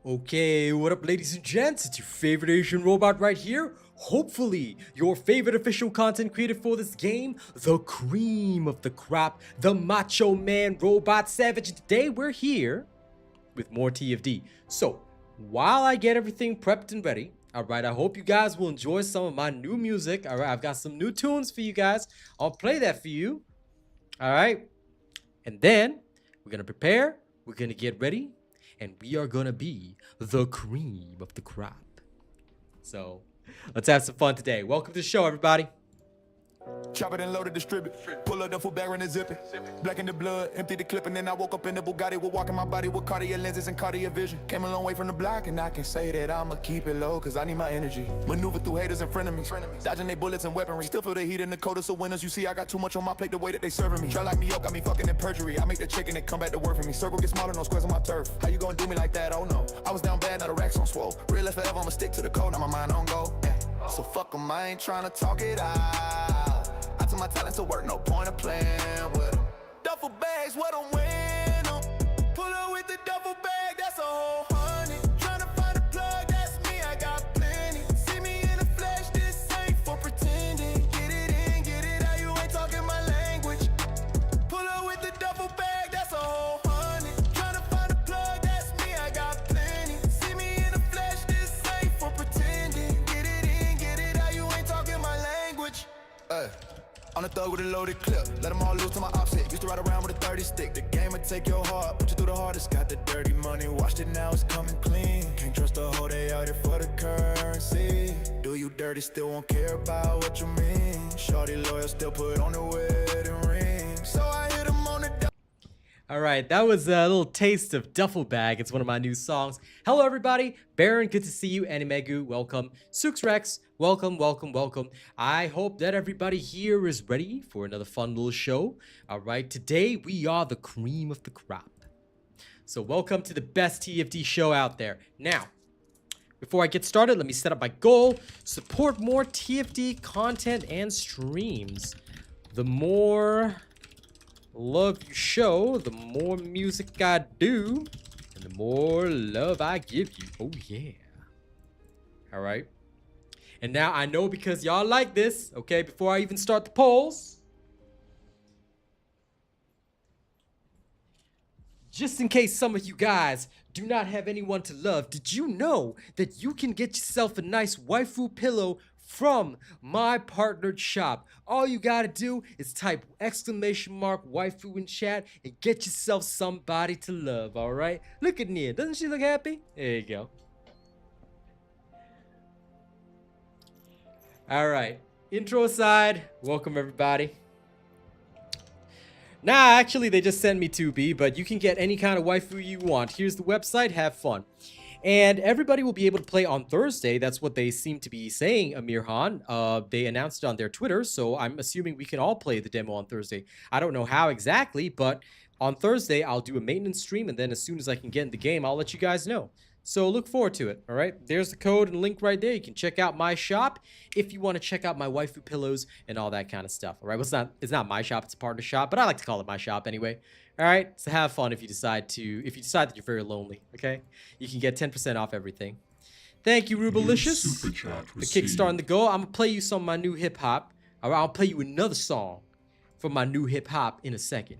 Okay, what up ladies and gents, it's your favorite Asian robot right here. Hopefully, your favorite official content creator for this game, the cream of the crop, the Macho Man Robot Savage. Today we're here with more TFD. So, while I get everything prepped and ready, alright, I hope you guys will enjoy some of my new music. Alright, I've got some new tunes for you guys. I'll play that for you. Alright, and then we're gonna prepare, we're gonna get ready, and we are gonna be the cream of the crop. So, let's have some fun today. Welcome to the show, everybody. Chop it and load it, distribute. Pull up the full bag and zip it. Black in the blood, empty the clip, and then I woke up in the Bugatti. We're walking my body with cardio lenses and cardio vision. Came a long way from the block, and I can say that I'ma keep it low, cause I need my energy. Maneuver through haters in front of me. Dodging they bullets and weaponry. Still feel the heat in the coldest of winters. You see, I got too much on my plate the way that they serving me. Try like me up, got me fucking in perjury. I make the chicken and come back to work for me. Circle get smaller, no squares on my turf. How you gonna do me like that? Oh no. I was down bad, now the racks on swole. Real life forever, I'ma stick to the code. Now my mind on go. Yeah. So fuck 'em, I ain't trying to talk it out. To my talents to work, no point of playing with them. Duffel bags, what I'm wearing them. Pull up with the duffel bag, that's a whole hundred. Tryna find a plug, that's me, I got plenty. See me in the flesh, this ain't for pretending. Get it in, get it out, you ain't talking my language. Pull up with the duffel bag, that's a whole hundred. Tryna find a plug, that's me, I got plenty. See me in the flesh, this ain't for pretending. Get it in, get it out, you ain't talking my language. On a thug with a loaded clip, let them all loose to my offset. Used to ride around with a 30 stick. The game would take your heart, put you through the hardest. Got the dirty money, washed it, now it's coming clean. Can't trust the whole day out here for the currency. Do you dirty, still won't care about what you mean. Shorty loyal, still put on the wedding ring. So I hit him on the Alright, that was a little taste of Duffel Bag. It's one of my new songs. Hello everybody, Baron, good to see you. Animegu, welcome. Sux Rex, welcome, welcome, welcome. I hope that everybody here is ready for another fun little show. Alright, today we are the cream of the crop. So welcome to the best TFD show out there. Now, before I get started, let me set up my goal. Support more TFD content and streams. The more love you show, the more music I do, and the more love I give you. Oh yeah. All right. And now I know because y'all like this, okay, before I even start the polls, just in case some of you guys do not have anyone to love, did you know that you can get yourself a nice waifu pillow from my partnered shop? All you gotta do is type !waifu in chat and get yourself somebody to love, alright? Look at Nia, doesn't she look happy? There you go. Alright, intro aside, welcome everybody. Nah, actually they just sent me 2B, but you can get any kind of waifu you want. Here's the website, have fun. And everybody will be able to play on Thursday. That's what they seem to be saying, Amir Han. They announced it on their Twitter, so I'm assuming we can all play the demo on Thursday. I don't know how exactly, but on Thursday, I'll do a maintenance stream, and then as soon as I can get in the game, I'll let you guys know. So look forward to it, all right? There's the code and link right there. You can check out my shop if you want to check out my waifu pillows and all that kind of stuff, all right? Well, it's not my shop, it's a partner shop, but I like to call it my shop anyway. All right, so have fun if you decide that you're very lonely, okay? You can get 10% off everything. Thank you, Rubalicious. The kickstart and the goal. I'm gonna play you some of my new hip hop. All right, I'll play you another song from my new hip hop in a second.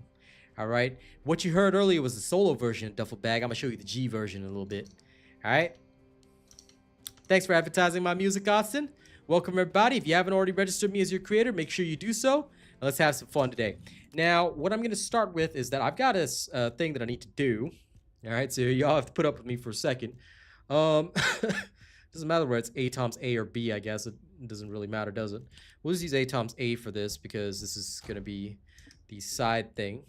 All right, what you heard earlier was the solo version of Duffel Bag. I'm gonna show you the G version in a little bit. All right. Thanks for advertising my music, Austin. Welcome everybody. If you haven't already registered me as your creator, make sure you do so. Let's have some fun today. Now, what I'm going to start with is that I've got this thing that I need to do. All right, so y'all have to put up with me for a second. Doesn't matter whether it's A times A or B, I guess. It doesn't really matter, does it? We'll just use A times A for this because this is going to be the side thing.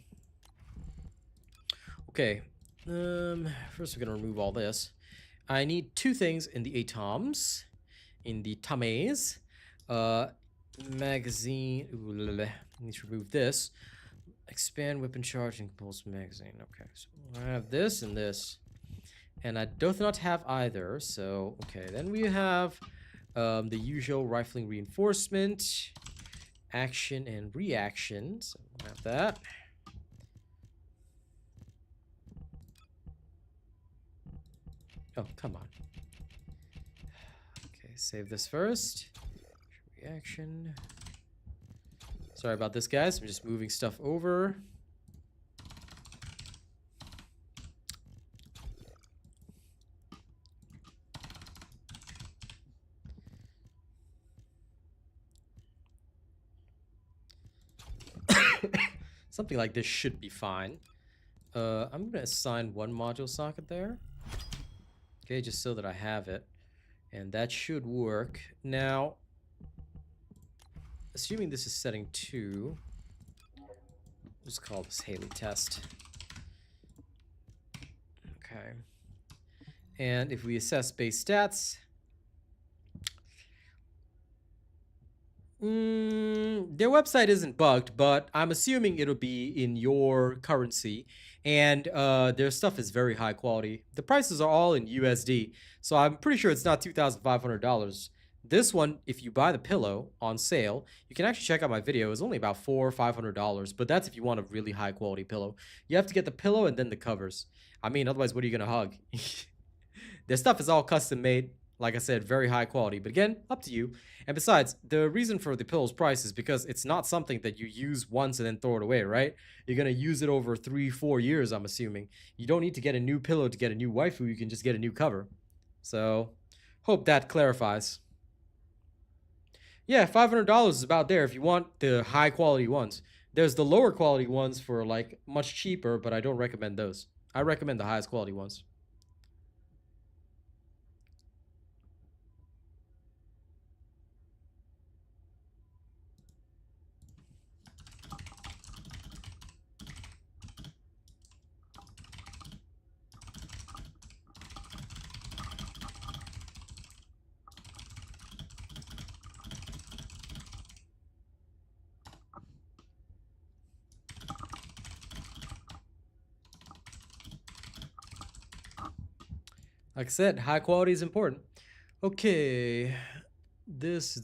Okay. First we're going to remove all this. I need two things in the atoms, in the tames. Magazine. Ooh, I need to remove this. Expand weapon charge and compulsive magazine. Okay, so I have this and this, and I do not have either. So okay, then we have the usual rifling reinforcement, action and reaction. So we have that. Oh, come on. Okay, save this first. Reaction. Sorry about this, guys. I'm just moving stuff over. Something like this should be fine. I'm gonna assign one module socket there. Okay, just so that I have it. And that should work. Now, assuming this is setting 2, let's call this Haley test. Okay. And if we assess base stats, their website isn't bugged, but I'm assuming it'll be in your currency, and their stuff is very high quality. The prices are all in USD, so I'm pretty sure it's not $2,500. This one, if you buy the pillow on sale, you can actually check out my video. It's only about $400 or $500, but that's if you want a really high quality pillow. You have to get the pillow and then the covers. I mean, otherwise, what are you gonna hug? Their stuff is all custom made. Like I said, very high quality. But again, up to you. And besides, the reason for the pillow's price is because it's not something that you use once and then throw it away, right? You're going to use it over 3-4 years, I'm assuming. You don't need to get a new pillow to get a new waifu. You can just get a new cover. So, hope that clarifies. Yeah, $500 is about there if you want the high quality ones. There's the lower quality ones for like much cheaper, but I don't recommend those. I recommend the highest quality ones. Like I said, high quality is important. Okay, this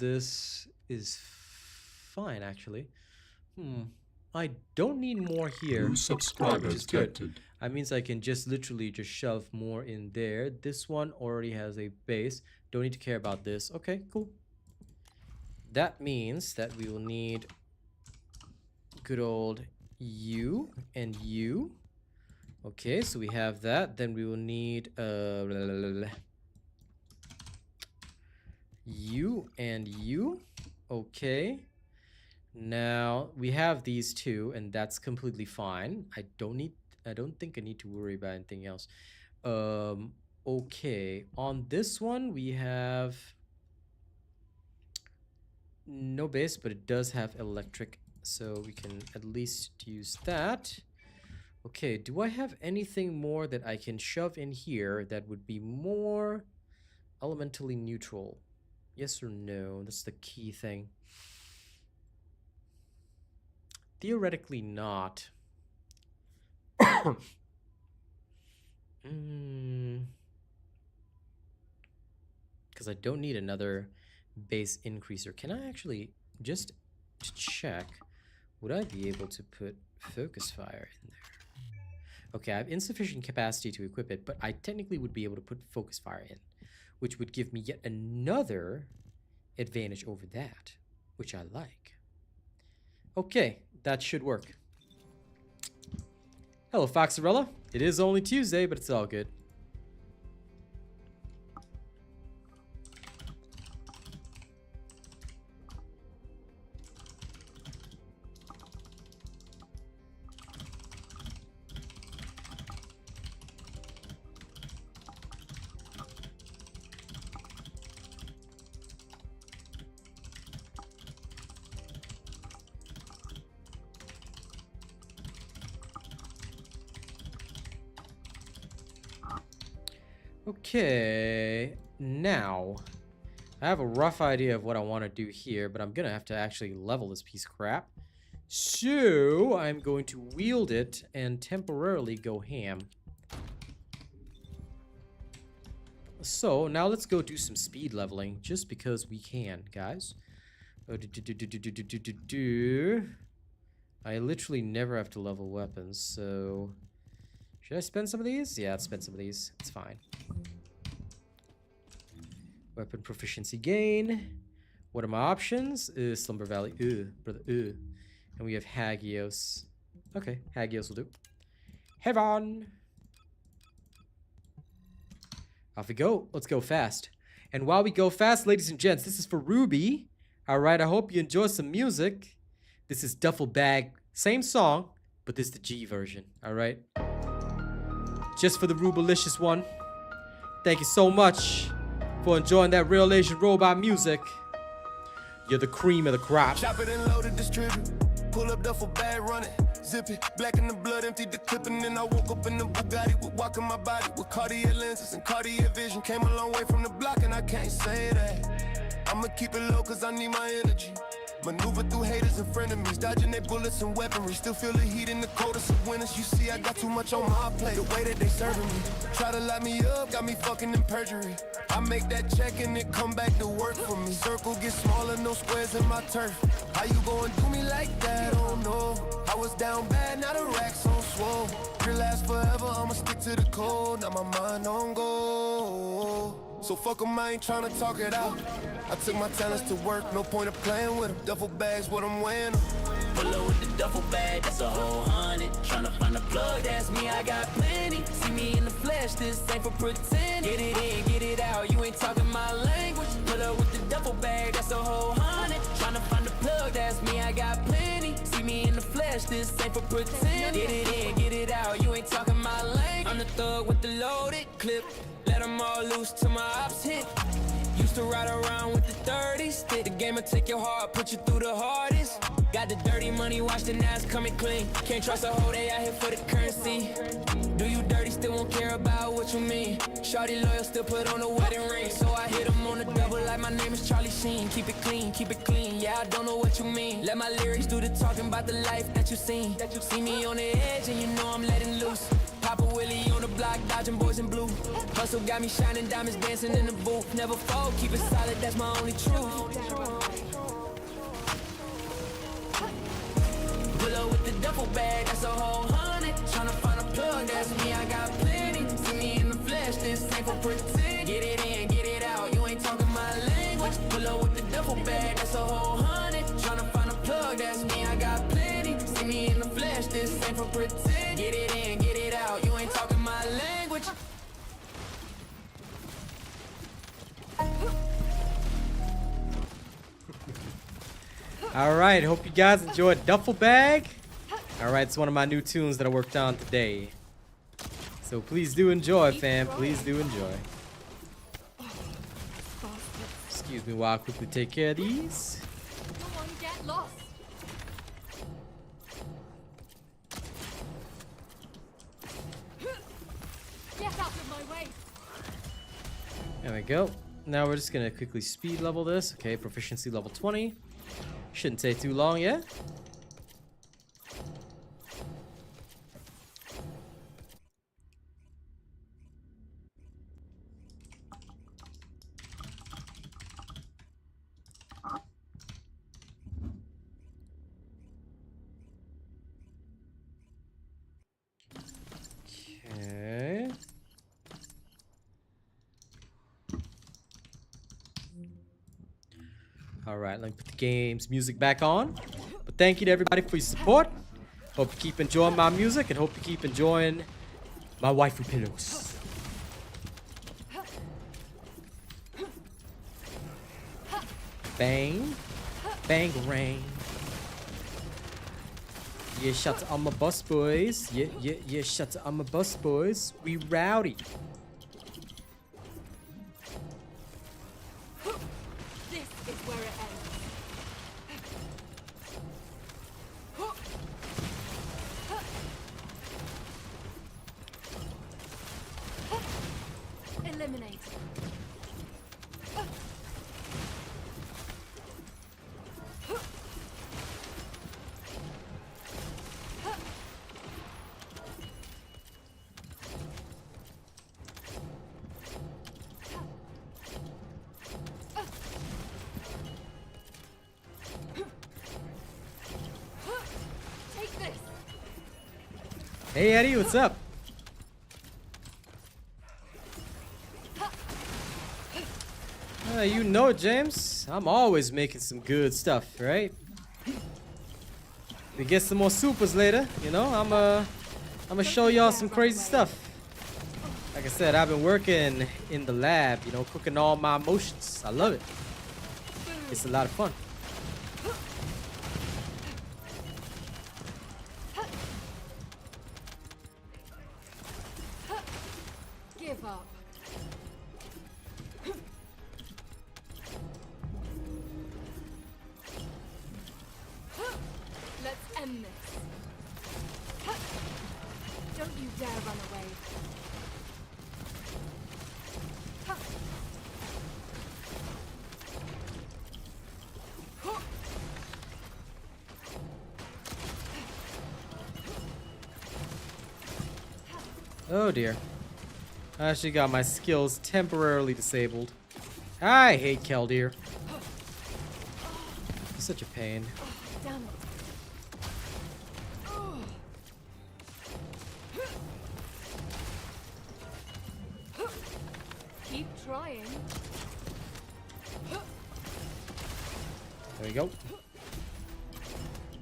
is fine actually. I don't need more here. New subscriber which is good. detected. That means I can just literally just shove more in there. This one already has a base. Don't need to care about this. Okay, cool. That means that we will need good old you and you. Okay, so we have that. Then we will need you and you. Okay. Now we have these two, and that's completely fine. I don't think I need to worry about anything else. Okay. On this one we have no base, but it does have electric, so we can at least use that. Okay, do I have anything more that I can shove in here that would be more elementally neutral? Yes or no? That's the key thing. Theoretically not. Because I don't need another base increaser. Can I actually, just to check, would I be able to put focus fire in there? Okay, I have insufficient capacity to equip it, but I technically would be able to put focus fire in, which would give me yet another advantage over that, which I like. Okay, that should work. Hello, Foxarella. It is only Tuesday, but it's all good. Okay, now I have a rough idea of what I want to do here, but I'm gonna have to actually level this piece of crap. So I'm going to wield it and temporarily go ham. So now let's go do some speed leveling, just because we can, guys. I literally never have to level weapons, so should I spend some of these? Yeah, I'll spend some of these. It's fine. Weapon proficiency gain. What are my options? Slumber Valley. Brother. And we have Hagios. Okay, Hagios will do. Heaven. Off we go. Let's go fast. And while we go fast, ladies and gents, this is for Ruby. All right, I hope you enjoy some music. This is Duffel Bag. Same song, but this is the G version. All right. Just for the Rubalicious one. Thank you so much for enjoying that Real Asian Robot music. You're the cream of the crop. Chop it and load it, distribute. Pull up duffel bag, run it. Zip it, black in the blood, empty the clip, and then I woke up in the Bugatti with walking my body with Cartier lenses and Cartier vision. Came a long way from the block, and I can't say that. I'ma keep it low, cause I need my energy. Maneuver through haters and frenemies, dodging their bullets and weaponry. Still feel the heat in the coldest of winters. You see, I got too much on my plate. The way that they serving me, try to light me up, got me fucking in perjury. I make that check and it come back to work for me. Circle get smaller, no squares in my turf. How you gon' do me like that? Oh no. I was down bad, now the racks on swole. Real last forever, I'ma stick to the code. Now my mind on go. So fuck 'em, I ain't tryna talk it out. I took my talents to work, no point of playing with 'em. Duffel bags, what I'm weighing 'em. Pull up with the duffel bag, that's a whole 100. Tryna find a plug, that's me, I got plenty. See me in the flesh, this ain't for pretend. Get it in, get it out, you ain't talking my language. Pull up with the duffel bag, that's a whole 100. Tryna find a plug, that's me, I got plenty. See me in the flesh, this ain't for pretend. Get it in, get it out, you ain't talking my language. I'm the thug with the loaded clip. Let them all loose till my ops hit. Used to ride around with the 30s. Stick the game and take your heart, put you through the hardest. Got the dirty money, watch the ass coming clean. Can't trust a hoe, they out here for the currency. Do you dirty, still won't care about what you mean. Shawty loyal, still put on a wedding ring. So I hit him on the double like my name is Charlie Sheen. Keep it clean, keep it clean, yeah, I don't know what you mean. Let my lyrics do the talking about the life that you seen. That you see me on the edge and you know I'm letting loose. Papa Willie on the block, dodging boys in blue. Hustle got me shining, diamonds dancing in the booth. Never fold, keep it solid, that's my only truth. Pull up with the duffel bag, that's a whole 100. Tryna find a plug, that's me, I got plenty. See me in the flesh, this ain't for pretend. Get it in, get it out, you ain't talking my language. Pull up with the duffel bag, that's a whole 100. Tryna find a plug, that's me, I got plenty. See me in the flesh, this ain't for pretend. Get it in, get it out, you ain't talking my language. Alright, hope you guys enjoyed Duffel Bag. Alright, it's one of my new tunes that I worked on today. So please do enjoy, fam. Please do enjoy. Excuse me while I quickly take care of these. Come on, get lost. Get out of my way. There we go. Now we're just gonna quickly speed level this. Okay, proficiency level 20. Shouldn't take too long yet. Okay. Alright, let me put the game's music back on. But thank you to everybody for your support. Hope you keep enjoying my music and hope you keep enjoying my waifu pillows. Bang. Bang-a-rang. Yeah, shout to all my bus boys. Yeah, shout to all my bus boys. We rowdy. This is where it ends. Eliminate. Take this. Hey Eddie, what's up? You know it, James. I'm always making some good stuff, right? We get some more supers later, you know. I'm gonna show y'all some crazy stuff. Like I said, I've been working in the lab, you know, cooking all my emotions. I love it. It's a lot of fun. Give up. Let's end this. Don't you dare run away. Oh dear. I actually got my skills temporarily disabled. I hate Keldir. Such a pain. Damn it. Keep trying. There we go.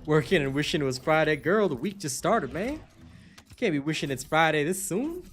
Working and wishing it was Friday. Girl, the week just started, man. Can't be wishing it's Friday this soon.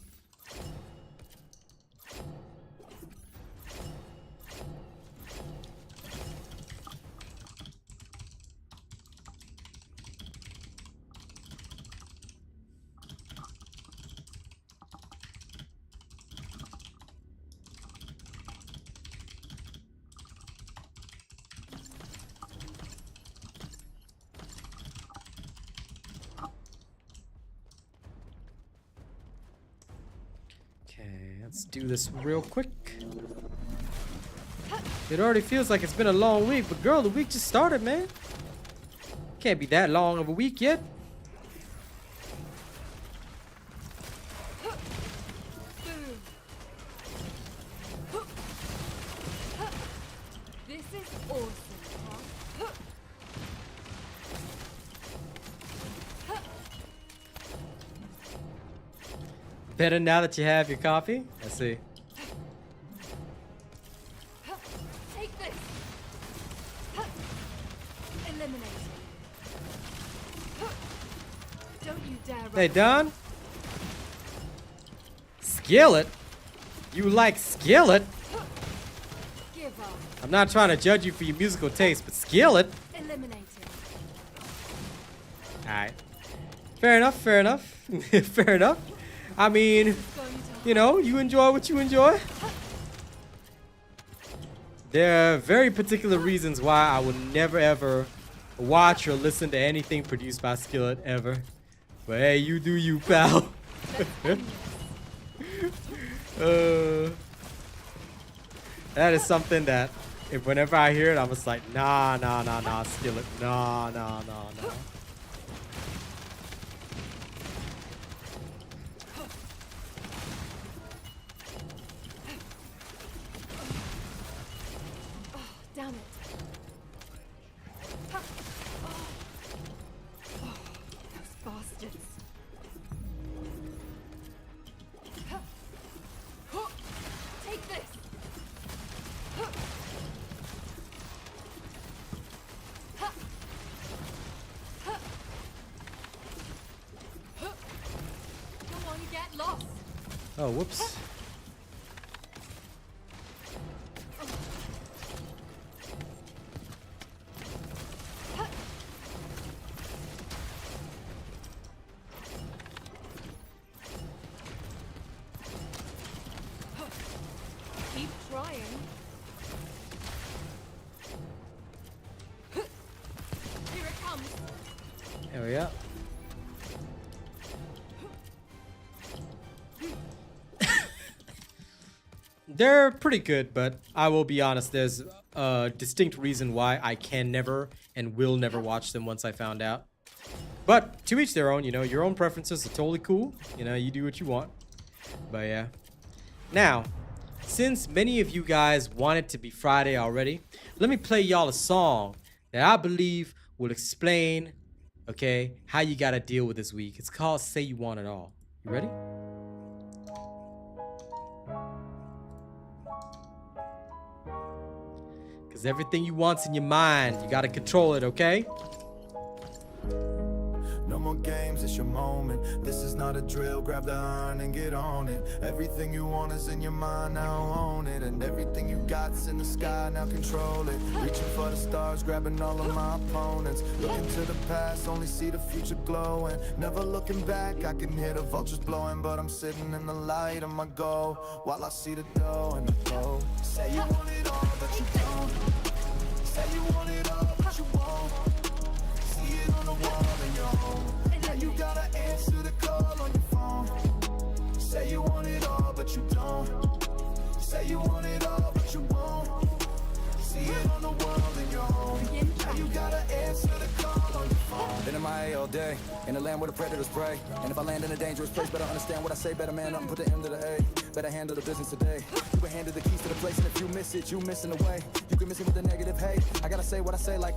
Let's do this real quick. It already feels like it's been a long week, but girl, the week just started, man. Can't be that long of a week yet. This is awesome, huh? Better now that you have your coffee? I see. Take this. Eliminate. Don't you dare run. Hey, Don? Skillet? You like Skillet? Give up. I'm not trying to judge you for your musical taste, but Skillet? Eliminated. Alright. Fair enough, fair enough. Fair enough. I mean, Going to you know, you enjoy what you enjoy. There are very particular reasons why I would never ever watch or listen to anything produced by Skillet ever. But hey, you do you, pal. That is something that if whenever I hear it, I'm just like, nah, Skillet, nah. damn it. Those bastards. Take this. Don't want to get lost. Oh, whoops. Keep trying. Here it comes. There we go. They're pretty good, but I will be honest, there's a distinct reason why I can never and will never watch them once I found out. But to each their own, you know, your own preferences are totally cool. You know, you do what you want. But yeah. Now, since many of you guys want it to be Friday already, let me play y'all a song that I believe will explain, okay, how you gotta deal with this week. It's called Say You Want It All. You ready? Say Because everything you want's in your mind. You gotta control it, okay? No more games, it's your moment. This is not a drill, grab the iron and get on it. Everything you want is in your mind, now own it. And everything you got's in the sky, now control it. Reaching for the stars, grabbing all of my opponents. Looking to the past, only see the future glowing. Never looking back, I can hear the vultures blowing. But I'm sitting in the light of my goal, while I see the dough and the glow. Say you want it all, but you don't. Say you want it all, but you won't. See it on the wall in your home. Now you gotta answer the call on your phone. Say you want it all, but you don't. Say you want it all, but you won't. See it on the wall in your home. Now you gotta answer the call on your phone. Been in my A all day, in a land where the predators prey. And if I land in a dangerous place, better understand what I say. Better man up and put the M to the A. Better handle the business today. You can handle the keys to the place, and if you miss it, you missing the way. You can miss it with the negative hate. I gotta say what I say, like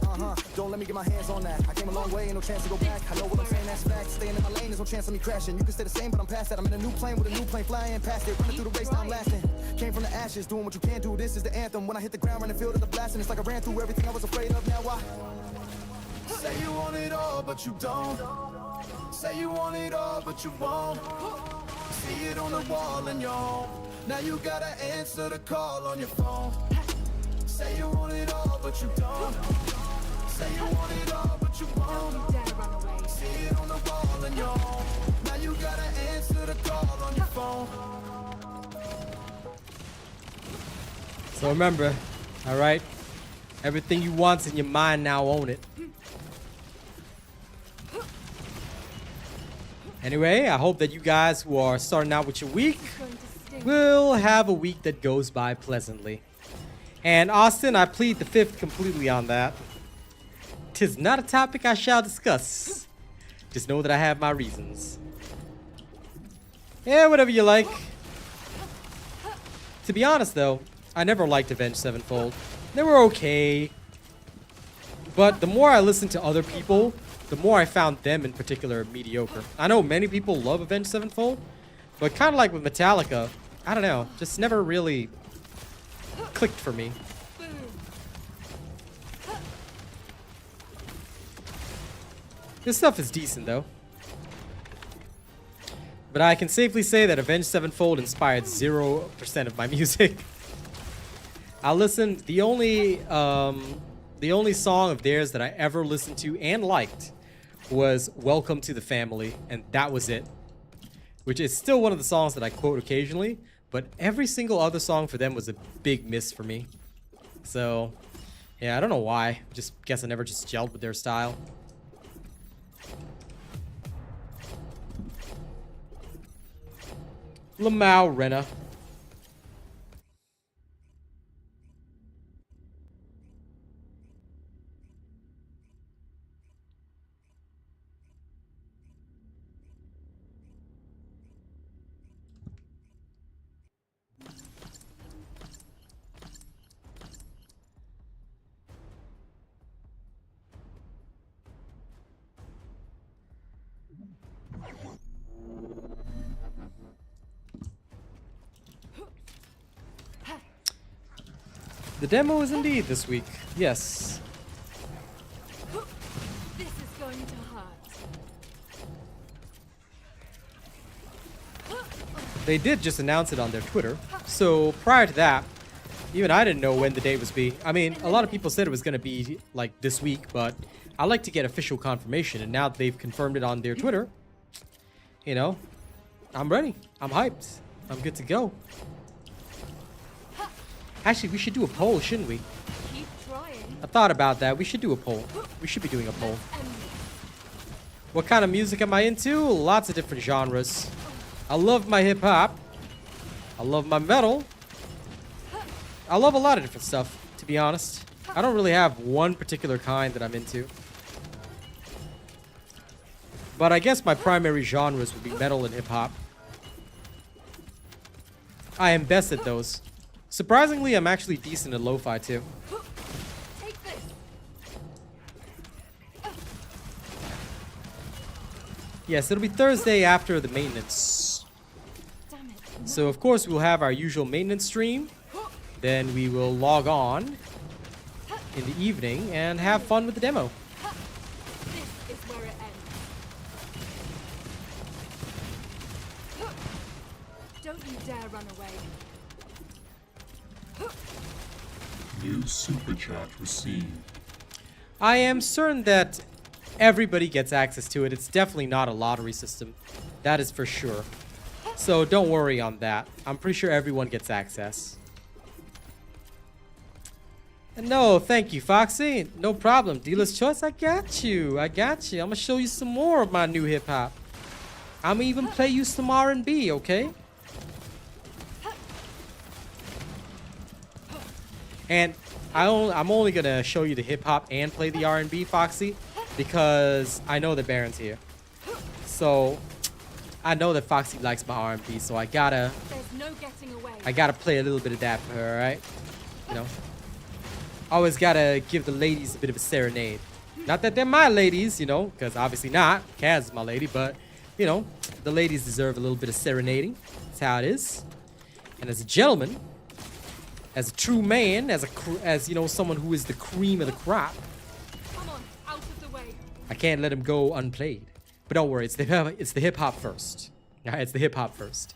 don't let me get my hands on that. I came a long way, ain't no chance to go back. I know what I'm saying, that's fact. Staying in my lane, there's no chance of me crashing. You can stay the same, but I'm past that. I'm in a new plane with a new plane flying past it. Running through the race, now I'm lasting. Came from the ashes, doing what you can do. This is the anthem. When I hit the ground, running field of the blasting, it's like I ran through everything I was afraid of. Now I say you want it all, but you don't. Say you want it all, but you won't. See it on the wall in your home. Now you gotta answer the call on your phone. Say you want it all, but you don't. Say you want it all, but you won't. Don't you dare run away. See it on the wall in your home. Now you gotta answer the call on your phone. So remember, alright? Everything you want's in your mind, now own it. Anyway, I hope that you guys who are starting out with your week It's going to sting. will have a week that goes by pleasantly. And Austin, I plead the fifth completely on that. 'Tis not a topic I shall discuss. Just know that I have my reasons. Yeah, whatever you like. To be honest though, I never liked Avenged Sevenfold. They were okay. But the more I listened to other people, the more I found them in particular mediocre. I know many people love Avenged Sevenfold, but kind of like with Metallica, I don't know, just never really clicked for me. This stuff is decent though. But I can safely say that Avenged Sevenfold inspired 0% of my music. I listened, the only song of theirs that I ever listened to and liked was Welcome to the Family, and that was it. Which is still one of the songs that I quote occasionally, but every single other song for them was a big miss for me. So, yeah, I don't know why. Just guess I never just gelled with their style. Lamau Renna. The demo is indeed this week. Yes. This is going to hurt. They did just announce it on their Twitter. So prior to that, even I didn't know when the date was be. I mean, a lot of people said it was going to be like this week, but I like to get official confirmation. And now that they've confirmed it on their Twitter, you know, I'm ready. I'm hyped. I'm good to go. Actually, we should do a poll, shouldn't we? Keep trying. I thought about that. We should do a poll. We should be doing a poll. End this. What kind of music am I into? Lots of different genres. I love my hip hop. I love my metal. I love a lot of different stuff, to be honest. I don't really have one particular kind that I'm into. But I guess my primary genres would be metal and hip hop. I am best at those. Surprisingly, I'm actually decent at lo-fi too. Take this. Yes, it'll be Thursday after the maintenance. Damn it. So of course we'll have our usual maintenance stream. Then we will log on. in the evening and have fun with the demo. This is where it ends. Don't you dare run away. New super chat received. I am certain that everybody gets access to it. It's definitely not a lottery system. That is for sure. So don't worry on that. I'm pretty sure everyone gets access. And no, thank you, Foxy. No problem. Dealer's choice, I got you. I got you. I'm gonna show you some more of my new hip hop. I'm gonna even play you some R&B, okay? And I'm only gonna show you the hip hop and play the R&B, Foxy, because I know that Baron's here. So I know that Foxy likes my R&B, so I gotta play a little bit of that for her, right? You know, always gotta give the ladies a bit of a serenade. Not that they're my ladies, you know, because obviously not. Kaz is my lady, but you know, the ladies deserve a little bit of serenading. That's how it is. And as a gentleman, as a true man, as you know, someone who is the cream of the crop, Come on, out of the way. I can't let him go unplayed. But don't worry, it's the hip hop first. All right, it's the hip hop first.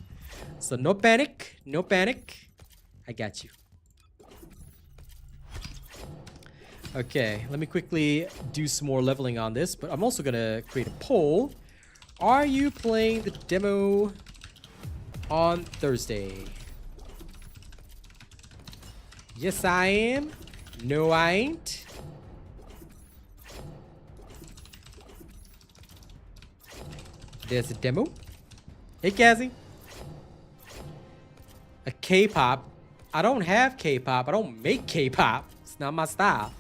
So no panic, no panic. I got you. Okay, let me quickly do some more leveling on this, but I'm also gonna create a poll. Are you playing the demo on Thursday? Yes, I am. No, I ain't. There's a demo. Hey, Kazzy. A K-pop. I don't have K-pop. I don't make K-pop. It's not my style.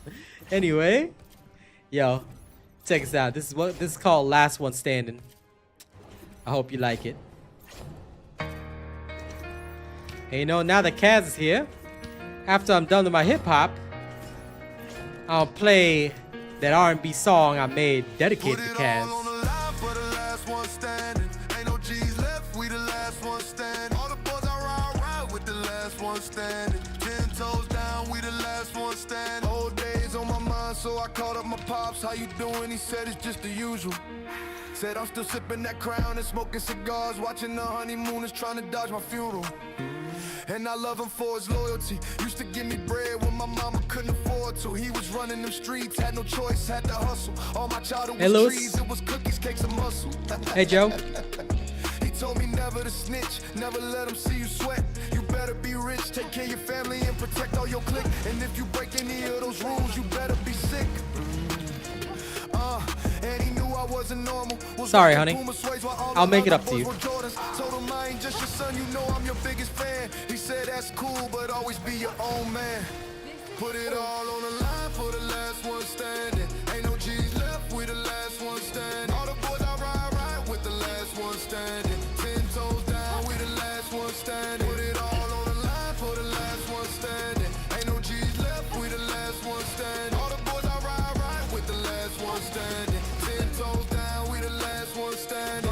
Anyway, yo, check this out. This is called Last One Standing. I hope you like it. Hey, you know, now that Kaz is here, after I'm done with my hip hop, I'll play that R&B song I made dedicated to Kaz. So I called up my pops, how you doing? He said it's just the usual. Said I'm still sipping that Crown and smoking cigars, watching the honeymooners trying to dodge my funeral. And I love him for his loyalty. Used to give me bread when my mama couldn't afford to. He was running them streets, had no choice, had to hustle. All my childhood was trees, it was cookies, cakes, and muscle. Hey, Joe. He told me never to snitch, never let him see you sweat. You better be rich, take care of your family and protect all your clique. And if you break any of those rules, you better be sick. And he knew I wasn't normal. Sorry, honey. I'll make it up to you. Told him I ain't just your son, you know I'm your biggest fan. He said that's cool, but always be your own man. Put it all on the line for the last one standing. Ain't no G's left, we the last one standing. All the boys I ride with the last one standing. 10 toes down, we the last one standing. Put it all on the line for the last one standing. Ain't no G's left, we the last one standing. All the boys I ride with the last one standing. 10 toes down, we the last one standing.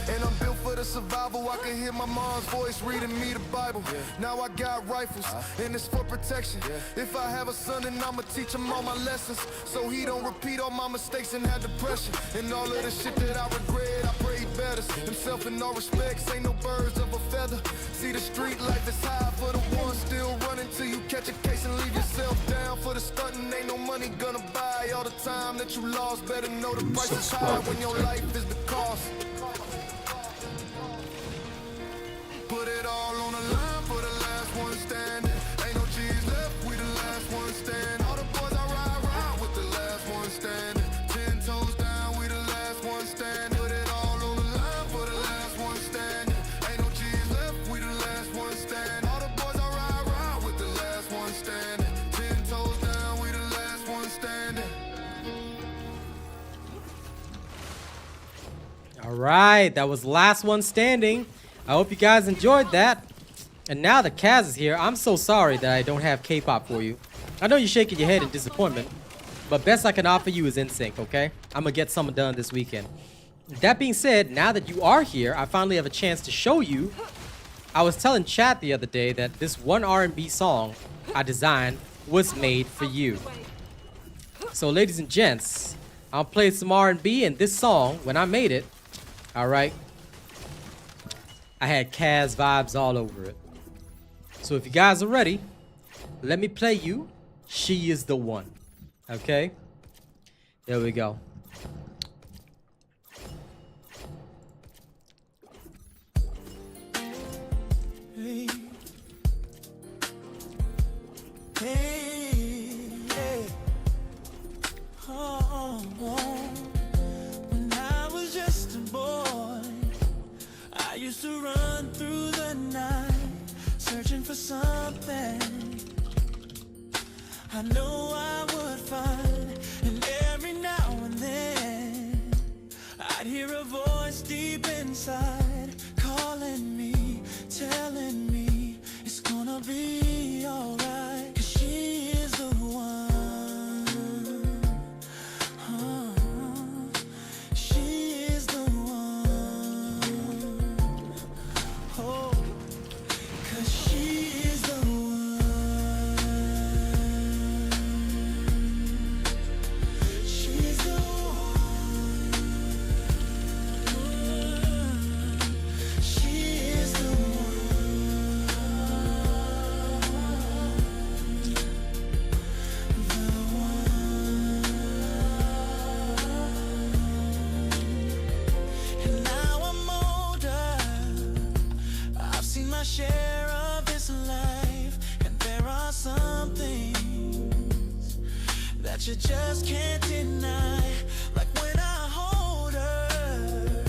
And I'm built for the survival. I can hear my mom's voice reading me the Bible. Now I got rifles, and it's for protection. If I have a son, then I'ma teach him all my lessons, so he don't repeat all my mistakes and have depression. And all of the shit that I regret, I pray he betters himself in all respects. Ain't no birds of a feather. See, the street life is high for the one still running till you catch a case and leave yourself down for the stunting. Ain't no money gonna buy all the time that you lost. Better know the price is high when your life is the cost. Put it all on the line for the last one standing. Ain't no G's left, we the last one standing. All the boys I ride with the last one standing. 10 toes down, we the last one standing. Put it all on the line for the last one standing. Ain't no G's left, we the last one standing. All the boys I ride with the last one standing. 10 toes down, we the last one standing. All right, that was Last One Standing. I hope you guys enjoyed that. And now that Kaz is here, I'm so sorry that I don't have K-pop for you. I know you're shaking your head in disappointment, but best I can offer you is NSYNC, okay? I'm gonna get something done this weekend. That being said, now that you are here, I finally have a chance to show you. I was telling Chad the other day that this one R&B song I designed was made for you. So, ladies and gents, I'll play some R&B, and this song, when I made it, all right, I had Kaz vibes all over it. So if you guys are ready, let me play you She Is the One. Okay? There we go. Hey. Hey, hey. Oh, when I was just a boy, I used to run through the night, searching for something I know I would find. And every now and then I'd hear a voice deep inside calling me, telling me it's gonna be alright, 'cause she is the one. She is the one. Oh, 'cause she is the one. She's the one. She is the one. The one. And now I'm older, I've seen my share of this life, and there are some things that you just can't deny. Like when I hold her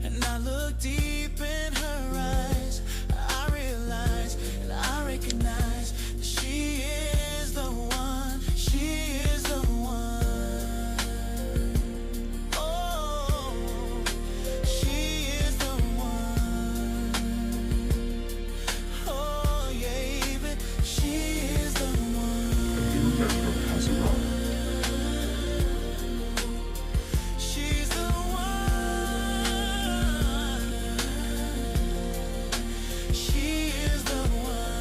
and I look deep in her eyes, I realize and I recognize that she is the one. She is the one. Oh, she is the one. Oh, yeah, but she is the one. A new network has arrived. She's the one. She is the one.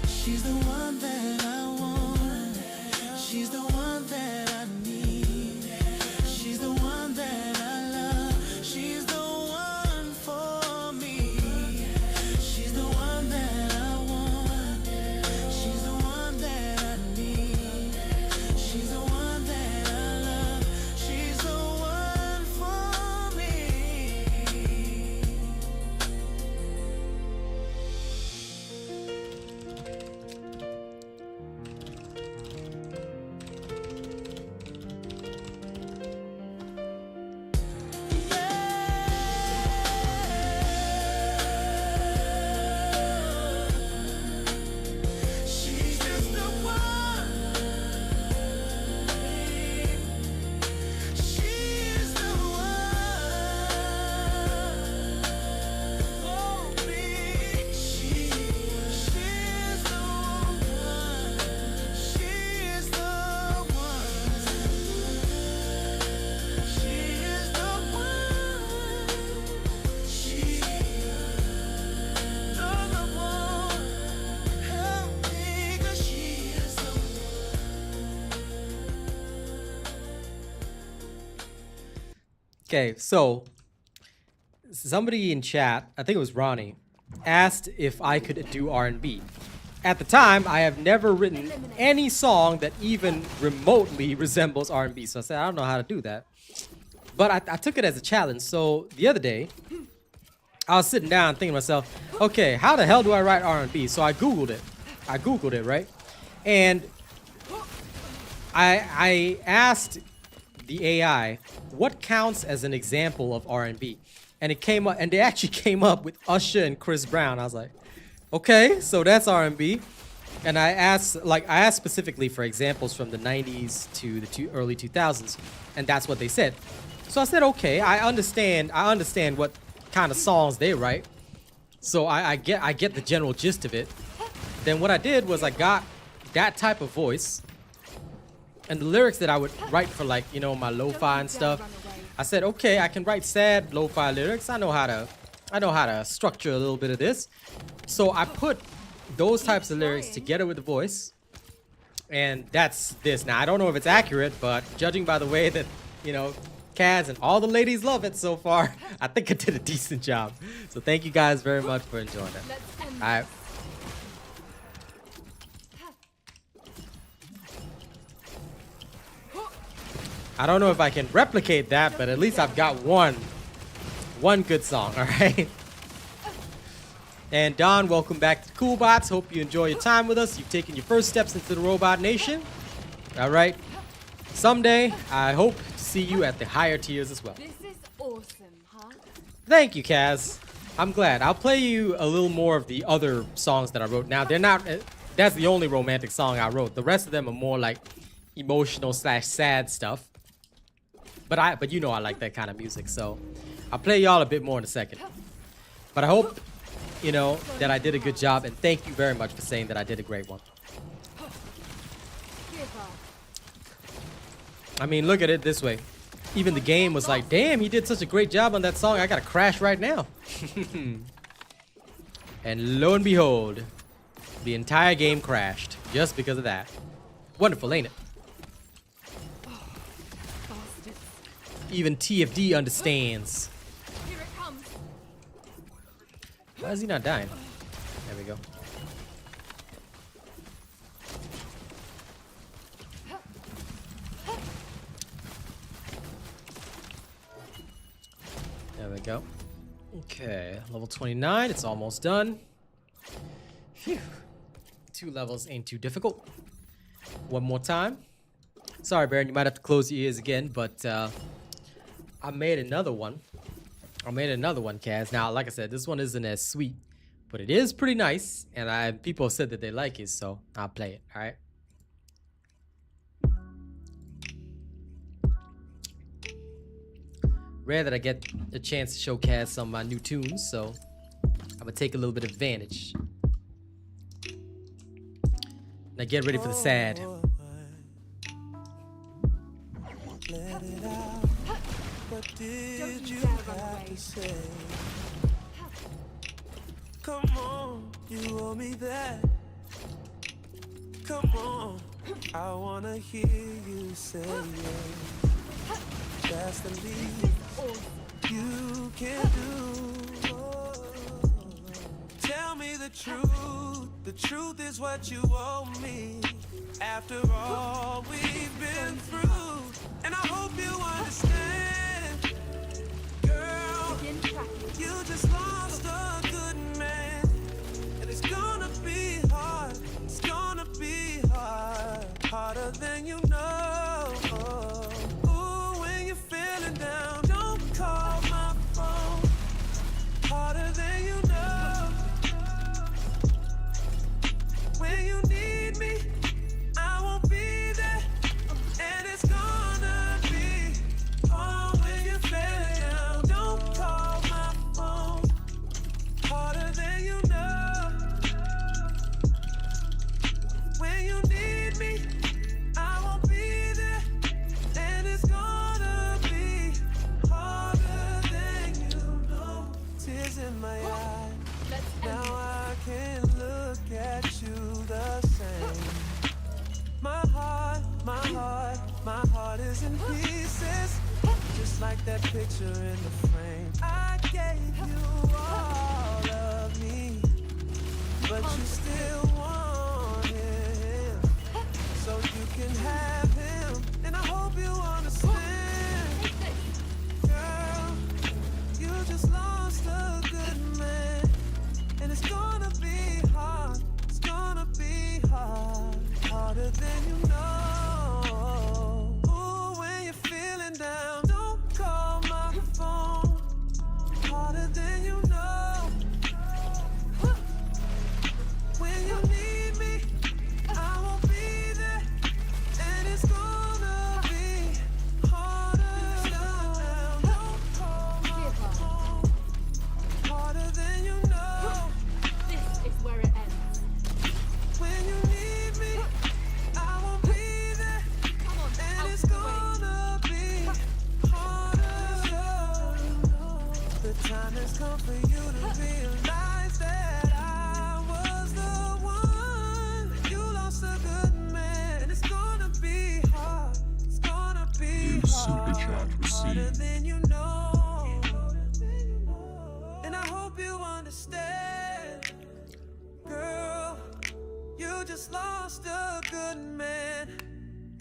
She's the one that I want. She's the one that I need. She's the one that I love. She's the one for me. She's the one that I want. She's the one that I need. She's the one that I love. She's the one for me. She's just the one. She is the one for me. She is the one. She is the one. She is the one. She doesn't want help me, 'cause she is the one. Okay, so somebody in chat, I think it was Ronnie, asked if I could do R&B. At the time, I have never written any song that even remotely resembles R&B. So I said, I don't know how to do that. But I took it as a challenge. So the other day, I was sitting down thinking to myself, okay, how the hell do I write R&B? So I Googled it. Right? And I asked the AI, what counts as an example of R&B? And it came up, and they actually came up with Usher and Chris Brown. I was like, okay, so that's R&B. And I asked specifically for examples from the 90s to the early 2000s, and that's what they said. So I said, okay, I understand what kind of songs they write. So I get the general gist of it. Then what I did was I got that type of voice, and the lyrics that I would write for, like, you know, my lo-fi and stuff, I said, okay, I can write sad lo-fi lyrics. I know how to structure a little bit of this. So I put those types of lyrics together with the voice, and that's this. Now I don't know if it's accurate, but judging by the way that, you know, Kaz and all the ladies love it so far, I think I did a decent job. So thank you guys very much for enjoying it. All right. I don't know if I can replicate that, but at least I've got one good song, all right? And Don, welcome back to Coolbots. Hope you enjoy your time with us. You've taken your first steps into the Robot Nation. All right. Someday, I hope to see you at the higher tiers as well. This is awesome, huh? Thank you, Kaz. I'm glad. I'll play you a little more of the other songs that I wrote. Now, they're not... That's the only romantic song I wrote. The rest of them are more like emotional / sad stuff. But you know I like that kind of music, so I'll play y'all a bit more in a second. But I hope, you know, that I did a good job, and thank you very much for saying that I did a great one. I mean, look at it this way. Even the game was like, damn, he did such a great job on that song. I gotta crash right now. And lo and behold, the entire game crashed just because of that. Wonderful, ain't it? Even TFD understands. Here it comes. Why is he not dying? There we go. There we go. Okay, level 29. It's almost done. Phew. 2 levels ain't too difficult. One more time. Sorry, Baron, you might have to close your ears again, but I made another one. Kaz. Now, like I said, this one isn't as sweet, but it is pretty nice, and people have said that they like it, so I'll play it. All right. Rare that I get a chance to show Kaz some of my new tunes, so I'm gonna take a little bit of advantage. Now get ready for the sad. Let it out. What did you have to say? Come on, you owe me that. Come on, I wanna hear you say it. That's the least you can do. Tell me the truth. The truth is what you owe me. After all we've been through, and I hope you understand, girl. You just lost a good man, and it's gonna be hard. It's gonna be hard, harder than you know. Ooh, when you're feeling down, don't call my phone. Harder than you know. When you need me, I won't be there, and it's gonna be hard when you're feeling down. Don't call my phone, harder than you know. When you need me, I won't be there, and it's gonna be harder than you know. Tears in my eyes, now I can look at you the same. My heart is in pieces, just like that picture in the frame. I gave you all of me, but you still wanted him, so you can have him, and I hope you understand. Girl, you just lost a good man, and it's gonna be hard. It's gonna be hard, harder than you know. Ooh, when you're feeling down, don't call my phone, harder than you know. When you need me, I won't be there, and it's gonna be harder down. Don't call my phone, harder than you know. This is where it ends. When you need me, I won't be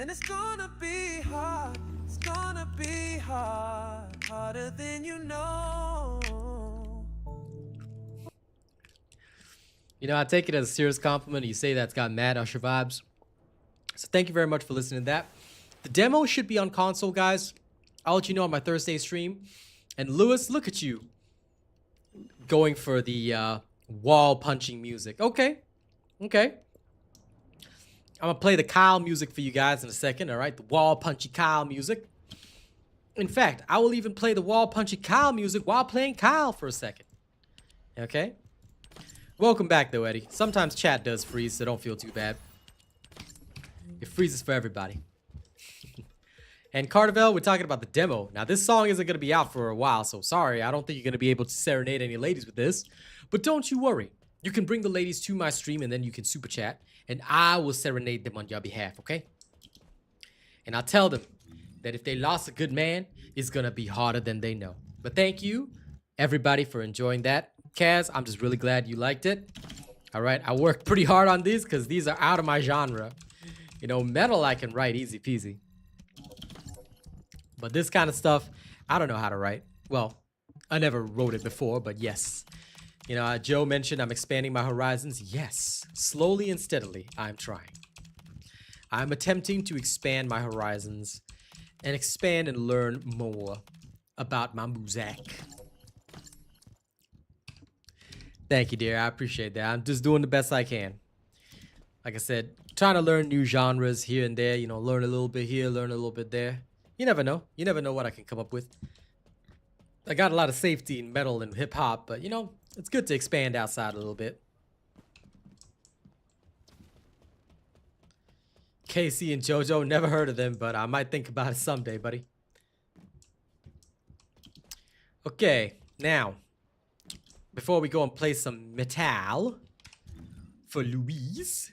And it's gonna be hard. It's gonna be hard. Harder than you know. You know, I take it as a serious compliment. You say that's got mad Usher vibes. So thank you very much for listening to that. The demo should be on console, guys. I'll let you know on my Thursday stream. And Lewis, look at you. Going for the wall punching music. Okay. Okay. I'm going to play the Kyle music for you guys in a second, all right? The wall punchy Kyle music. In fact, I will even play the wall punchy Kyle music while playing Kyle for a second. Okay? Welcome back, though, Eddie. Sometimes chat does freeze, so don't feel too bad. It freezes for everybody. And Carterville, we're talking about the demo. Now, this song isn't going to be out for a while, so sorry. I don't think you're going to be able to serenade any ladies with this. But don't you worry. You can bring the ladies to my stream, and then you can super chat. And I will serenade them on your behalf, okay? And I'll tell them that if they lost a good man, it's going to be harder than they know. But thank you, everybody, for enjoying that. Kaz, I'm just really glad you liked it. All right, I worked pretty hard on these because these are out of my genre. You know, metal I can write easy peasy. But this kind of stuff, I don't know how to write. Well, I never wrote it before, but yes. You know, Joe mentioned I'm expanding my horizons. Yes, slowly and steadily, I'm trying. I'm attempting to expand my horizons and expand and learn more about my music. Thank you, dear. I appreciate that. I'm just doing the best I can. Like I said, trying to learn new genres here and there. You know, learn a little bit here, learn a little bit there. You never know. You never know what I can come up with. I got a lot of safety in metal and hip-hop, but, you know, it's good to expand outside a little bit. Casey and JoJo, never heard of them, but I might think about it someday, buddy. Okay, now, before we go and play some metal for Louise.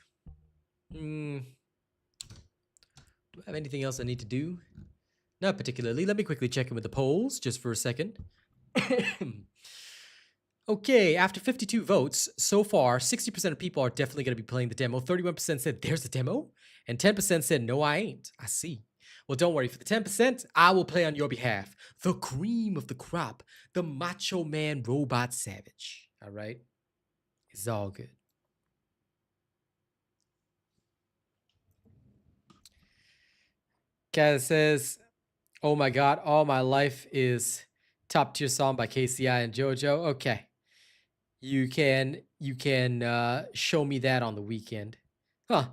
Do I have anything else I need to do? Not particularly. Let me quickly check in with the polls just for a second. Okay, after 52 votes, so far, 60% of people are definitely going to be playing the demo. 31% said there's a demo, and 10% said no, I ain't. I see. Well, don't worry. For the 10%, I will play on your behalf. The cream of the crop, the Macho Man Robot Savage. All right? It's all good. Kaz says, oh my God, All My Life is top tier song by KCI and JoJo. Okay. You can show me that on the weekend. Huh.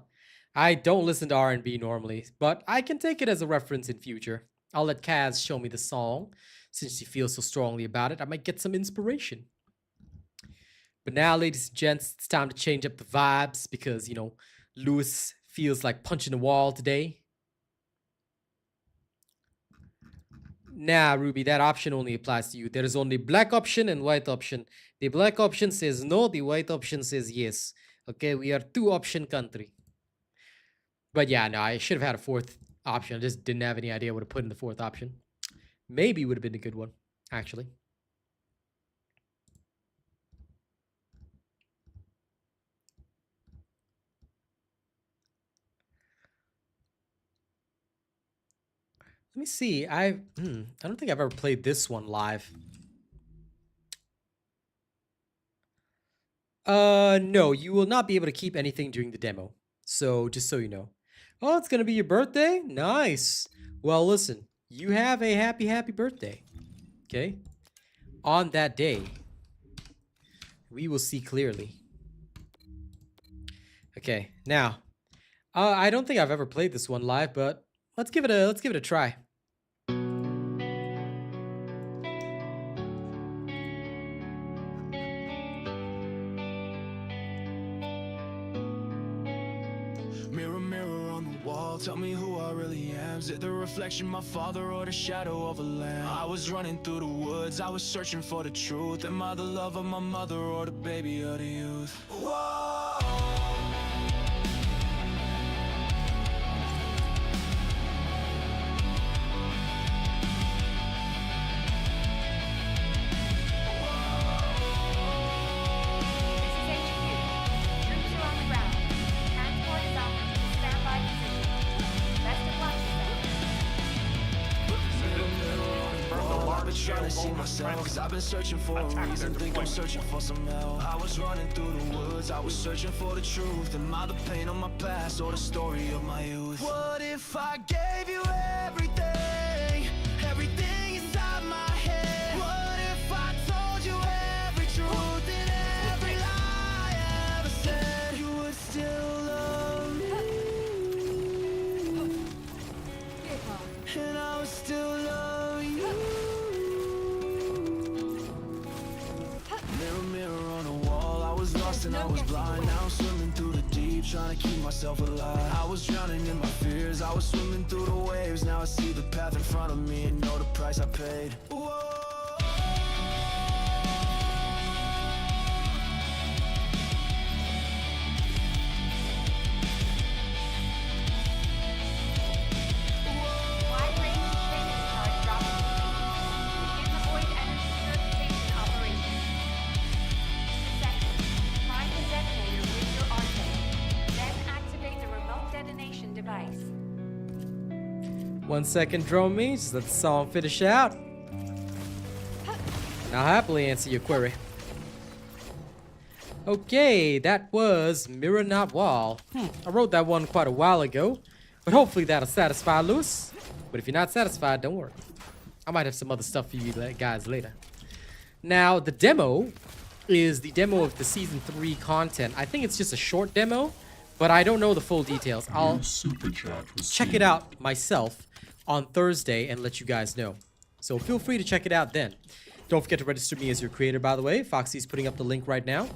I don't listen to R&B normally, but I can take it as a reference in future. I'll let Kaz show me the song. Since she feels so strongly about it, I might get some inspiration. But now, ladies and gents, it's time to change up the vibes because, you know, Lewis feels like punching the wall today. Nah, Ruby, that option only applies to you. There is only black option and white option. The black option says no, the white option says yes. Okay, we are two option country. But yeah, no, I should have had a fourth option. I just didn't have any idea what to put in the fourth option. Maybe would have been a good one, actually. Let me see. I don't think I've ever played this one live. No, you will not be able to keep anything during the demo. So, just so you know. Oh, it's gonna be your birthday? Nice. Well, listen. You have a happy birthday. Okay? On that day, we will see clearly. Okay, now, I don't think I've ever played this one live, but let's give it a try. Mirror, mirror on the wall, tell me who I really am. Is it the reflection of my father or the shadow of a lamb? I was running through the woods, I was searching for the truth. Am I the love of my mother or the baby of the youth? Whoa! Troops are on the ground. Transport is on to the standby position. Best of been trying to see myself, cause I've been searching for a reason, think I'm searching for some help. I was running through the woods, I was searching for the truth. Am I the pain of my past or the story of my youth? What if I gave you everything, everything inside my head? What if I told you every truth and every lie I ever said? You would still love me, and I would still love you. Mirror, mirror on the wall, I was lost and I was blind. Now I'm swimming through the deep, trying to keep myself alive. I was drowning in my fears, I was swimming through the waves. Now I see the path in front of me and know the price I paid. Whoa. Wide range training charge dropping speed. Begin the void energy purification operation. Second, prime the detonator with your arsenal. Then activate the remote detonation device. 1 second, drone me. Just let the song finish out. I'll happily answer your query. Okay, that was Mirror Not Wall. I wrote that one quite a while ago, but hopefully that'll satisfy Lewis. But if you're not satisfied, don't worry. I might have some other stuff for you guys later. Now, the demo is the demo of the Season 3 content. I think it's just a short demo, but I don't know the full details. I'll Super chat was check it out myself on Thursday and let you guys know. So feel free to check it out then. Don't forget to register me as your creator, by the way. Foxy's putting up the link right now.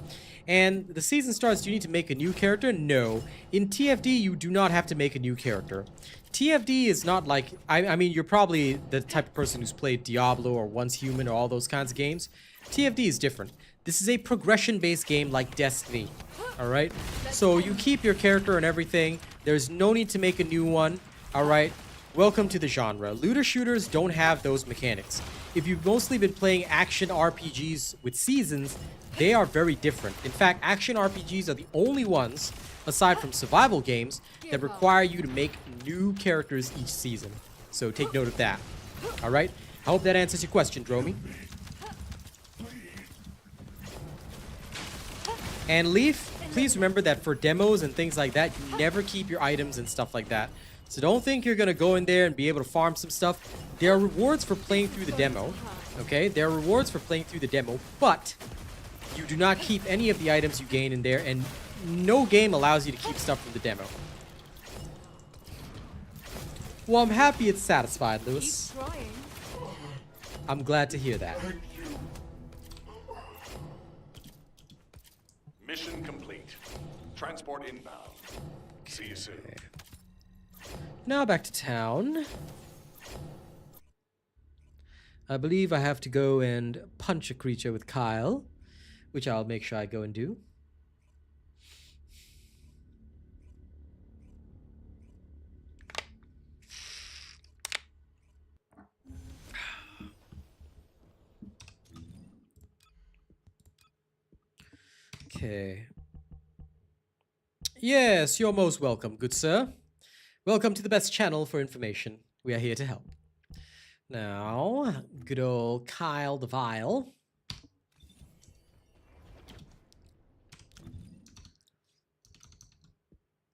And the season starts, do you need to make a new character? No. In TFD, you do not have to make a new character. TFD is not like, I mean, you're probably the type of person who's played Diablo or Once Human or all those kinds of games. TFD is different. This is a progression-based game like Destiny. Alright? So you keep your character and everything. There's no need to make a new one. Alright? Welcome to the genre. Looter shooters don't have those mechanics. If you've mostly been playing action RPGs with seasons, they are very different. In fact, action RPGs are the only ones, aside from survival games, that require you to make new characters each season. So take note of that. Alright? I hope that answers your question, Dromy. And Leaf, please remember that for demos and things like that, you never keep your items and stuff like that. So don't think you're going to go in there and be able to farm some stuff. There are rewards for playing through the demo. Okay? There are rewards for playing through the demo, but you do not keep any of the items you gain in there, and no game allows you to keep stuff from the demo. Well, I'm happy it's satisfied, Lewis. Keep trying. I'm glad to hear that. Mission complete. Transport inbound. See you soon. Now back to town. I believe I have to go and punch a creature with Kyle, which I'll make sure I go and do. Okay. Yes, you're most welcome, good sir. Welcome to the best channel for information. We are here to help. Now, good old Kyle the Vile.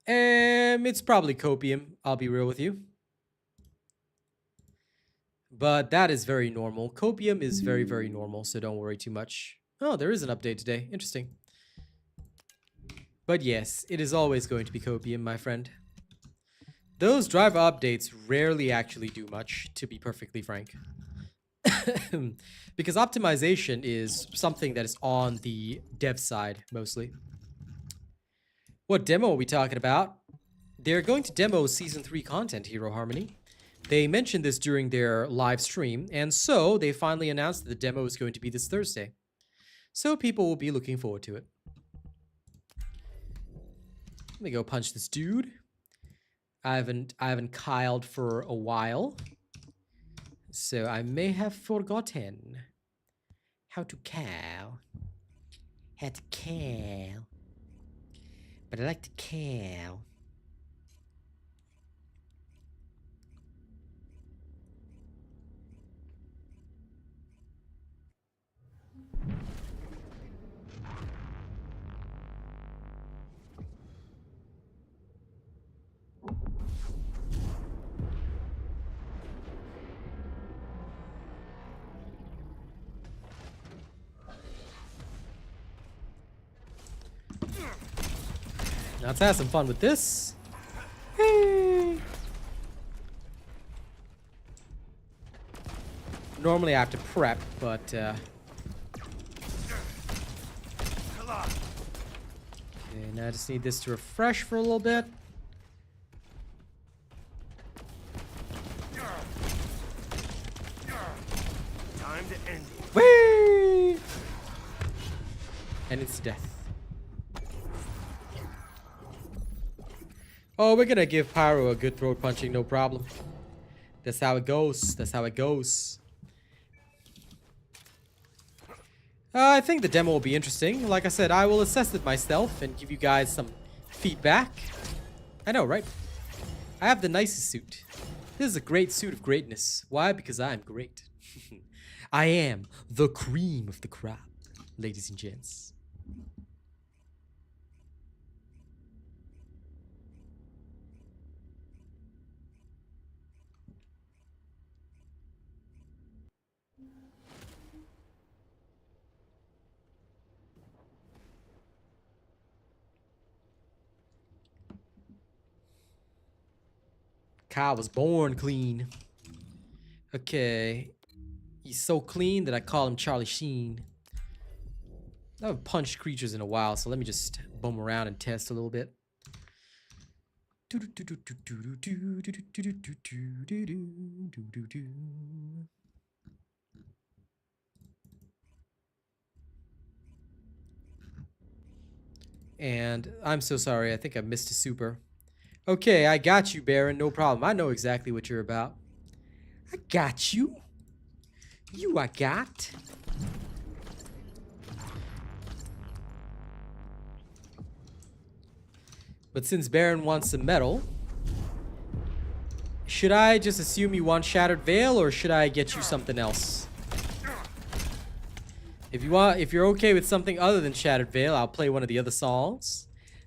It's probably copium, I'll be real with you. But that is very normal. Copium is very, very normal, so don't worry too much. Oh, there is an update today. Interesting. But yes, it is always going to be copium, my friend. Those driver updates rarely actually do much, to be perfectly frank. Because optimization is something that is on the dev side, mostly. What demo are we talking about? They're going to demo Season 3 content, Hero Harmony. They mentioned this during their live stream, and so they finally announced that the demo is going to be this Thursday. So people will be looking forward to it. Let me go punch this dude. I haven't Kyled for a while, so I may have forgotten how to Kyle. How to Kyle. But I like to Kyle. Let's have some fun with this. Hey. Normally I have to prep, but okay, now I just need this to refresh for a little bit. Time to end it. Whee! And it's death. Oh, we're gonna give Pyro a good throat punching, no problem. That's how it goes. That's how it goes. I think the demo will be interesting. Like I said, I will assess it myself and give you guys some feedback. I know, right? I have the nicest suit. This is a great suit of greatness. Why? Because I am great. I am the cream of the crop, ladies and gents. Kyle was born clean. Okay. He's so clean that I call him Charlie Sheen. I haven't punched creatures in a while, so let me just bum around and test a little bit. And I'm so sorry, I think I missed a super. Okay, I got you, Baron, no problem. I know exactly what you're about. I got you. You I got. But since Baron wants some metal, should I just assume you want Shattered Veil, or should I get you something else? If you're okay with something other than Shattered Veil, I'll play one of the other songs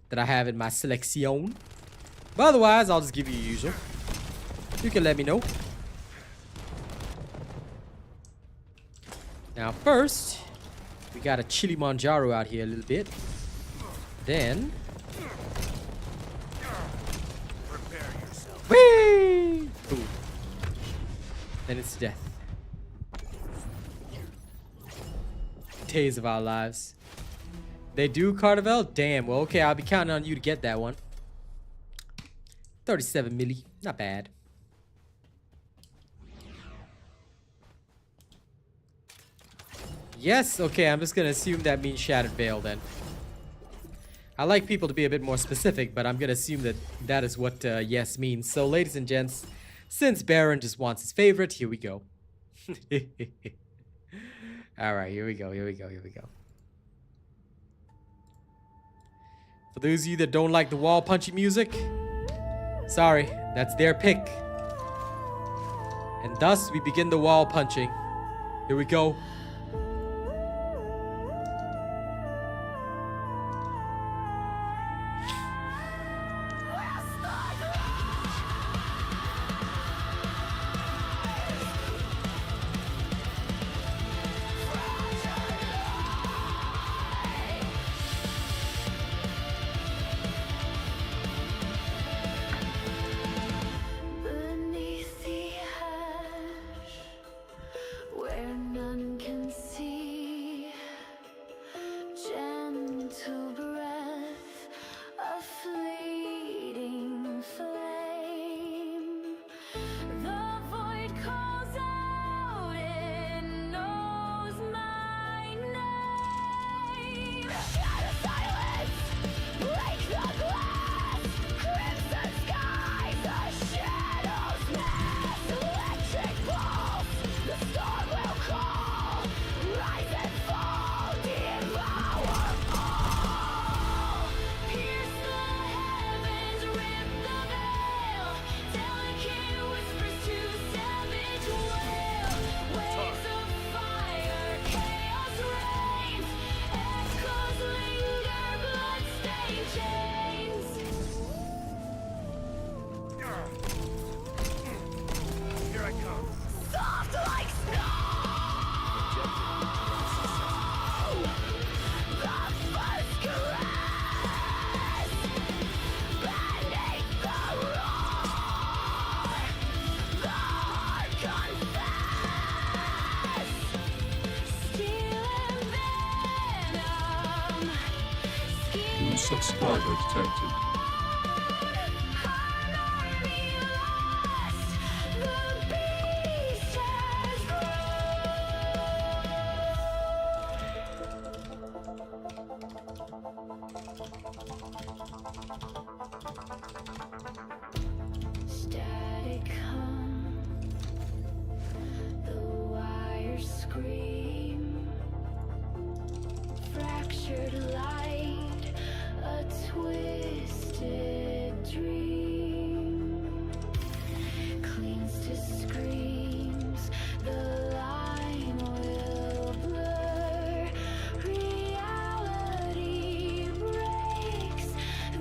that I have in my selection. But otherwise, I'll just give you your usual. You can let me know. Now first, we got a Chilimanjaro out here a little bit. Then... Prepare yourself. Whee! Boom. Then it's death. Days of our lives. They do, Carnival? Damn, well, okay, I'll be counting on you to get that one. 37 milli. Not bad. Yes? Okay, I'm just gonna assume that means Shattered Veil then. I like people to be a bit more specific, but I'm gonna assume that that is what yes means. So, ladies and gents, since Baron just wants his favorite, here we go. Alright, here we go, here we go, here we go. For those of you that don't like the wall punchy music, sorry, that's their pick. And thus we begin the wall punching. Here we go. Beneath the ash, where none can Unknown subscriber detected. Static hum, the wires scream, fractured light, a twisted dream, clings to screams, the line will blur, reality breaks,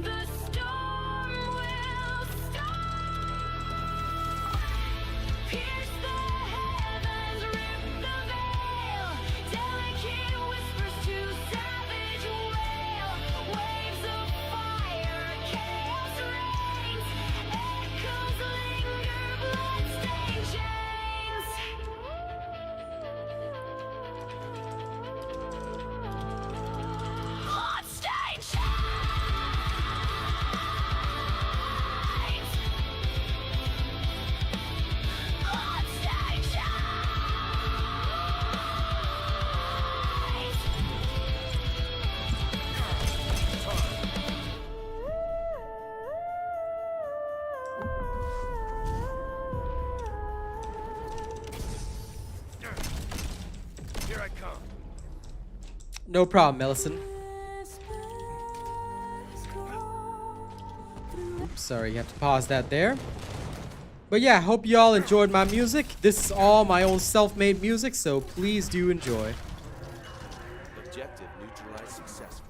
the storm will stop. Pierce the heavens, rip the veil. Delicate whispers to savage wail. Waves of fire, chaos reigns. Echoes linger, bloodstained chains. Bloodstained chains. Bloodstained chains. Here I come. No problem, Ellison. Oops, sorry, you have to pause that there. But yeah, hope you all enjoyed my music. This is all my own self-made music, so please do enjoy. Objective neutralized successfully.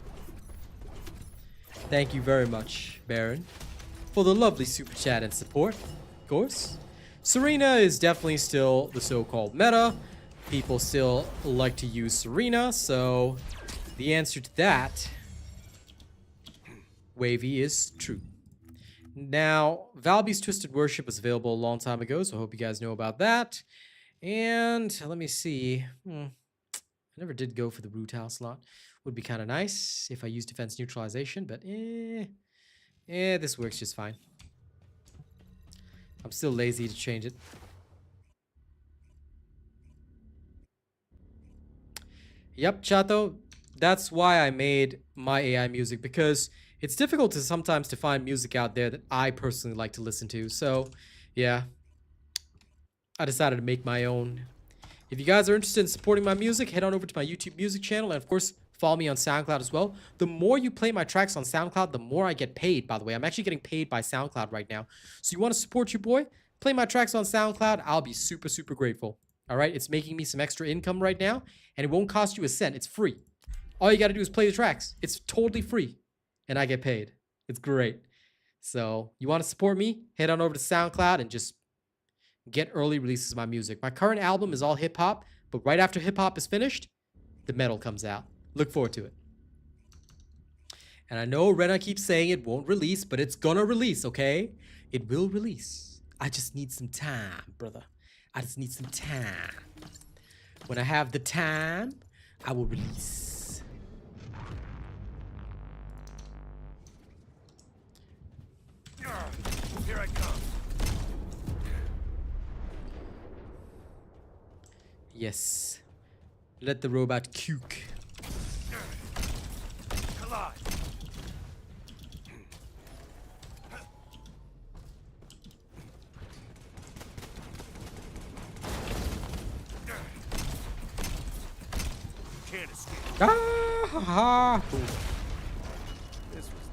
Thank you very much, Baron, for the lovely super chat and support, of course. Serena is definitely still the so-called meta. People still like to use Serena, so the answer to that, Wavy, is true. Now, Valby's Twisted Worship was available a long time ago, so I hope you guys know about that. And let me see. I never did go for the Brutale slot. Would be kind of nice if I used Defense Neutralization, but this works just fine. I'm still lazy to change it. Yep, Chato, that's why I made my AI music, because it's difficult to sometimes to find music out there that I personally like to listen to. So, yeah, I decided to make my own. If you guys are interested in supporting my music, head on over to my YouTube music channel, and of course, follow me on SoundCloud as well. The more you play my tracks on SoundCloud, the more I get paid, by the way. I'm actually getting paid by SoundCloud right now. So you want to support your boy? Play my tracks on SoundCloud. I'll be super, super grateful. All right, it's making me some extra income right now, and it won't cost you a cent. It's free. All you got to do is play the tracks. It's totally free, and I get paid. It's great. So you want to support me? Head on over to SoundCloud and just get early releases of my music. My current album is all hip-hop, but right after hip-hop is finished, the metal comes out. Look forward to it. And I know Rena keeps saying it won't release, but it's gonna release, okay? It will release. I just need some time, brother. I just need some time. When I have the time, I will release. Here I come. Yes. Let the robot puke. Collide. Can't escape. Ah, ha, ha. This was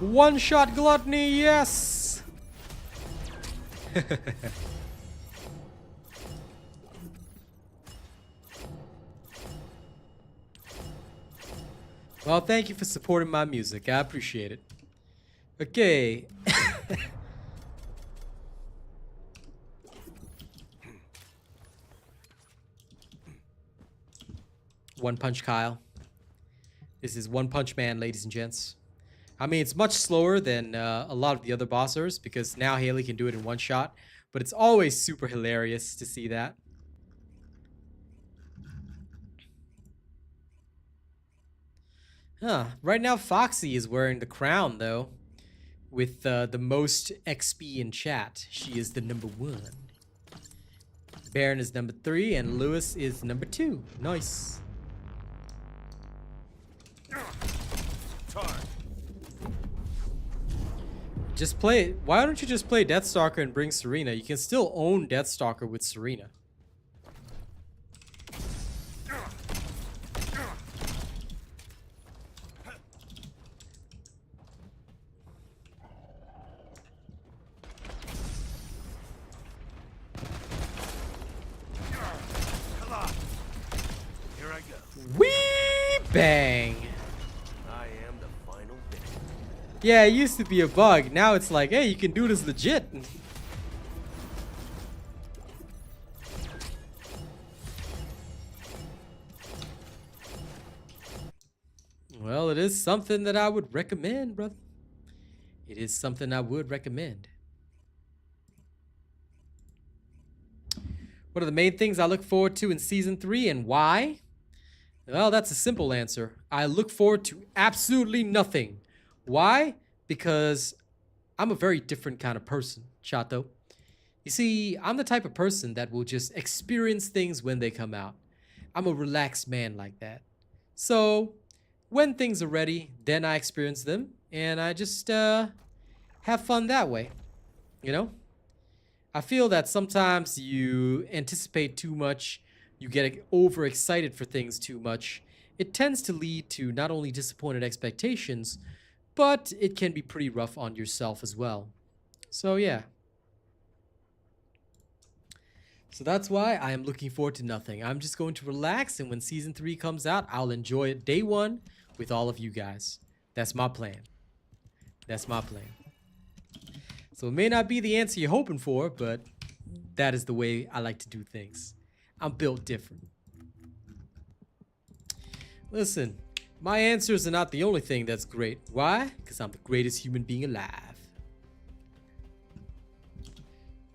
nothing. One-shot gluttony, yes! Well, thank you for supporting my music. I appreciate it. Okay. One Punch Kyle. This is One Punch Man, ladies and gents. I mean, it's much slower than a lot of the other bossers because now Haley can do it in one shot. But it's always super hilarious to see that. Huh. Right now, Foxy is wearing the crown, though. With the most XP in chat. She is the #1. Baron is #3, and Lewis is #2. Nice. Just play it. Why don't you just play Deathstalker and bring Serena? You can still own Deathstalker with Serena. Here I go. Whee bang! I am the final victim. Yeah, it used to be a bug. Now it's like, hey, you can do this legit. Well, it is something that I would recommend, brother. It is something I would recommend. What are the main things I look forward to in Season 3 and why? Well, that's a simple answer. I look forward to absolutely nothing. Why? Because I'm a very different kind of person, Chato. You see, I'm the type of person that will just experience things when they come out. I'm a relaxed man like that. So, when things are ready, then I experience them, and I just have fun that way, you know? I feel that sometimes you anticipate too much, you get overexcited for things too much. It tends to lead to not only disappointed expectations, but it can be pretty rough on yourself as well. So yeah. So that's why I am looking forward to nothing. I'm just going to relax, and when Season 3 comes out, I'll enjoy it day one with all of you guys. That's my plan. That's my plan. So it may not be the answer you're hoping for, but that is the way I like to do things. I'm built different. Listen, my answers are not the only thing that's great. Why? Because I'm the greatest human being alive.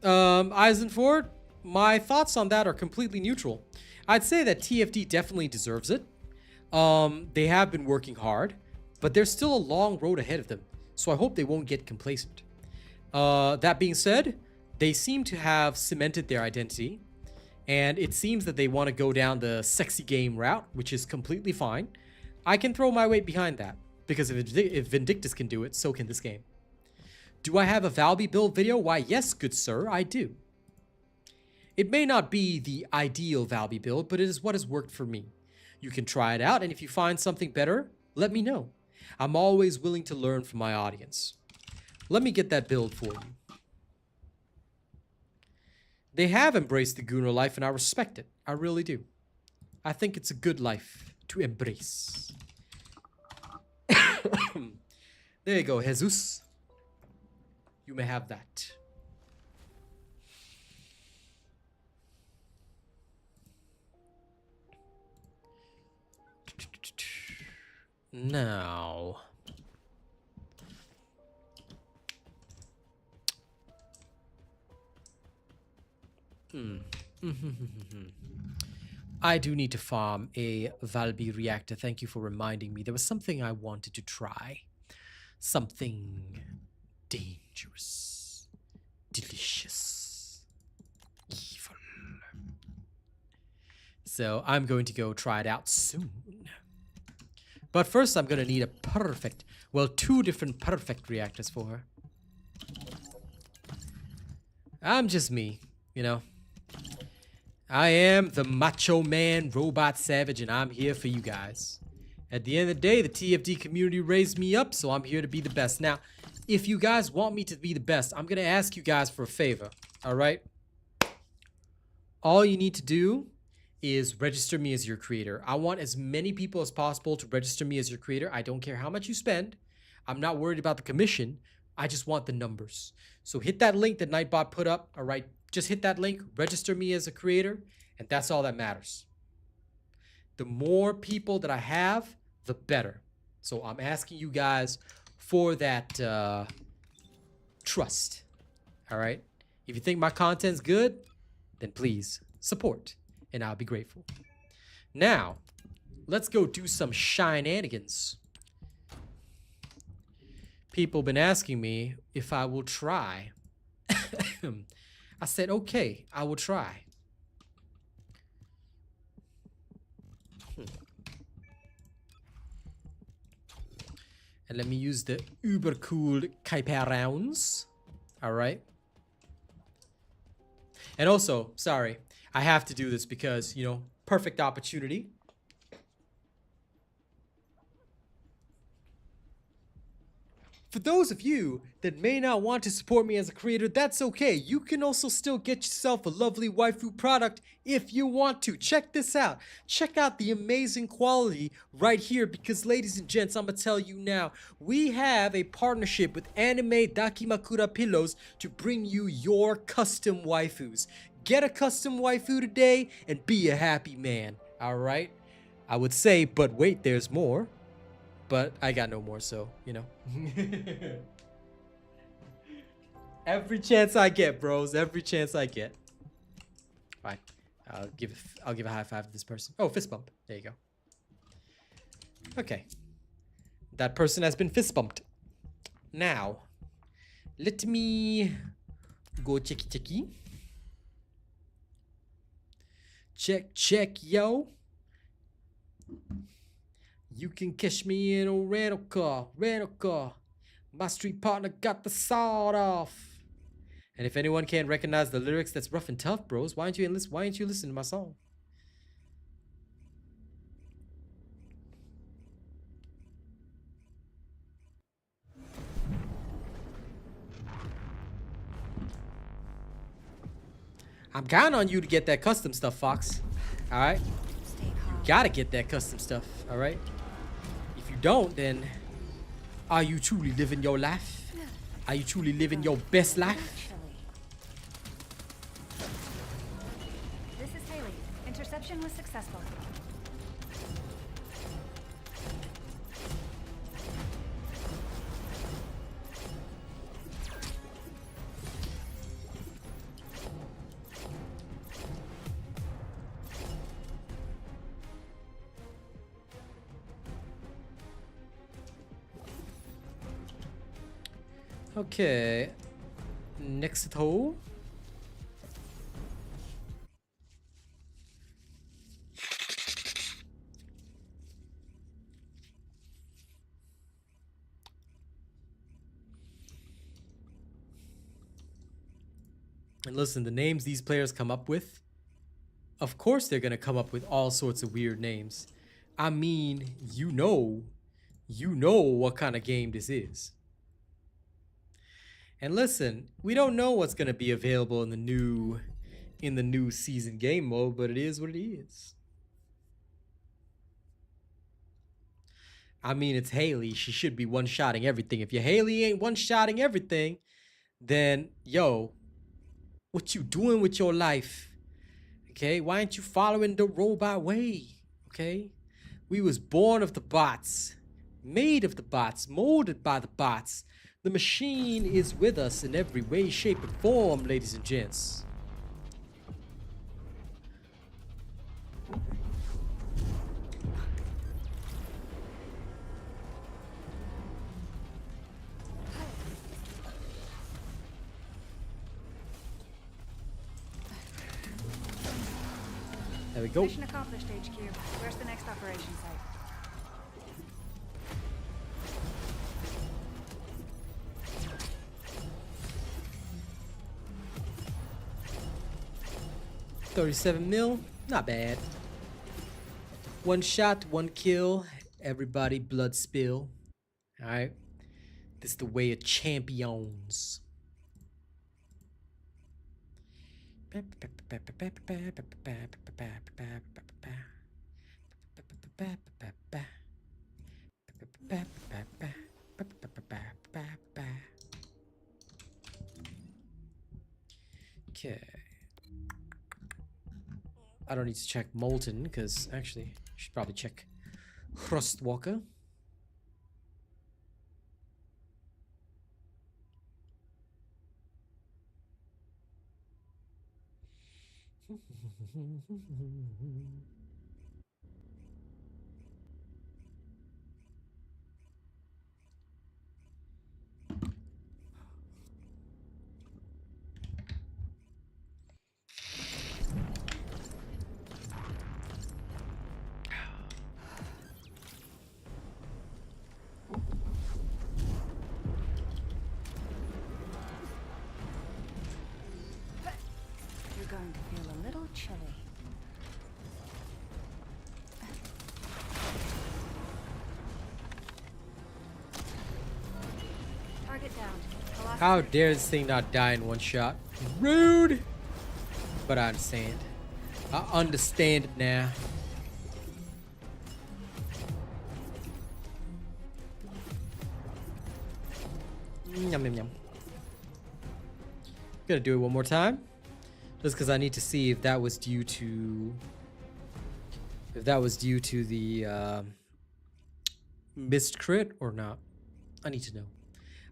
Eisenford, my thoughts on that are completely neutral. I'd say that TFD definitely deserves it. They have been working hard, but there's still a long road ahead of them, so I hope they won't get complacent. That being said, they seem to have cemented their identity, and it seems that they want to go down the sexy game route, which is completely fine. I can throw my weight behind that, because if Vindictus can do it, so can this game. Do I have a Valby build video? Why, yes, good sir, I do. It may not be the ideal Valby build, but it is what has worked for me. You can try it out, and if you find something better, let me know. I'm always willing to learn from my audience. Let me get that build for you. They have embraced the Gunnar life, and I respect it. I really do. I think it's a good life to embrace. There you go, Jesus. You may have that. Now... I do need to farm a Valby reactor. Thank you for reminding me. There was something I wanted to try. Something dangerous, delicious, evil. So I'm going to go try it out soon. But first I'm going to need a perfect, well, 2 different perfect reactors for her. I'm just me, you know. I am the macho man, robot savage, and I'm here for you guys. At the end of the day, the TFD community raised me up, so I'm here to be the best. Now, if you guys want me to be the best, I'm going to ask you guys for a favor, alright? All you need to do is register me as your creator. I want as many people as possible to register me as your creator. I don't care how much you spend. I'm not worried about the commission. I just want the numbers. So hit that link that Nightbot put up, alright? Just hit that link, register me as a creator, and that's all that matters. The more people that I have, the better. So I'm asking you guys for that trust. All right? If you think my content's good, then please support, and I'll be grateful. Now, let's go do some shenanigans. people been asking me if I will try. I said, okay, I will try. And let me use the uber cool Kuiper rounds. All right. And also, sorry, I have to do this because, you know, perfect opportunity. For those of you that may not want to support me as a creator, that's okay. You can also still get yourself a lovely waifu product if you want to. Check this out. Check out the amazing quality right here because, ladies and gents, I'm going to tell you now, we have a partnership with Anime Dakimakura Pillows to bring you your custom waifus. Get a custom waifu today and be a happy man. All right? I would say, but wait, there's more. But I got no more, so, you know. Every chance I get, bros. Every chance I get. Fine. I'll give a high five to this person. Oh, fist bump. There you go. Okay. That person has been fist bumped. Now, let me go checky. Check, yo. You can catch me in a rental car. My street partner got the sawed off. And if anyone can't recognize the lyrics, that's rough and tough, bros. Why aren't you listening to my song? I'm counting on you to get that custom stuff, Fox. All right? Stay You calm. gotta get that custom stuff, all right? If you don't, then are you truly living your life? Are you truly living your best life? This is Haley. Interception was successful. Okay. Next hole. And listen, the names these players come up with, of course they're gonna come up with all sorts of weird names. I mean, you know what kind of game this is. And listen, we don't know what's gonna be available in the new season game mode, but it is what it is. I mean, it's Haley. She should be one-shotting everything. If your Haley ain't one-shotting everything, then yo, what you doing with your life? Okay, why aren't you following the robot way? Okay, we was born of the bots, made of the bots, molded by the bots. The machine is with us in every way, shape, and form, ladies and gents. There we go. Mission accomplished, HQ. Where's the next operation site? $37 mil, not bad. One shot, one kill, everybody blood spill. All right, this is the way of champions. Okay. I don't need to check Molten because actually I should probably check Crustwalker. going to feel a little chilly. Target down. Colossus How next. dare this thing not die in one shot? Rude! But I understand. I understand it now. Yum, yum, yum. Gonna do it one more time. Just because I need to see if that was due to... If that was due to the missed crit or not. I need to know.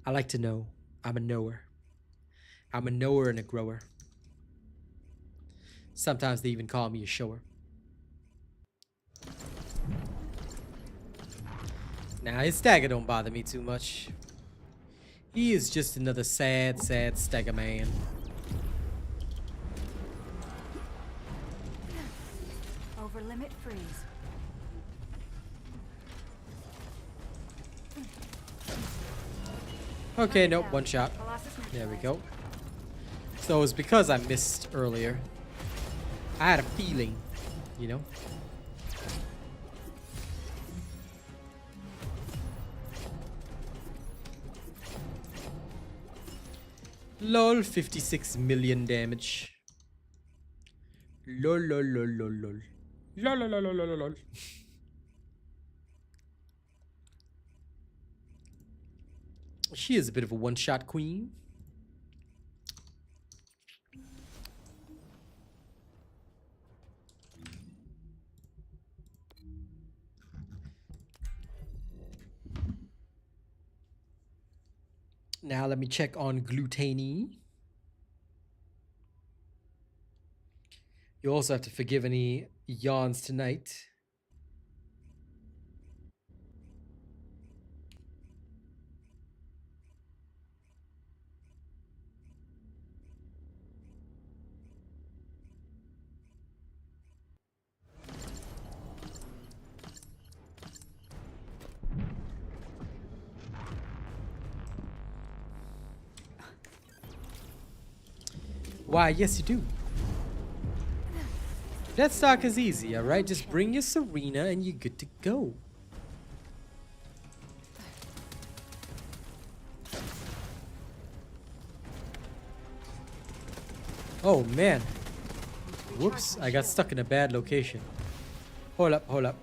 I like to know. I'm a knower. I'm a knower and a grower. Sometimes they even call me a shower. Nah, his stagger don't bother me too much. He is just another sad, sad stagger man. Over limit freeze. Okay, nope, one shot. Colossus There we neutralized. go. So it was because I missed earlier. I had a feeling, you know? Lol, 56 million damage. Lol, lol, lol, lol, lol. Lol, lol, lol, lol, lol, lol. She is a bit of a one-shot queen. Now let me check on Glutani. You also have to forgive any yawns tonight. Why, yes you do. That stock is easy, alright? Just bring your Serena and you're good to go. Oh man. Whoops, I got stuck in a bad location. Hold up, hold up.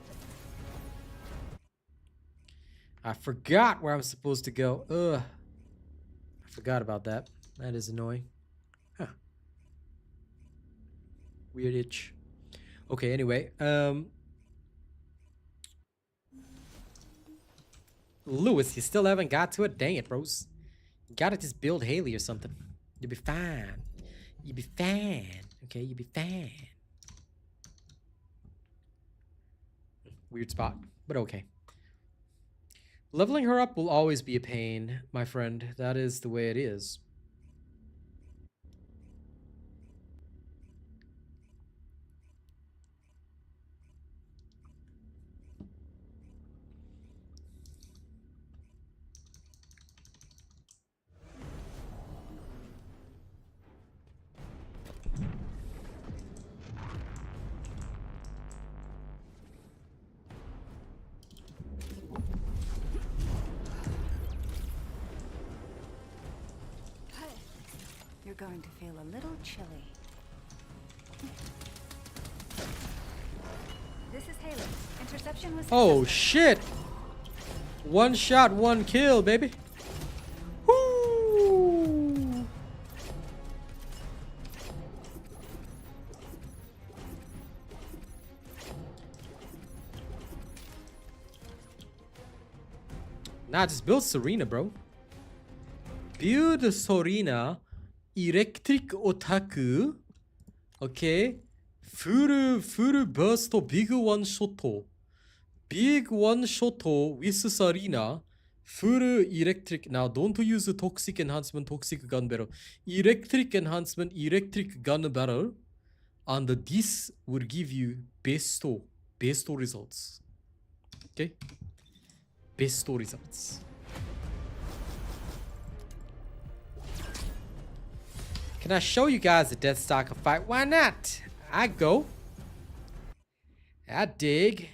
I forgot where I'm supposed to go. Ugh. I forgot about that. That is annoying. Huh. Weird itch. Okay, anyway. Lewis, you still haven't got to it? Dang it, bros. You gotta just build Haley or something. You'll be fine. You'll be fine. Okay, you'll be fine. Weird spot, but okay. Leveling her up will always be a pain, my friend. That is the way it is. You're going to feel a little chilly. This is Haley. Interception was Oh successful. shit! One shot, one kill, baby. Woo! Nah, just build Serena, bro. Build Serena. Electric Otaku. Okay. Full burst, big one shot. Big one shot with Serena. Full electric. Now, don't use toxic enhancement, toxic gun barrel. Electric enhancement, electric gun barrel. And this will give you best results. Okay? Best results. Can I show you guys a Deathstalker fight? Why not? I go. I dig.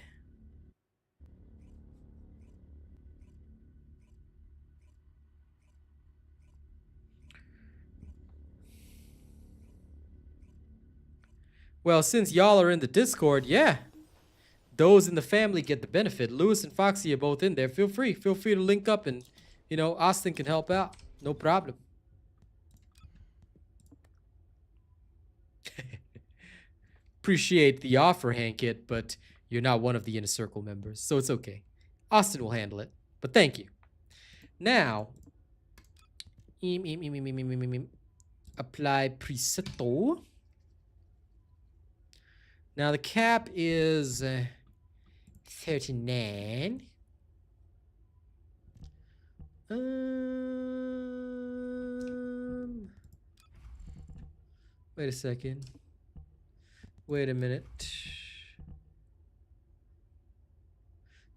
Well, since y'all are in the Discord, yeah. Those in the family get the benefit. Lewis and Foxy are both in there. Feel free. Feel free to link up and, you know, Austin can help out. No problem. Appreciate the offer, Hankit, but you're not one of the Inner Circle members, so it's okay. Austin will handle it, but thank you. Now, apply presetto. Now the cap is 39. Wait a second. Wait a minute.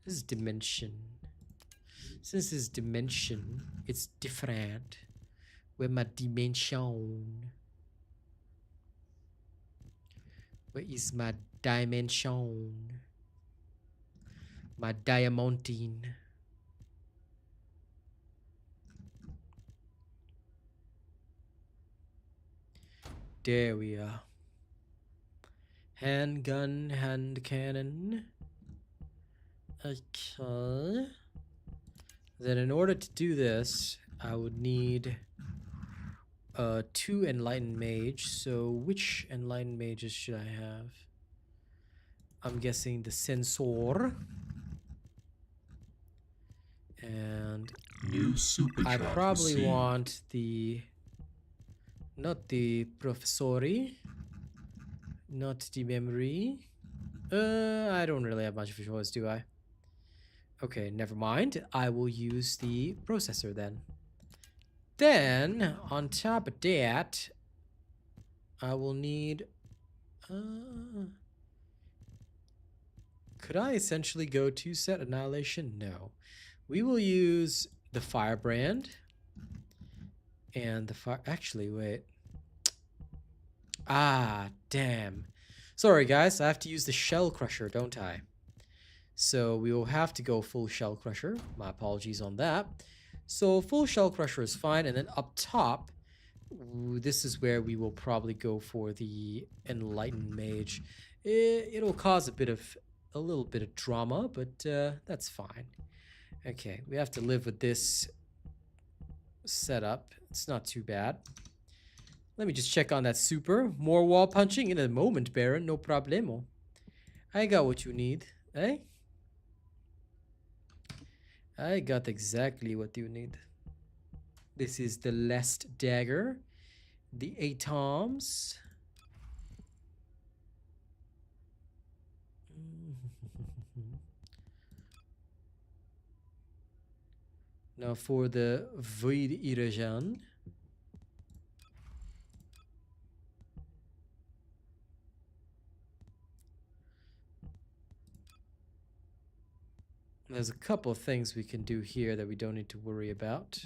This is dimension. Since it's dimension, it's different. Where my dimension? Where is my dimension? My diamantine. There we are. Handgun, hand cannon. Okay. Then in order to do this, I would need 2 enlightened mage. So which enlightened mages should I have? I'm guessing the sensor. And New super I chat probably received. want the not the professori. Not the memory. I don't really have much of a choice, do I? Okay, never mind. I will use the processor then. Then, on top of that, I will need... could I essentially go 2-set Annihilation? No. We will use the Firebrand. And the fire... Actually, wait. Ah, damn. Sorry, guys. I have to use the Shell Crusher, don't I? So we will have to go full Shell Crusher. My apologies on that. So full Shell Crusher is fine. And then up top, this is where we will probably go for the Enlightened Mage. It'll cause a little bit of drama, but that's fine. Okay, we have to live with this setup. It's not too bad. Let me just check on that super. More wall punching in a moment, Baron. No problemo. I got what you need, eh? I got exactly what you need. This is the last dagger. The atoms. Now for the Void Irajan. There's a couple of things we can do here that we don't need to worry about.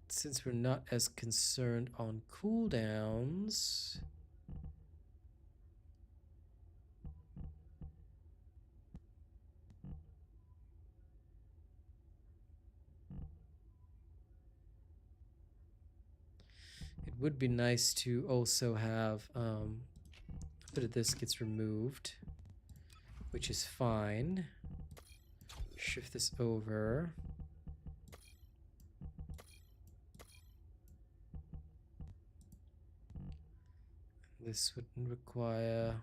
Since we're not as concerned on cooldowns. It would be nice to also have a bit of this gets removed, which is fine. Shift this over. This wouldn't require...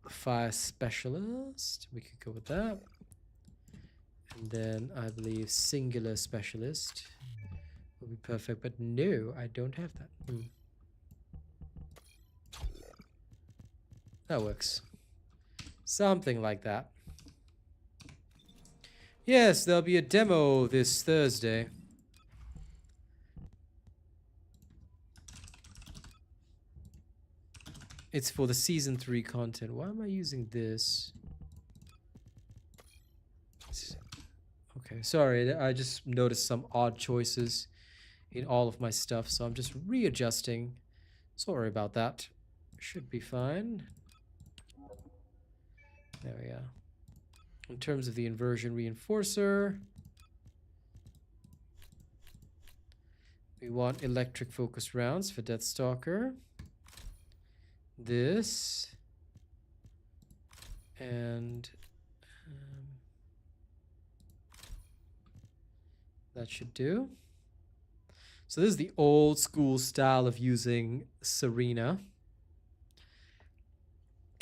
Fire specialist. We could go with that. And then I believe singular specialist will be perfect. But no, I don't have that. That works. Something like that. Yes, there'll be a demo this Thursday. It's for the season 3 content. Why am I using this? Okay, sorry. I just noticed some odd choices in all of my stuff, so I'm just readjusting. Sorry about that. Should be fine. There we go. In terms of the inversion reinforcer, we want electric focus rounds for Deathstalker. This. And that should do. So this is the old school style of using Serena.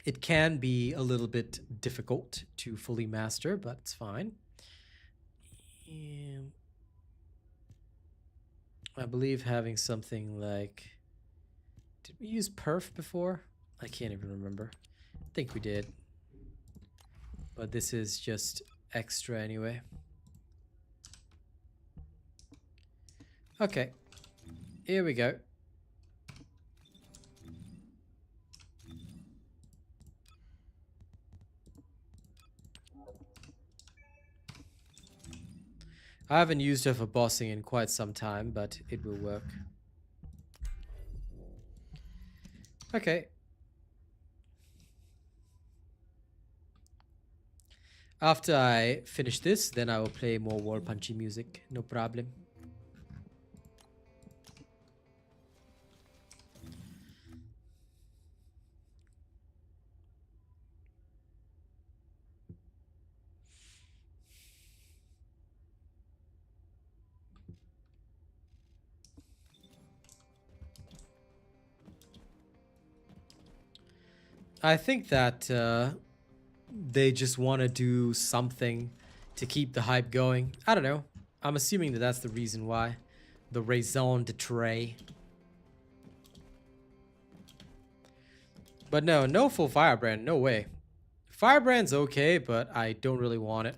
It can be a little bit difficult to fully master, but it's fine. And I believe having something like... Did we use perf before? I can't even remember. I think we did. But this is just extra anyway. Okay. Here we go. I haven't used her for bossing in quite some time, but it will work. Okay. After I finish this, then I will play more wall punchy music. No problem. I think that they just want to do something to keep the hype going. I don't know. I'm assuming that that's the reason why. The raison d'etre. But no full Firebrand. No way. Firebrand's okay, but I don't really want it.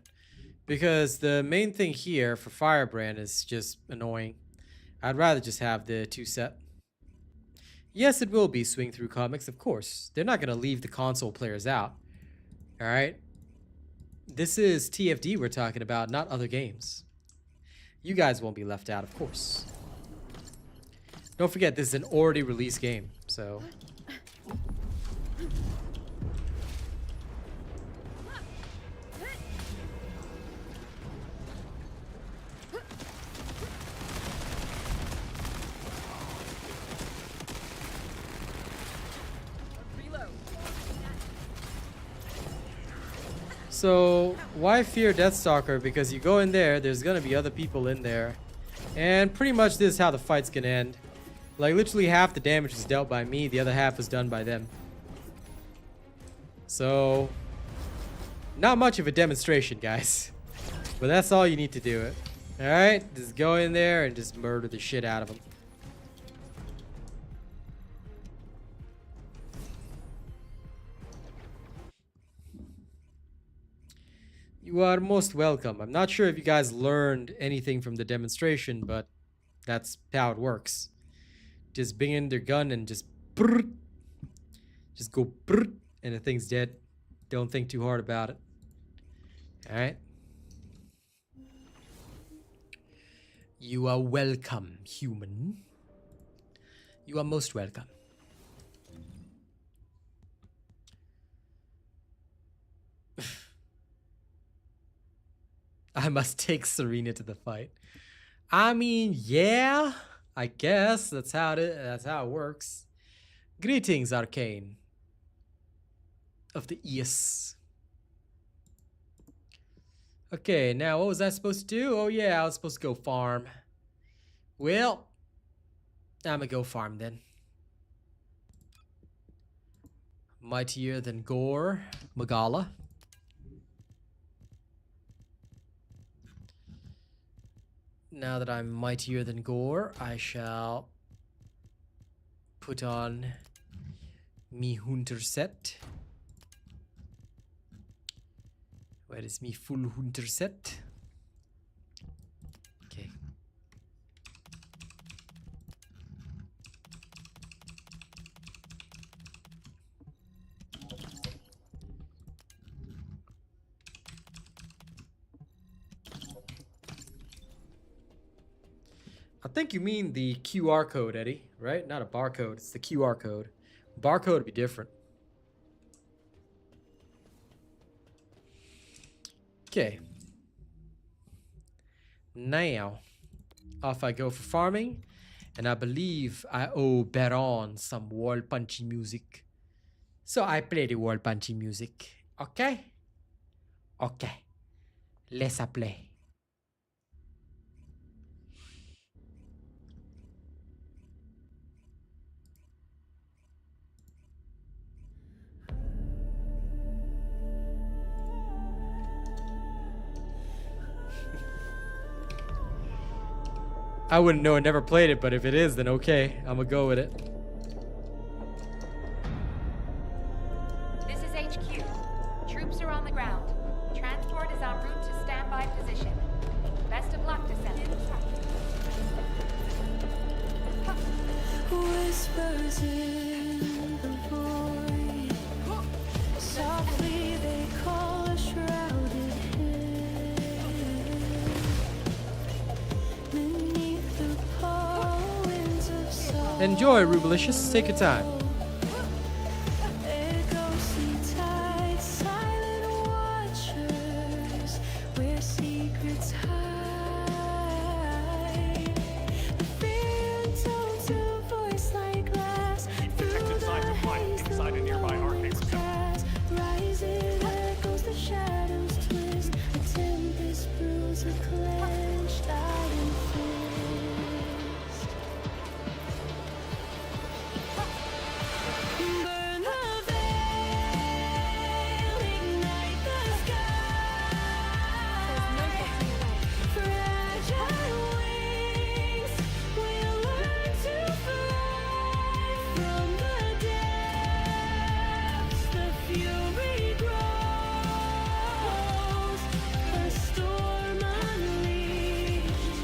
Because the main thing here for Firebrand is just annoying. I'd rather just have the 2 set. Yes, it will be swing through comics, of course. They're not going to leave the console players out. Alright? This is TFD we're talking about, not other games. You guys won't be left out, of course. Don't forget, this is an already released game, so... So, why fear Deathstalker? Because you go in there, there's gonna be other people in there. And pretty much this is how the fight's gonna end. Like, literally half the damage is dealt by me, the other half is done by them. So, not much of a demonstration, guys. But that's all you need to do it. Alright? Just go in there and just murder the shit out of them. You are most welcome. I'm not sure if you guys learned anything from the demonstration, but that's how it works. Just bring in their gun and just go and the thing's dead. Don't think too hard about it. Alright. You are welcome, human. You are most welcome. I must take Serena to the fight. I mean, yeah, I guess that's how it works. Greetings, Arcane of the East. Okay, now what was I supposed to do? Oh yeah, I was supposed to go farm. Well, I'ma go farm then. Mightier than Gore, Magala. Now that I'm mightier than Gore, I shall put on me Hunter set. Where is me full Hunter set? Okay. I think you mean the QR code, Eddie, right? Not a barcode. It's the QR code. Barcode would be different. Okay. Now, off I go for farming. And I believe I owe Baron some wall punchy music. So I play the wall punchy music. Okay? Okay. Let's play. I wouldn't know, I never played it, but if it is, then okay. I'm gonna go with it. This is HQ. Troops are on the ground. Transport is en route to standby position. Best of luck, Descendant. Whispers in the void. Softly they call a shrouded head. Beneath the pall winds of sorrow. Enjoy, Rubalicious. Take your time. Their ghostly tides, silent watchers, where secrets hide. The phantoms of voice like glass through Detected signs the of life haze, inside a nearby arcade receptor. rising echoes, the shadows twist. A tempest brews a clenched iron fist. Burn the veil, ignite the sky. Fragile wings will learn to fly from the depths. The fury grows, a storm unleashed,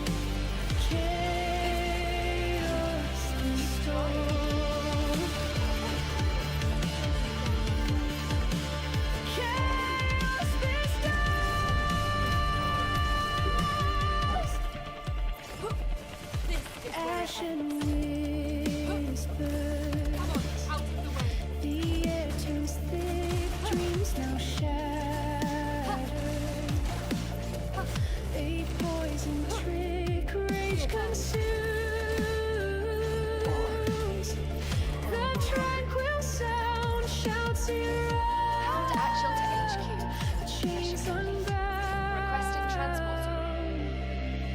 chaos restored. Chaos bestows. Ashen whispers. The air turns thick, dreams now shattered. A poison trick, rage consumes. The tranquil sound shouts Hound around. actual to HQ. Chains unbound. Requesting transport.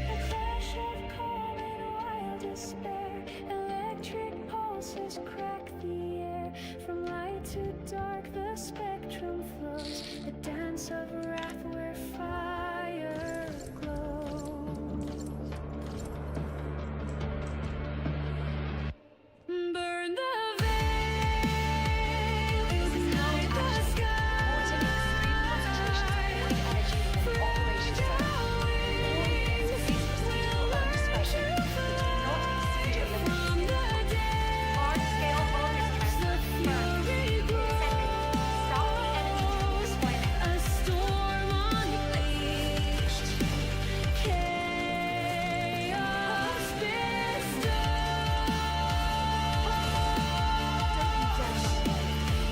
A clash of calm and wild despair. Electric pulses crack the air. From light to dark, the spectrum flows. A dance of wrath where fire glows. Burn the veil, ignite the sky. Fragile wings will learn to fly from the Large-scale focus depths. The transfer fury Stop the enemy grows, deployment. a storm unleashed, chaos bestows.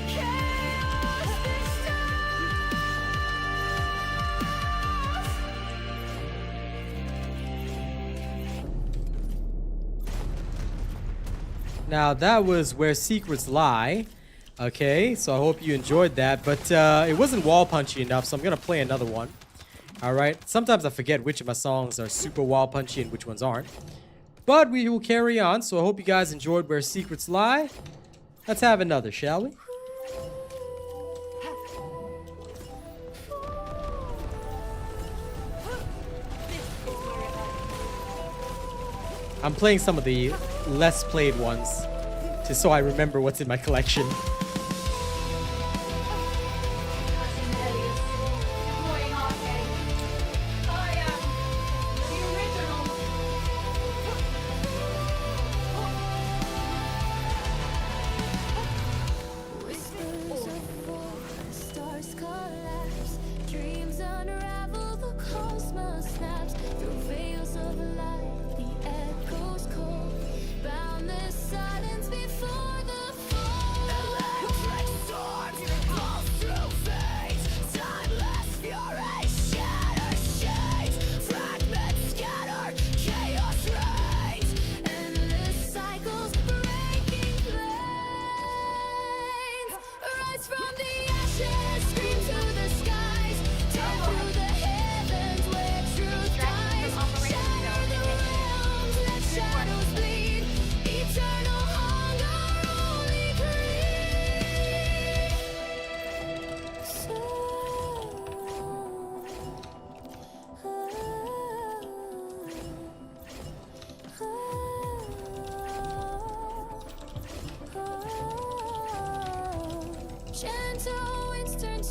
Chaos bestows. Now that was Where Secrets Lie. Okay, so I hope you enjoyed that, but it wasn't wall punchy enough, so I'm gonna play another one. Alright, sometimes I forget which of my songs are super wall punchy and which ones aren't. But we will carry on, so I hope you guys enjoyed Where Secrets Lie. Let's have another, shall we? I'm playing some of the less played ones, just so I remember what's in my collection. Whispers of war, stars collapse, dreams unravel, the cosmos snaps through veils of light. The echo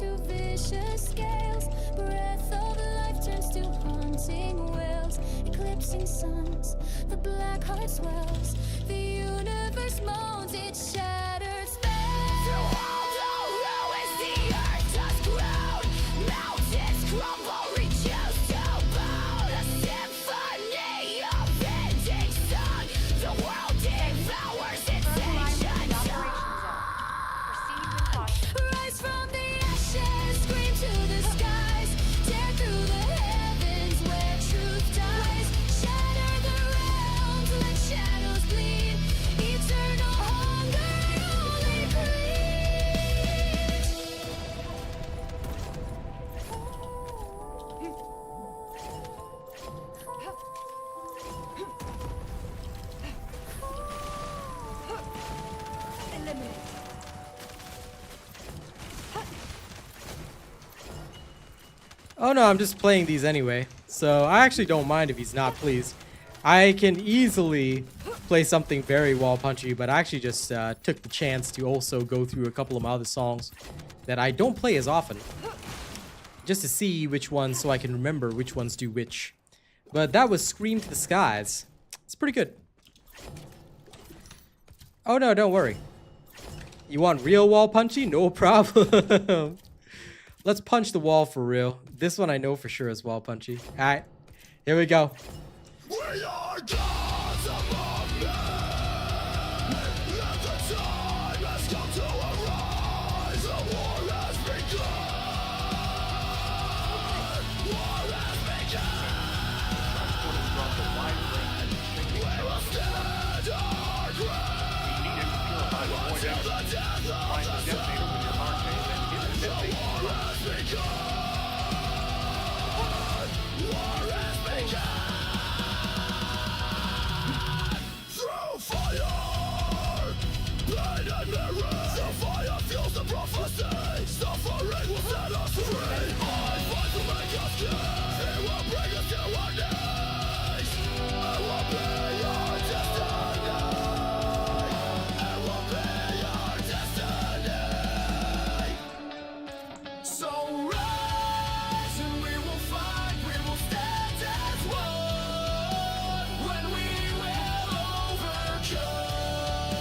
to vicious scales. Breath of life turns to haunting wails. Eclipsing suns, the black heart swells. The universe moans, it shatters spells. Through all the ruins, the earth does groan. Mountains crumble, reduced to bone. A symphony of ending song. The world devours its ancient rise from the ashes, scream to the skies, tear through the heavens where truth dies, shatter the realms, let shadows bleed, eternal hunger, holy creed. Eliminate. Oh no, I'm just playing these anyway. So I actually don't mind if he's not pleased. I can easily play something very wall punchy, but I actually just took the chance to also go through a couple of my other songs that I don't play as often. Just to see which ones, so I can remember which ones do which. But that was Scream to the Skies. It's pretty good. Oh no, don't worry. You want real wall punchy? No problem. Let's punch the wall for real. This one I know for sure is wall punchy. Alright, here we go. We are gods among men. Let the time has come to arise. The war has begun. War has begun. We will stand our ground. Until the death of the sun. The war has begun. War has begun. Through fire, pain and mirror. The fire fuels the prophecy. Suffering will set us free. I fight to make us good. It will bring us to our knees. It will be our destiny. It will be our destiny. So rise and we will fight. We will stand as one. When we will overcome.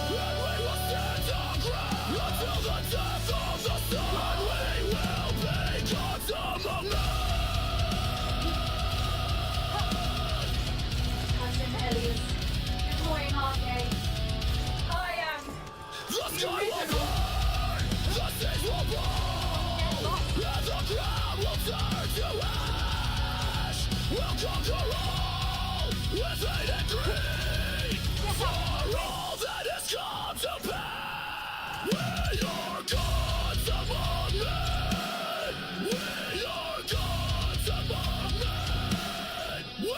And we will stand our ground until the death of the sun. And we will be gods among men. Cousin Elias, deploying arcade. I am. The sky will burn, the seas will blow, and the ground will turn to ash. We'll conquer all with hate and greed, for all that has come to pass. We are gods among men. We are gods among men. We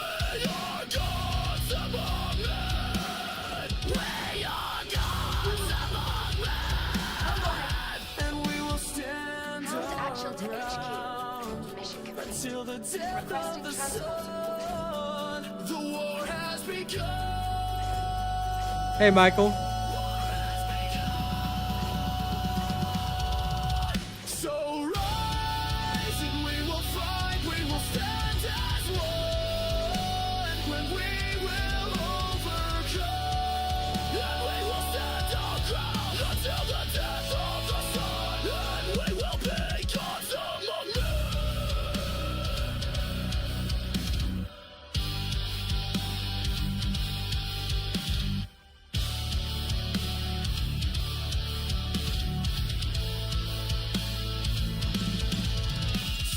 are gods among men. We are gods among men. And we will stand How's our Action to ground HQ? Mission complete. until the death of Requesting the transport sun. The war has begun. Hey, Michael. So rise and we will fight. We will stand as one. When we will overcome. And we will stand our ground until the death of the sun. And we will be gods among men.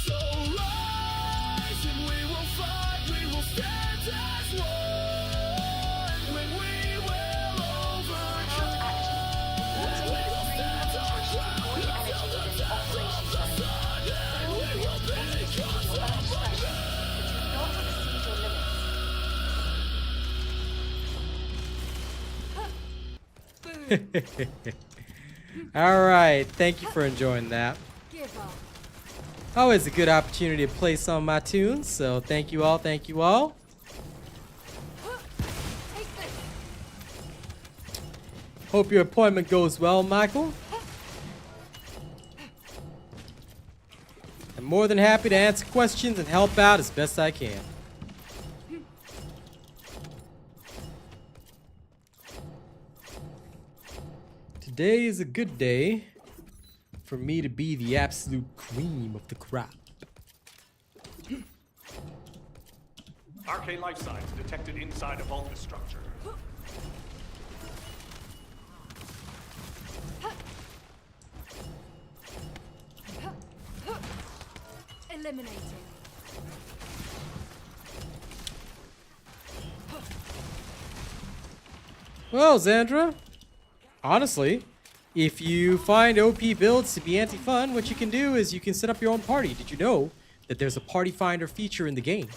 So rise and we will fight. We will stand as one. When we will overcome. And we will stand our ground until the death of the sun. And we will be gods among men. Not exceed your limits. Alright, thank you for enjoying that. Give up. Always a good opportunity to play some of my tunes, so thank you all, thank you all. Take this. Hope your appointment goes well, Michael. I'm more than happy to answer questions and help out as best I can. Today is a good day for me to be the absolute cream of the crop. Arcane life signs detected inside a vaulted structure. Eliminating. Well, Xandra, honestly, if you find OP builds to be anti-fun, what you can do is you can set up your own party. Did you know that there's a party finder feature in the game?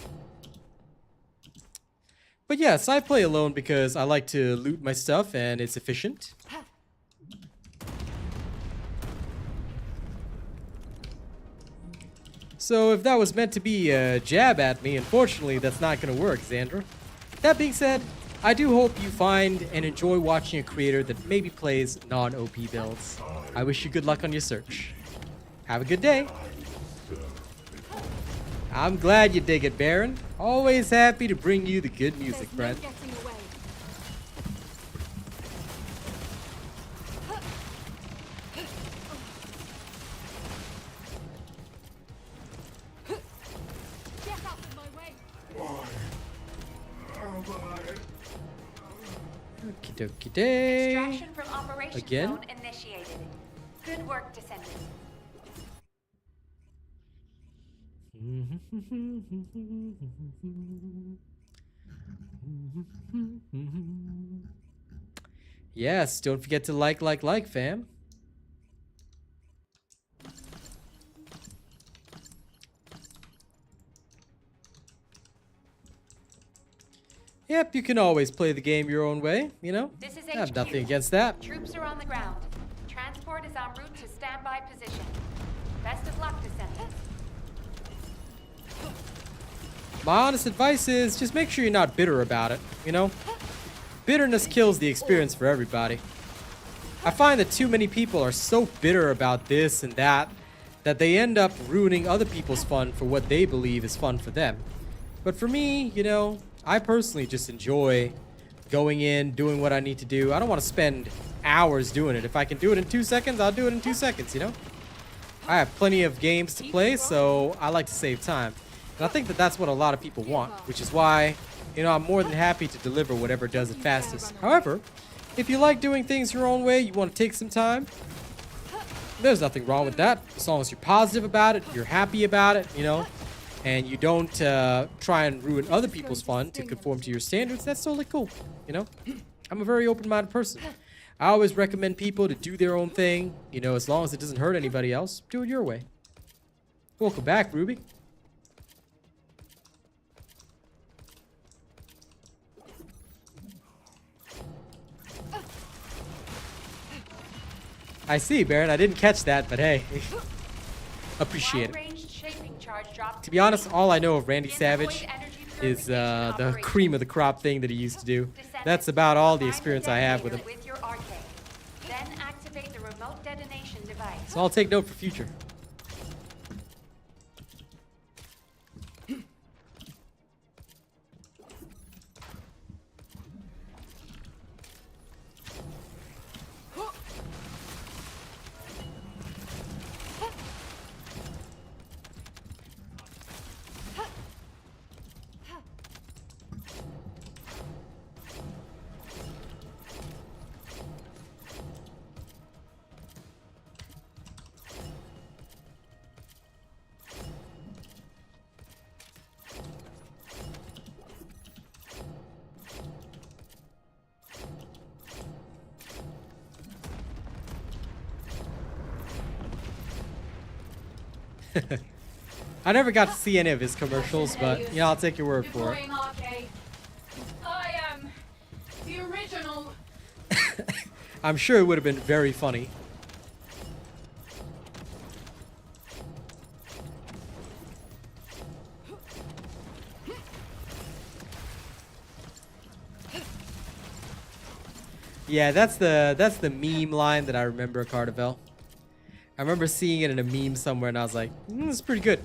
But yes, I play alone because I like to loot my stuff and it's efficient. So if that was meant to be a jab at me, unfortunately that's not going to work, Xandra. That being said, I do hope you find and enjoy watching a creator that maybe plays non-OP builds. I wish you good luck on your search. Have a good day. I'm glad you dig it, Baron. Always happy to bring you the good music, There's friend. no getting away. Get out of my way. Okie dokie day. Extraction from Operation Again? Zone initiated. Good work, Descendant. Yes, don't forget to like, fam. Yep, you can always play the game your own way, you know? This is I have HQ. nothing against that. Troops are on the ground. Transport is en route to standby position. Best of luck, Descendant. My honest advice is just make sure you're not bitter about it, you know? Bitterness kills the experience for everybody. I find that too many people are so bitter about this and that they end up ruining other people's fun for what they believe is fun for them. But for me, you know, I personally just enjoy going in, doing what I need to do. I don't want to spend hours doing it. If I can do it in 2 seconds, I'll do it in 2 seconds, you know? I have plenty of games to play, so I like to save time. And I think that that's what a lot of people want, which is why, you know, I'm more than happy to deliver whatever does it fastest. However, if you like doing things your own way, you want to take some time, there's nothing wrong with that. As long as you're positive about it, you're happy about it, you know, and you don't try and ruin other people's fun to conform to your standards, that's totally cool, you know? I'm a very open-minded person. I always recommend people to do their own thing, you know, as long as it doesn't hurt anybody else, do it your way. Welcome back, Ruby. I see, Baron. I didn't catch that, but hey. Appreciate it. Long-range shaping charge drop. To be honest, all I know of Randy Avoid Savage energy is purification the operation. cream of the crop thing that he used to do. Descendant, That's about all the find experience I have with him. detonator with your arcade. Then activate the remote detonation device. So I'll take note for future. I never got to see any of his commercials, but you know, I'll take your word for it. I am the original. I'm sure it would have been very funny. Yeah, that's the meme line that I remember, Cardavel. I remember seeing it in a meme somewhere, and I was like, it's pretty good.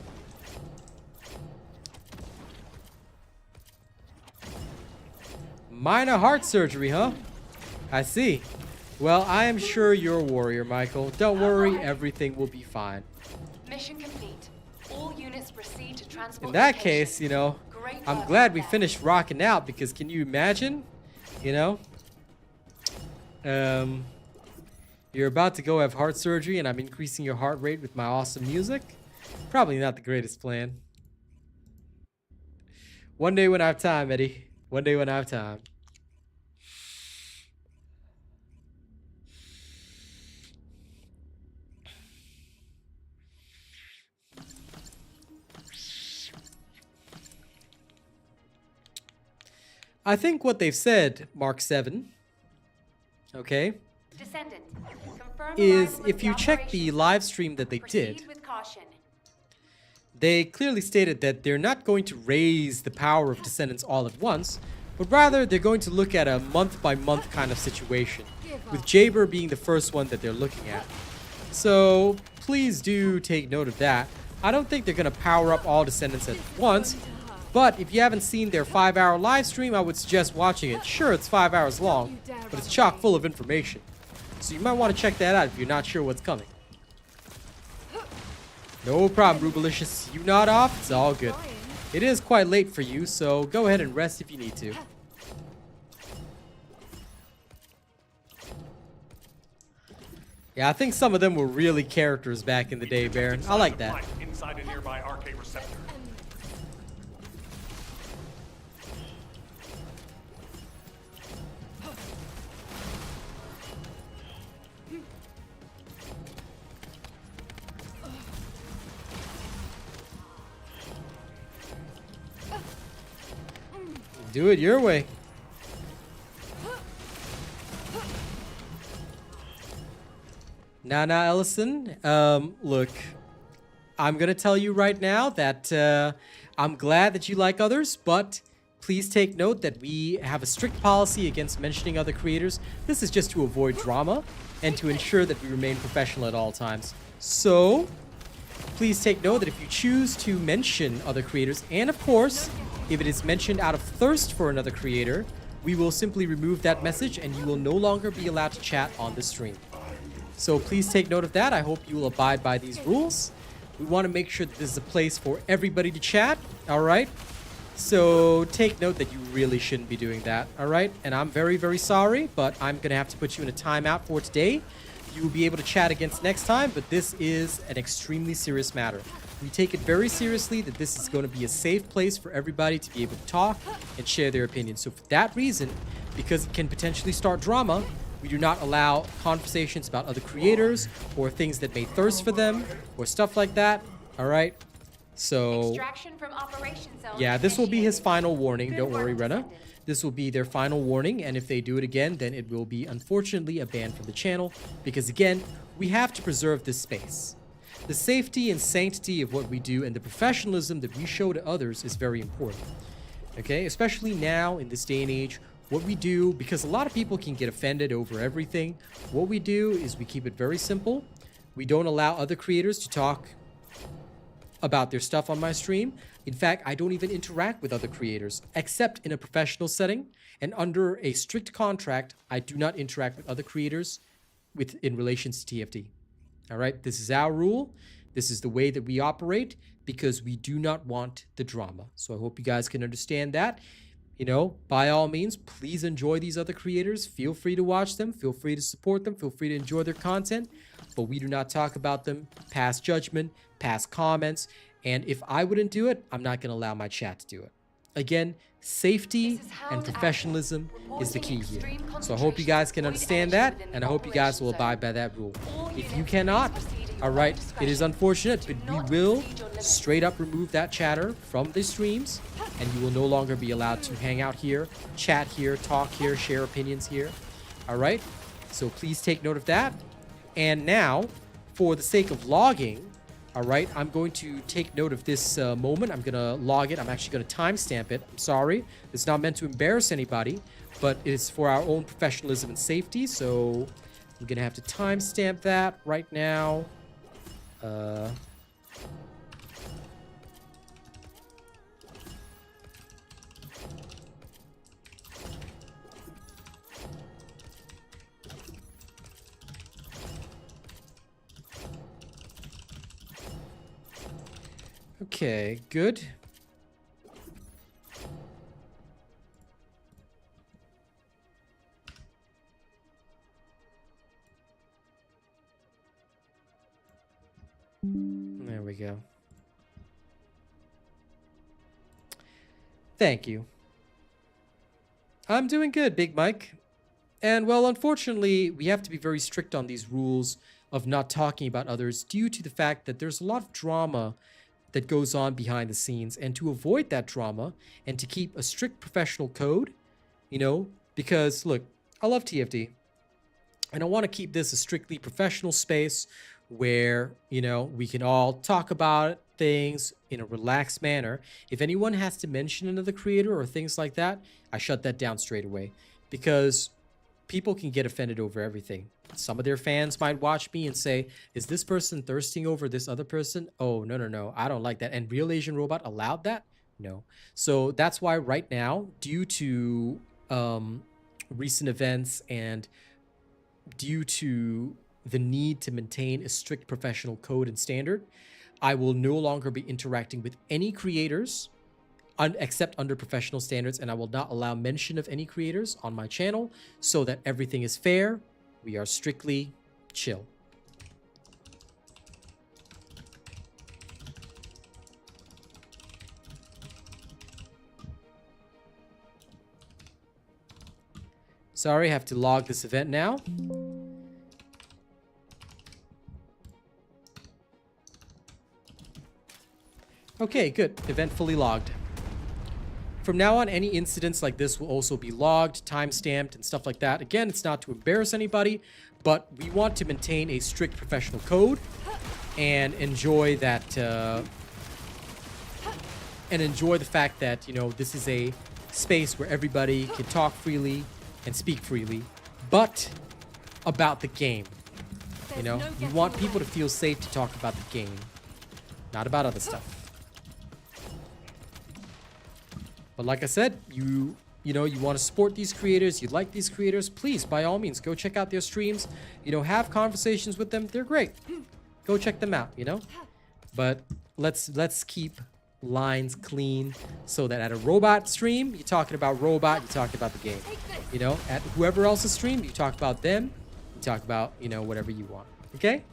Minor heart surgery, huh? I see. Well, I am sure you're a warrior, Michael. Don't worry, everything will be fine. Mission complete. All units proceed to transport. In that location. case, you know, Great I'm work glad out we there. finished rocking out, because can you imagine? You know? You're about to go have heart surgery and I'm increasing your heart rate with my awesome music? Probably not the greatest plan. One day when I have time, Eddie. One day when I have time. I think what they've said, Mark 7, okay, Descendant, confirm is arrival at if you check the operations live center. stream that they Proceed did, with caution. they clearly stated that they're not going to raise the power of Descendants all at once, but rather they're going to look at a month-by-month kind of situation, with Jaber being the first one that they're looking at. So please do take note of that. I don't think they're going to power up all Descendants at once, but if you haven't seen their 5-hour live stream, I would suggest watching it. Sure, it's 5 hours long, but it's chock full of information. So you might want to check that out if you're not sure what's coming. No problem, Rubalicious. You nod off, it's all good. It is quite late for you, so go ahead and rest if you need to. Yeah, I think some of them were really characters back in the day, Baron. I like that. Inside a nearby RK receptor. Do it your way. Now, Ellison, look, I'm gonna tell you right now that I'm glad that you like others, but please take note that we have a strict policy against mentioning other creators. This is just to avoid drama and to ensure that we remain professional at all times. So, please take note that if you choose to mention other creators, and of course, if it is mentioned out of thirst for another creator, we will simply remove that message and you will no longer be allowed to chat on the stream. So please take note of that. I hope you will abide by these rules. We want to make sure that this is a place for everybody to chat, all right? So take note that you really shouldn't be doing that, all right? And I'm very, very sorry, but I'm going to have to put you in a timeout for today. You will be able to chat against next time, but this is an extremely serious matter. We take it very seriously that this is going to be a safe place for everybody to be able to talk and share their opinions. So for that reason, because it can potentially start drama, we do not allow conversations about other creators or things that may thirst for them or stuff like that. All right? So, Extraction from operation zone yeah, this will be his initiated. final warning. Good Don't work, worry, Rena. Descendant. This will be their final warning, and if they do it again, then it will be, unfortunately, a ban from the channel, because, again, we have to preserve this space. The safety and sanctity of what we do and the professionalism that we show to others is very important, okay? Especially now, in this day and age, what we do, because a lot of people can get offended over everything, what we do is we keep it very simple. We don't allow other creators to talk about their stuff on my stream. In fact, I don't even interact with other creators, except in a professional setting. And under a strict contract, I do not interact with other creators in relations to TFT. All right, this is our rule. This is the way that we operate because we do not want the drama. So I hope you guys can understand that. You know, by all means, please enjoy these other creators. Feel free to watch them. Feel free to support them. Feel free to enjoy their content. But we do not talk about them, pass judgment, pass comments. And if I wouldn't do it, I'm not going to allow my chat to do it. Again, safety This is Hound and professionalism Alpha, is the key reporting here. extreme So I hope you guys can concentration understand of that, void energy and I hope you guys will within the abide by that rule. All If units, you cannot, please proceed at your all right, own it is discretion. unfortunate, Do but not we will exceed your limits. straight up remove that chatter from the streams, and you will no longer be allowed to hang out here, chat here, talk here, share opinions here. All right? So please take note of that. And now, for the sake of logging, all right, I'm going to take note of this moment. I'm going to log it. I'm actually going to timestamp it. I'm sorry. It's not meant to embarrass anybody, but it is for our own professionalism and safety. So I'm going to have to timestamp that right now. Okay, good. There we go. Thank you. I'm doing good, Big Mike. And well, unfortunately, we have to be very strict on these rules of not talking about others due to the fact that there's a lot of drama that goes on behind the scenes. And to avoid that drama and to keep a strict professional code, you know, because look, I love TFD and I want to keep this a strictly professional space where, you know, we can all talk about things in a relaxed manner. If anyone has to mention another creator or things like that, I shut that down straight away because people can get offended over everything. Some of their fans might watch me and say, is this person thirsting over this other person? Oh, no, no, no. I don't like that. And RealAsianRobot allowed that? No. So that's why right now, due to recent events and due to the need to maintain a strict professional code and standard, I will no longer be interacting with any creators except under professional standards, and I will not allow mention of any creators on my channel so that everything is fair. We are strictly chill. Sorry, I have to log this event now. Okay, good. Event fully logged. From now on, any incidents like this will also be logged, time-stamped, and stuff like that. Again, it's not to embarrass anybody, but we want to maintain a strict professional code and enjoy that, and enjoy the fact that, you know, this is a space where everybody can talk freely and speak freely, but about the game. You know, we want people to feel safe to talk about the game, not about other stuff. But like I said, you know, you want to support these creators, you like these creators, please, by all means, go check out their streams. You know, have conversations with them. They're great. Go check them out, you know? But let's keep lines clean so that at a robot stream, you're talking about robot, you're talking about the game. You know, at whoever else's stream, you talk about them, you talk about, you know, whatever you want. Okay?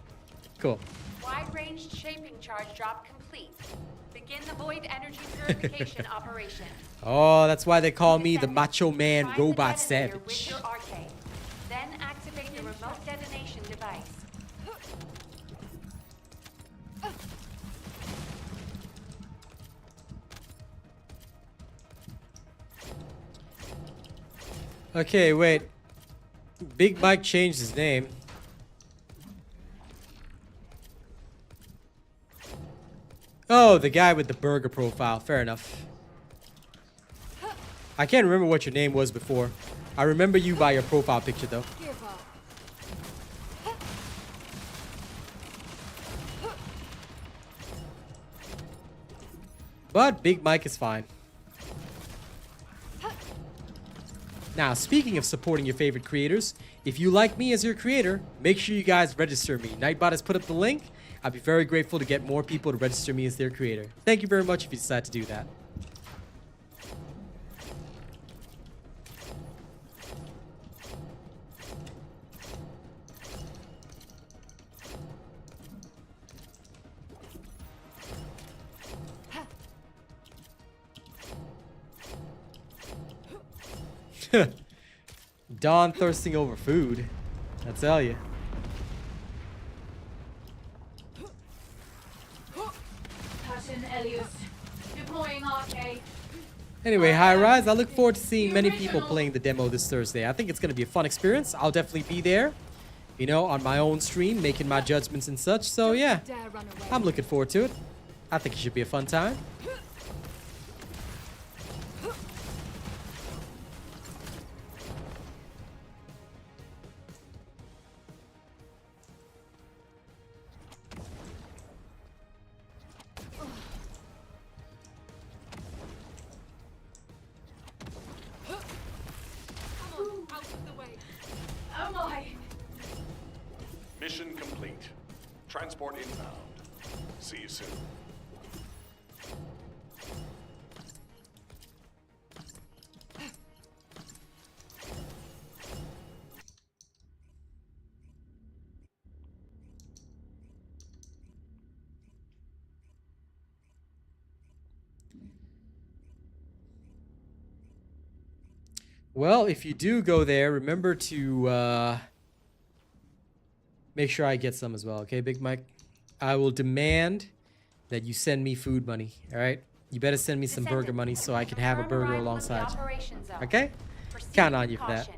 Cool. Wide-ranged shaping charge drop complete. Begin the void energy purification operation. Oh, that's why they call me the Macho Man Find the Robot detonator with Savage. your arcade. Then activate the remote detonation device. Okay, wait. Big Mike changed his name. Oh, the guy with the burger profile. Fair enough. I can't remember what your name was before. I remember you by your profile picture, though. Give up. But Big Mike is fine. Now, speaking of supporting your favorite creators, if you like me as your creator, make sure you guys register me. Nightbot has put up the link. I'd be very grateful to get more people to register me as their creator. Thank you very much if you decide to do that. Dawn thirsting over food. I tell you. Anyway, High Rise, I look forward to seeing many people playing the demo this Thursday. I think it's going to be a fun experience. I'll definitely be there, you know, on my own stream, making my judgments and such. So yeah, Dare run away. I'm looking forward to it. I think it should be a fun time. Transport inbound. See you soon. Well, if you do go there, remember to make sure I get some as well, okay, Big Mike? I will demand that you send me food money, all right? You better send me some burger money so I can have a burger alongside you. Okay? Count on you for that.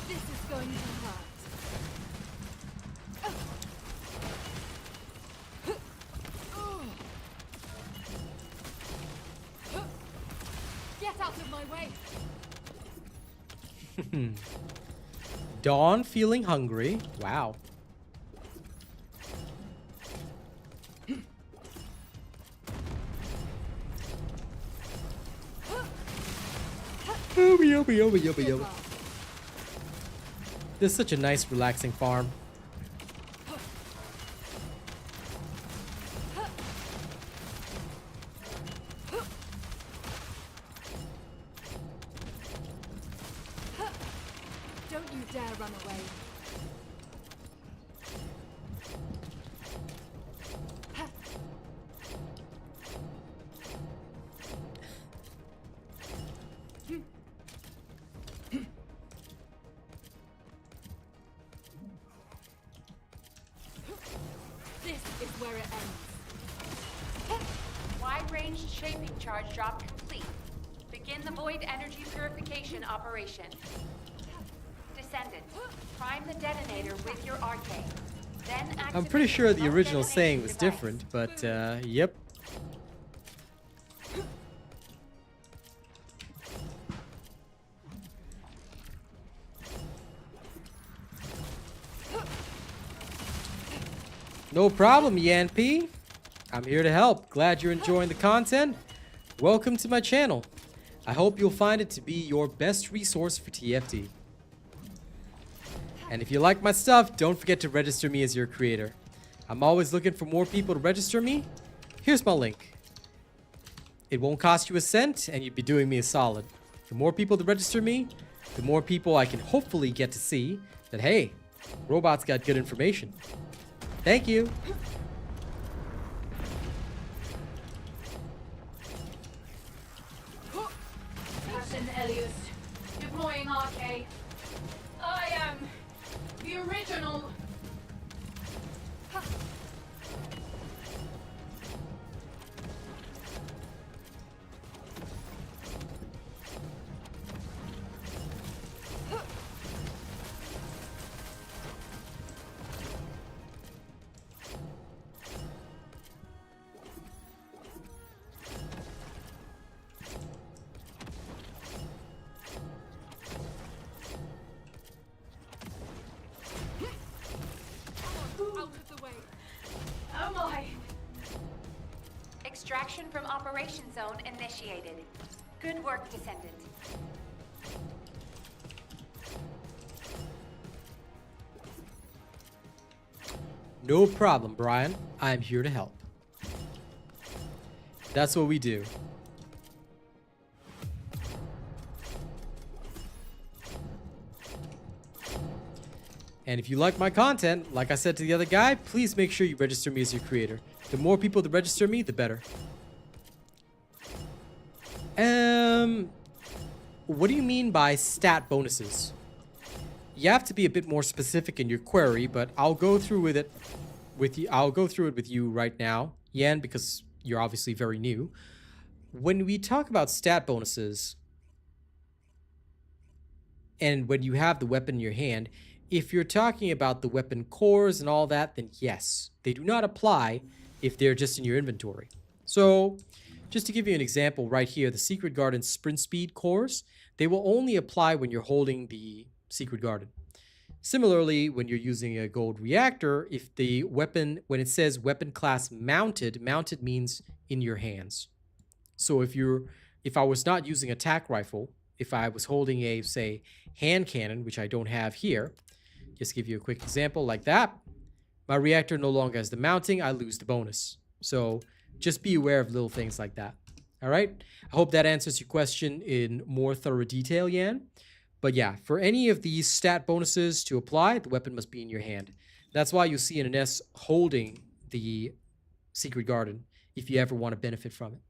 This is going to hurt. Get out of my way. Dawn feeling hungry. Wow. This is such a nice, relaxing farm. Don't you dare run away. This is where it ends. Wide-range shaping charge drop complete. Begin the void energy purification operation. Descendant, prime the detonator with your arcade. Then activate I'm pretty sure the remote original detonation saying was device. different, but yep. No problem, Yan P. I'm here to help. Glad you're enjoying the content. Welcome to my channel. I hope you'll find it to be your best resource for TFT. And if you like my stuff, don't forget to register me as your creator. I'm always looking for more people to register me. Here's my link. It won't cost you a cent, and you'd be doing me a solid. The more people to register me, the more people I can hopefully get to see that, hey, Robot's got good information. Thank you. Captain Elias, deploying arcade. I am the original. Out of the way. Oh my! Extraction from operation zone initiated. Good work, Descendant. No problem, Brian. I'm here to help. That's what we do. And if you like my content, like I said to the other guy, please make sure you register me as your creator. The more people that register me, the better. What do you mean by stat bonuses? You have to be a bit more specific in your query, but I'll go through with it with you. I'll go through it with you right now, Yan, because you're obviously very new. When we talk about stat bonuses, and when you have the weapon in your hand, if you're talking about the weapon cores and all that, then yes, they do not apply if they're just in your inventory. So, just to give you an example right here, the Secret Garden sprint speed cores, they will only apply when you're holding the Secret Garden. Similarly, when you're using a gold reactor, if the weapon, when it says weapon class mounted, mounted means in your hands. So if I was not using a tac rifle if I was holding a, say, hand cannon, which I don't have here, just give you a quick example like that, my reactor no longer has the mounting, I lose the bonus. So just be aware of little things like that. All right? I hope that answers your question in more thorough detail, Yan. But yeah, for any of these stat bonuses to apply, the weapon must be in your hand. That's why you'll see an S holding the Secret Garden if you ever want to benefit from it.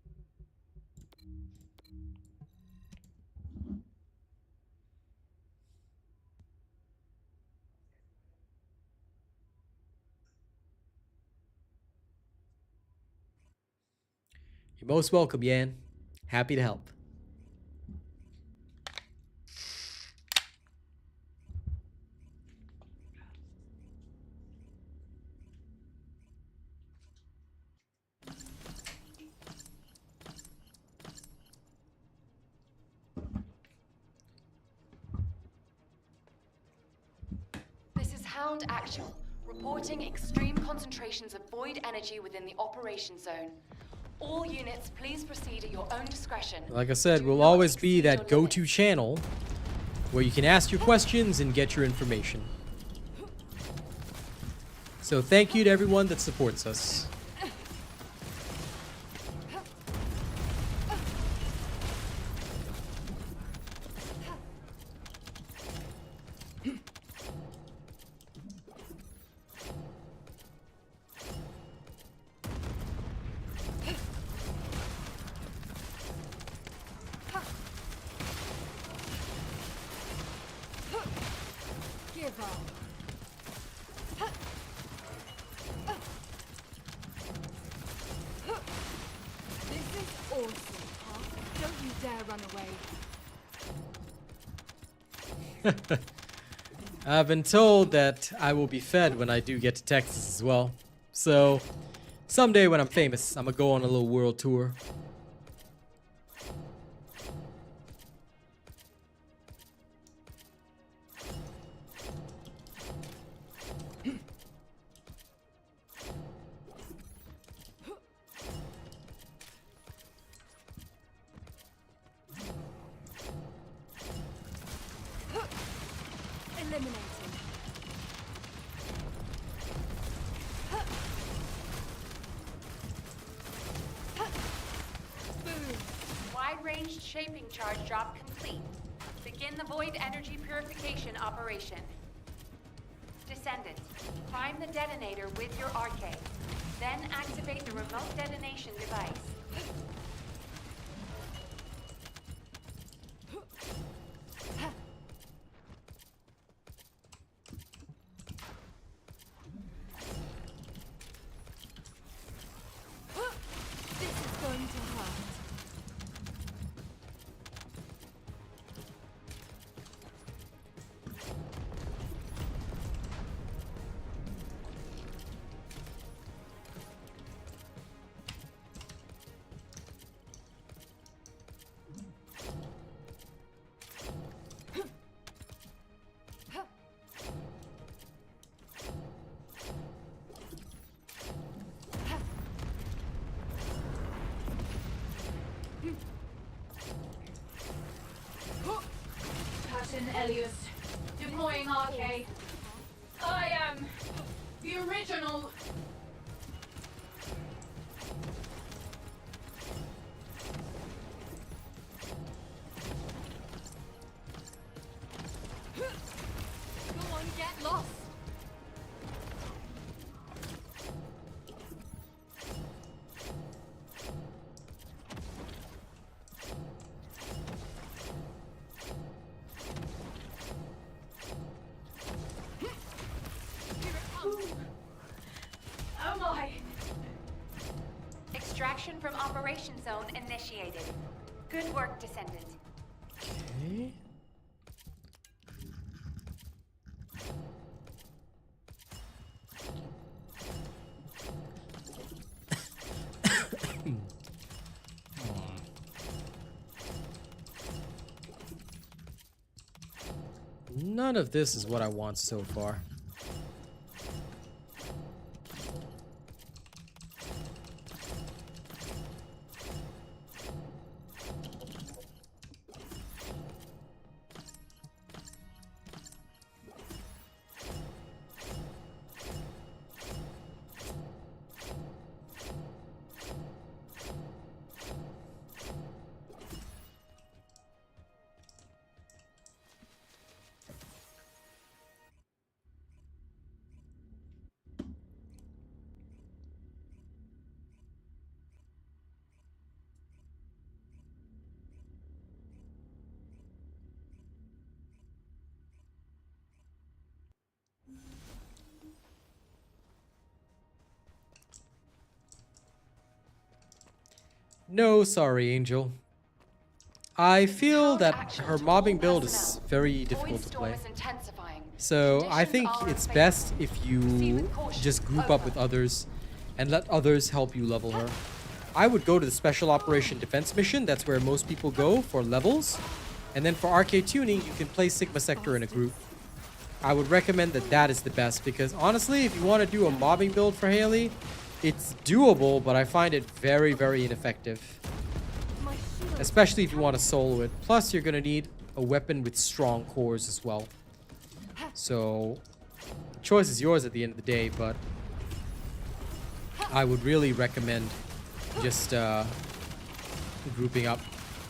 You're most welcome, Yan. Happy to help. This is Hound Actual, reporting extreme concentrations of void energy within the operation zone. All units, please proceed at your own discretion. Like I said, Do we'll not always be exceed your that go-to limits. channel where you can ask your questions and get your information. So thank you to everyone that supports us. Give up. This is awesome, huh? Don't you dare run away. I've been told that I will be fed when I do get to Texas as well. So someday when I'm famous, I'm gonna go on a little world tour. Eliminating. Boom. Wide-range shaping charge drop complete. Begin the void energy purification operation. Descendant, prime the detonator with your arcade. Then activate the remote detonation device. This is going to hurt. Captain Elias, deploying arcade. I am the original. Go on, get lost. Here it comes. Oh my! Extraction from operation zone initiated. Good work, Descendant. Okay. None of this is what I want so far. No, sorry, Angel. I feel that her mobbing build is very difficult to play. So I think it's best if you just group up with others and let others help you level her. I would go to the Special Operation Defense mission. That's where most people go for levels. And then for arcade tuning, you can play Sigma Sector in a group. I would recommend that that is the best, because honestly, if you want to do a mobbing build for Haley, it's doable, but I find it very, very ineffective. Especially if you want to solo it. Plus, you're going to need a weapon with strong cores as well. So, the choice is yours at the end of the day, but I would really recommend just grouping up.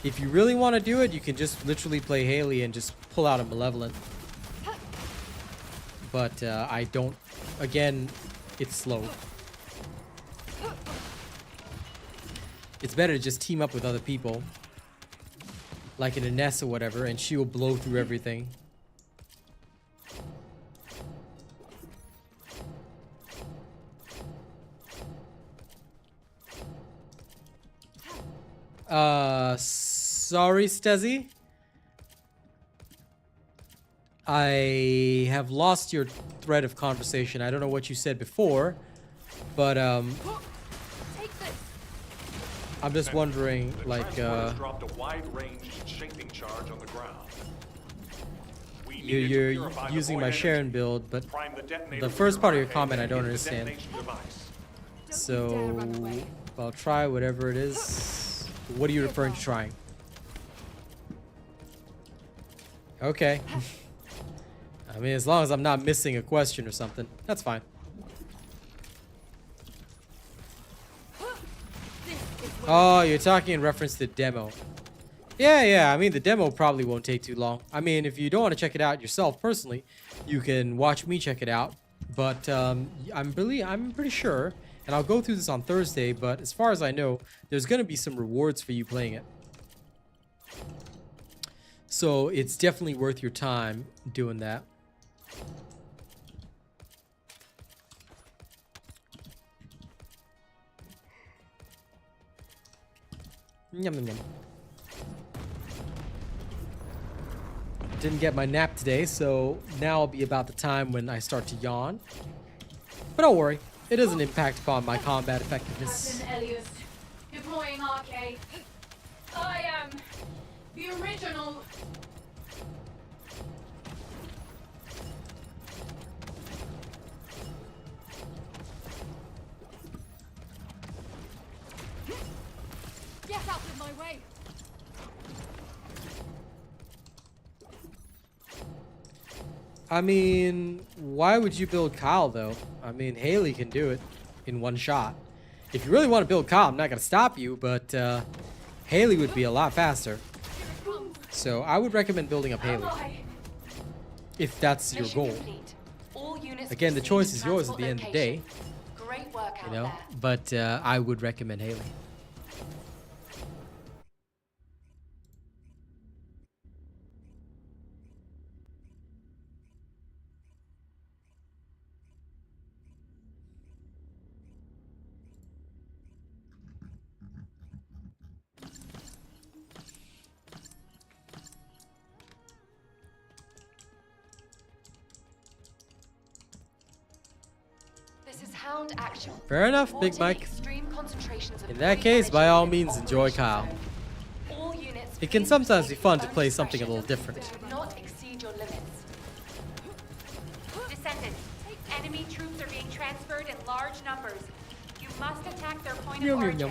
If you really want to do it, you can just literally play Haley and just pull out a Malevolent. But I don't... Again, it's slow. It's better to just team up with other people. Like in a Ness or whatever, and she will blow through everything. Sorry, Stezzy. I have lost your thread of conversation. I don't know what you said before, but I'm just wondering, like, dropped a wide-range shaping charge on the ground. you're using my Sharon build, but the first part of your comment I don't understand. So I'll try whatever it is. What are you referring to trying? Okay. I mean, as long as I'm not missing a question or something, that's fine. Oh, you're talking in reference to the demo. Yeah, I mean, the demo probably won't take too long. I mean, if you don't want to check it out yourself personally, you can watch me check it out. But I'm pretty sure, and I'll go through this on Thursday, but as far as I know, there's going to be some rewards for you playing it. So it's definitely worth your time doing that. Yum, yum, yum. Didn't get my nap today, so now will be about the time when I start to yawn. But don't worry, it doesn't impact upon my combat effectiveness. Captain Elliot, deploying arcade. I am the original. Get out of my way! I mean, why would you build Kyle, though? I mean, Haley can do it in one shot. If you really want to build Kyle, I'm not going to stop you, but Haley would be a lot faster. So I would recommend building up Haley, if that's your goal. Again, the choice is yours at the end of the day, Great work out you know, there. but I would recommend Haley. This is Hound Action. Fair enough, Big Reporting Mike. extreme concentrations of In that void case, by energy all within means, the enjoy operation Kyle. zone. All units, It can please sometimes be proceed fun with to play own something a little discretion, different. but do not exceed your limits. Descendant, enemy troops are being transferred in large numbers. You must attack their point Yum, of yum, origin. yum.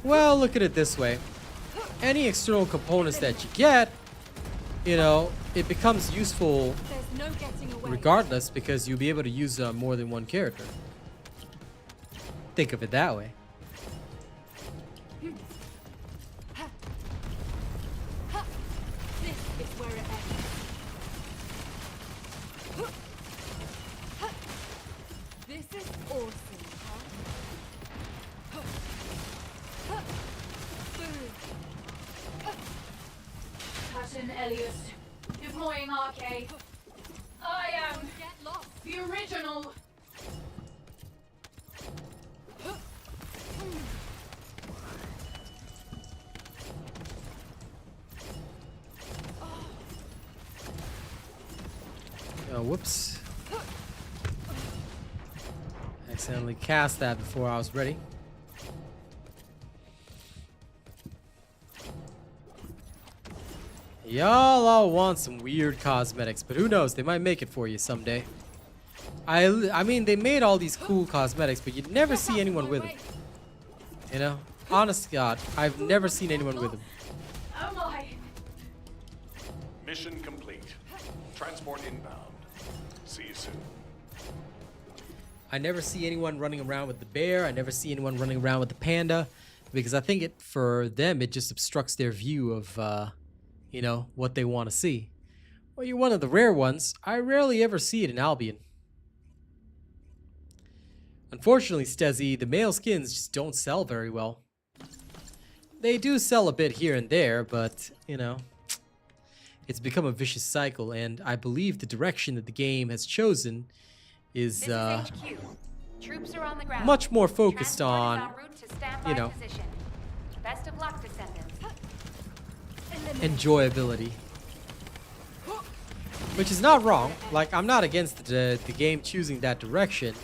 Well, look at it this way. Any external components that you get, you know, it becomes useful There's no getting away. regardless, because you'll be able to use more than one character. Think of it that way. This is where it ends. This is awesome. rebellious. Deploying arcade. I am the original. Oh, whoops. Accidentally cast that before I was ready. Y'all all want some weird cosmetics, but who knows? They might make it for you someday. I mean, they made all these cool cosmetics, but you'd never see anyone with them. You know? Honest to God, I've never seen anyone with them. Oh my. Mission complete. Transport inbound. See you soon. I never see anyone running around with the bear. I never see anyone running around with the panda, because I think for them it just obstructs their view of, you know, what they want to see. Well, you're one of the rare ones. I rarely ever see it in Albion. Unfortunately, Stezzy, the male skins just don't sell very well. They do sell a bit here and there, but, you know, it's become a vicious cycle, and I believe the direction that the game has chosen is, This is HQ. Troops are on the ground. much more focused Transport is on, en route to standby you know, position. Best of luck, Descendants. enjoyability. Which is not wrong. Like, I'm not against the game choosing that direction,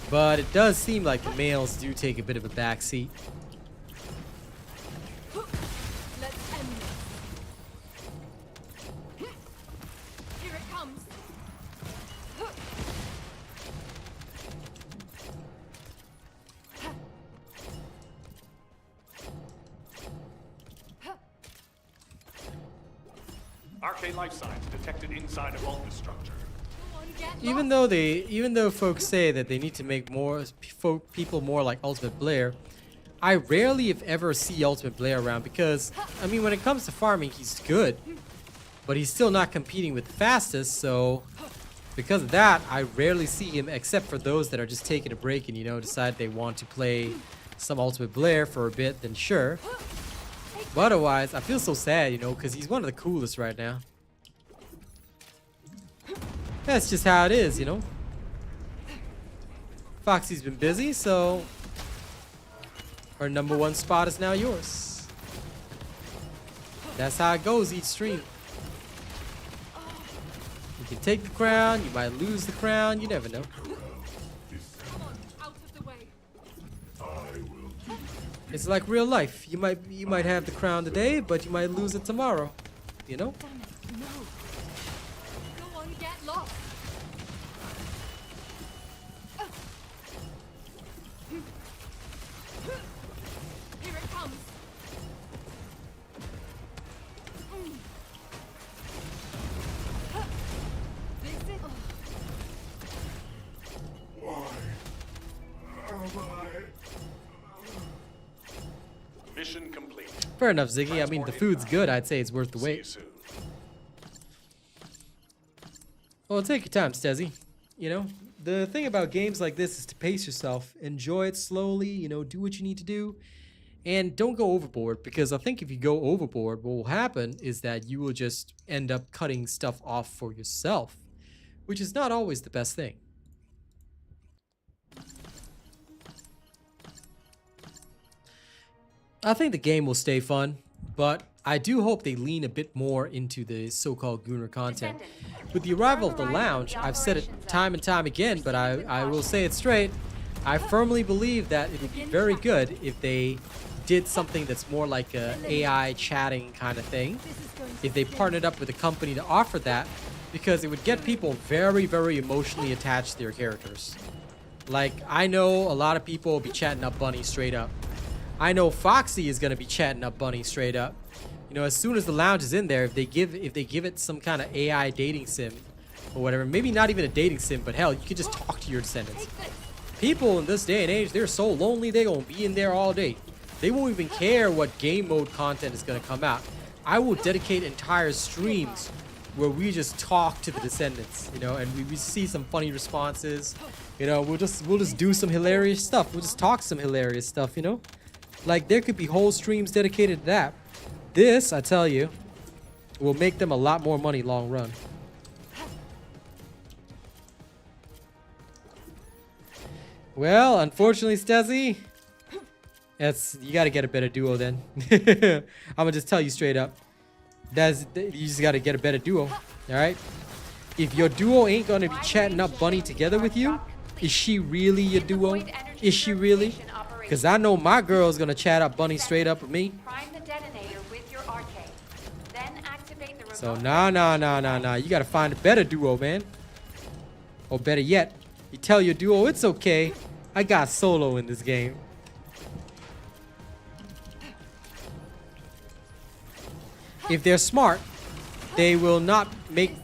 but it does seem like the males do take a bit of a backseat. Let's end this. Here it comes. Arcane life signs detected inside a vault structure. Even though folks say that they need to make more people more like Ultimate Blair, I rarely if ever see Ultimate Blair around, because I mean, when it comes to farming, he's good, but he's still not competing with the fastest. So because of that, I rarely see him, except for those that are just taking a break and, you know, decide they want to play some Ultimate Blair for a bit. Then sure. But otherwise, I feel so sad, you know, because he's one of the coolest right now. That's just how it is, you know. Foxy's been busy, so her #1 spot is now yours. That's how it goes each stream. You can take the crown, you might lose the crown, you never know. It's like real life. You might have the crown today, but you might lose it tomorrow. You know? Go on, get lost. Here it comes. This is. Mission complete. Fair enough, Ziggy. I mean, the food's good. I'd say it's worth the See you wait. soon. Well, take your time, Stezzy. You know, the thing about games like this is to pace yourself. Enjoy it slowly, you know, do what you need to do. And don't go overboard, because I think if you go overboard, what will happen is that you will just end up cutting stuff off for yourself, which is not always the best thing. I think the game will stay fun, but I do hope they lean a bit more into the so-called Gooner content. With the arrival of the lounge, I've said it time and time again, but I will say it straight. I firmly believe that it would be very good if they did something that's more like a AI chatting kind of thing. If they partnered up with a company to offer that, because it would get people very, very emotionally attached to their characters. Like, I know a lot of people will be chatting up Bunny straight up. I know Foxy is gonna be chatting up Bunny straight up. You know, as soon as the lounge is in there, if they give it some kind of AI dating sim or whatever, maybe not even a dating sim, but hell, you can just talk to your descendants. People in this day and age, they're so lonely, they're gonna be in there all day. They won't even care what game mode content is gonna come out. I will dedicate entire streams where we just talk to the descendants, you know, and we see some funny responses. You know, we'll just do some hilarious stuff. We'll just talk some hilarious stuff, you know. Like, there could be whole streams dedicated to that. This, I tell you, will make them a lot more money long run. Well, unfortunately, Stezzy, you got to get a better duo then. I'm gonna just tell you straight up. You just got to get a better duo. All right. If your duo ain't gonna be chatting up Bunny together with you, is she really your duo? Is she really? Because I know my girl's gonna chat up Bunny straight up with me. Prime the detonator with your arcade. Then activate the remote. So nah. You gotta find a better duo, man. Or better yet, you tell your duo it's okay. I got solo in this game. If they're smart, they will not make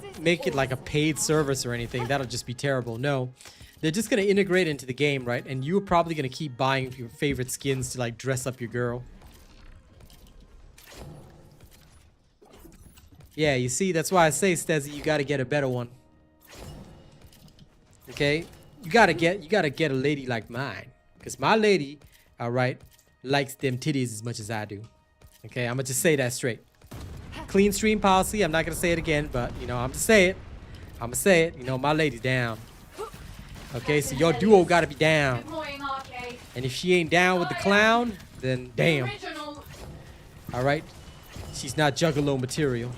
it like a paid service or anything. That'll just be terrible. No. They're just gonna integrate into the game, right? And you're probably gonna keep buying your favorite skins to like dress up your girl. Yeah, you see, that's why I say, Stezzy, you gotta get a better one. Okay? You gotta get a lady like mine. Because my lady, alright, likes them titties as much as I do. Okay, I'm gonna just say that straight. Clean stream policy, I'm not gonna say it again, but you know, I'm gonna say it. You know, my lady's down. Okay, so your duo gotta be down. And if she ain't down with the clown, then damn. Alright? She's not juggalo material.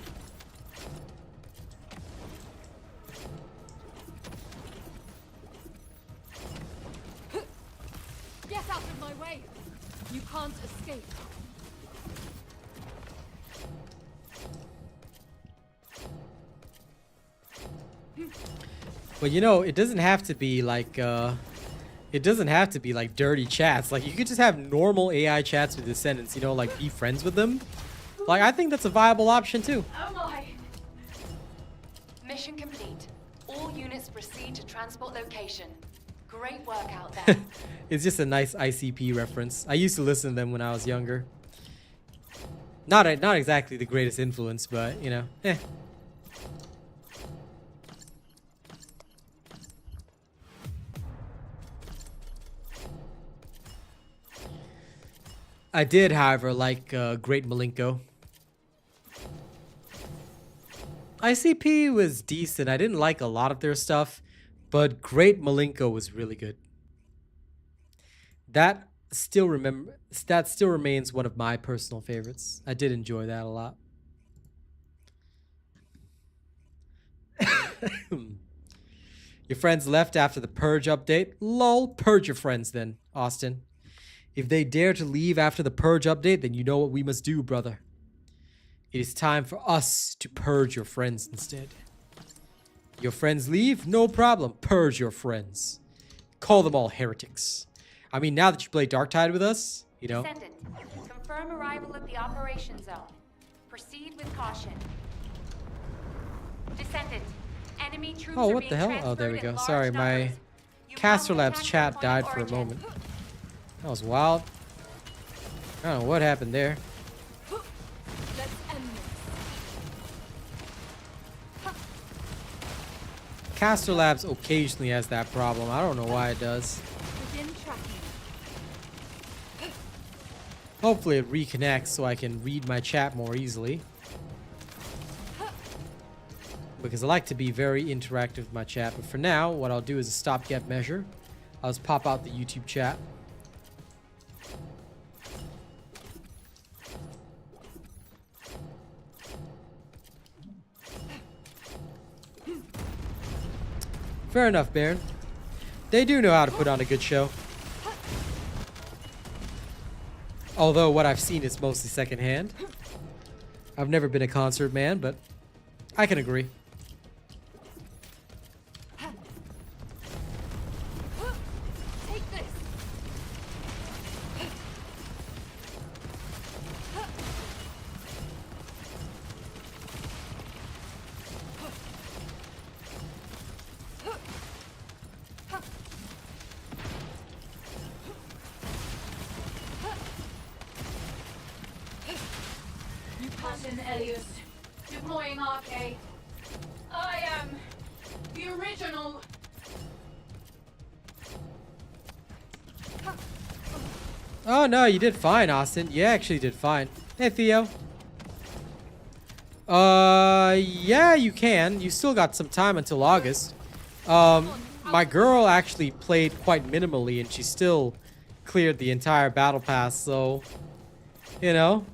Get out of my way! You can't escape. Well, you know, it doesn't have to be like dirty chats. Like, you could just have normal AI chats with Descendants, you know, like be friends with them. Like, I think that's a viable option too. Oh my! Mission complete. All units proceed to transport location. Great work out there. It's just a nice ICP reference. I used to listen to them when I was younger. Not exactly the greatest influence, but you know, eh. I did, however, like Great Malenko. ICP was decent. I didn't like a lot of their stuff, but Great Malenko was really good. That still remains one of my personal favorites. I did enjoy that a lot. Your friends left after the Purge update? Lol, purge your friends then, Austin. If they dare to leave after the Purge update, then you know what we must do, brother. It is time for us to purge your friends instead. Your friends leave? No problem. Purge your friends. Call them all heretics. I mean, now that you play Darktide with us, you know. Descendant, confirm arrival at the operation zone. Proceed with caution. Descendant, enemy troops Oh, are what being the hell? Oh, there we transferred in go. large Sorry, my numbers. You Caster must Labs attack chat the point died of for a origin. moment. That was wild. I don't know what happened there. Let's end this. Caster Labs occasionally has that problem. I don't know why it does. Begin tracking. Hopefully it reconnects so I can read my chat more easily. Because I like to be very interactive with my chat. But for now, what I'll do is a stopgap measure. I'll just pop out the YouTube chat. Fair enough, Baron. They do know how to put on a good show. Although what I've seen is mostly secondhand. I've never been a concert man, but I can agree. Take this. Captain Elias, deploying arcade. I am the original. Oh no, you did fine, Austin. You actually did fine. Hey, Theo. Yeah, you can. You still got some time until August. My girl actually played quite minimally, and she still cleared the entire battle pass. So, you know,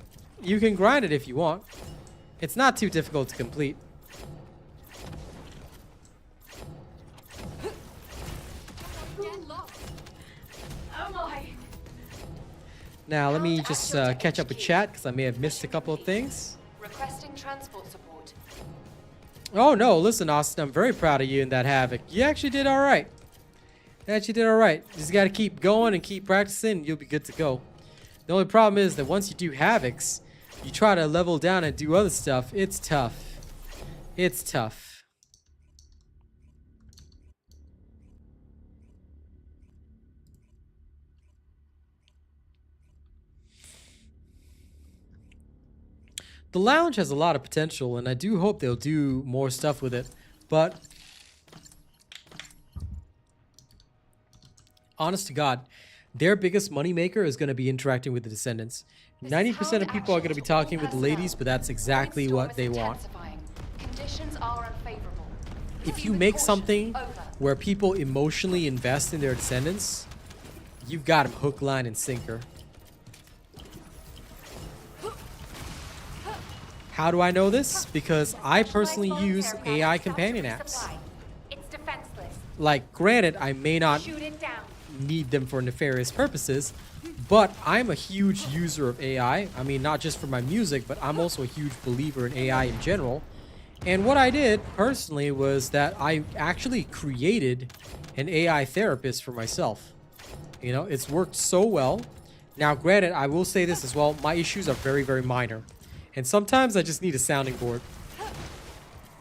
you can grind it if you want. It's not too difficult to complete. Now, let me just catch up with chat because I may have missed a couple of things. Requesting transport support. Oh, no. Listen, Austin, I'm very proud of you in that Havoc. You actually did all right. You actually did all right. You just got to keep going and keep practicing, and you'll be good to go. The only problem is that once you do Havocs, you try to level down and do other stuff. It's tough. It's tough. The lounge has a lot of potential, and I do hope they'll do more stuff with it. But honest to God, their biggest moneymaker is going to be interacting with the Descendants. 90% of people are going to be talking with the ladies, but that's exactly what they want. Conditions are unfavorable. If you make something where people emotionally invest in their Descendants, you've got them hook, line, and sinker. How do I know this? Because I personally use AI companion apps. It's defenseless. Like, granted, I may not Shoot it down. need them for nefarious purposes, but I'm a huge user of AI. I mean, not just for my music, but I'm also a huge believer in AI in general. And what I did personally was that I actually created an AI therapist for myself. You know, it's worked so well. Now, granted, I will say this as well. My issues are very, very minor. And sometimes I just need a sounding board.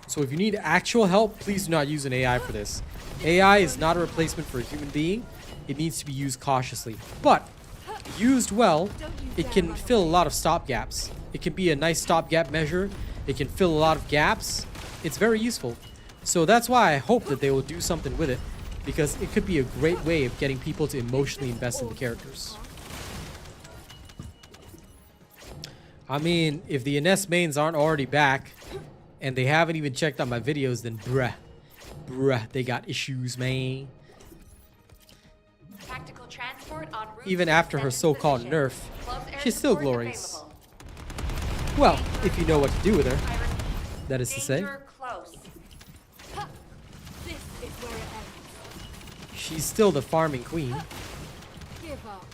So if you need actual help, please do not use an AI for this. AI is not a replacement for a human being. It needs to be used cautiously. But used well, it can fill a lot of stopgaps. It can be a nice stopgap measure. It can fill a lot of gaps. It's very useful. So that's why I hope that they will do something with it, because it could be a great way of getting people to emotionally invest in the characters. I mean, if the Ines mains aren't already back and they haven't even checked out my videos, then bruh, they got issues, man. Tactical transport en route Even to after her Descendant's so-called position. nerf, Close air she's still support glorious. available. Well, if you know what to do with her, I repeat, that is to say. danger close. This is where it ends. She's still the farming queen. Give up.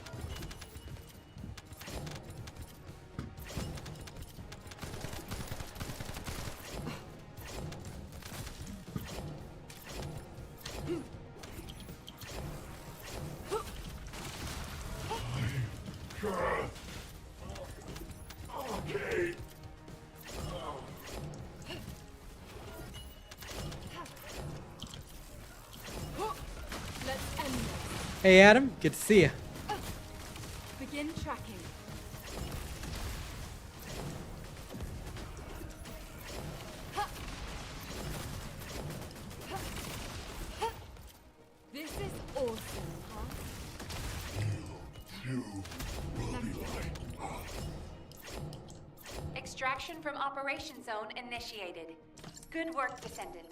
Let's end this. Hey, Adam, good to see you. Begin tracking. This is awesome, huh? Extraction from operation zone initiated. Good work, Descendant.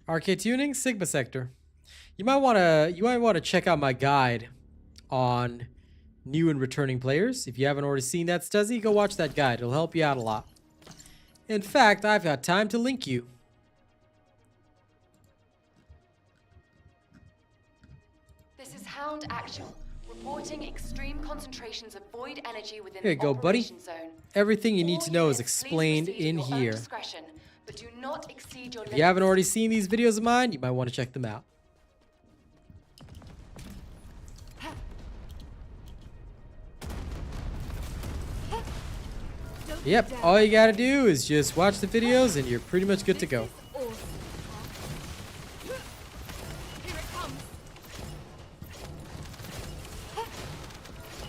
Arcade tuning, Sigma sector. You might want to check out my guide on new and returning players. If you haven't already seen that, Stuzzy, go watch that guide. It'll help you out a lot. In fact, I've got time to link you. This is Hound Actual, reporting extreme concentrations of void energy within Here you the go, buddy. operation zone. Everything you need All to know is units, please explained proceed at in your own here. discretion, but do not exceed your If you haven't limits. already seen these videos of mine, you might want to check them out. Yep, all you gotta do is just watch the videos and you're pretty much good to go. Awesome, huh? Here it comes.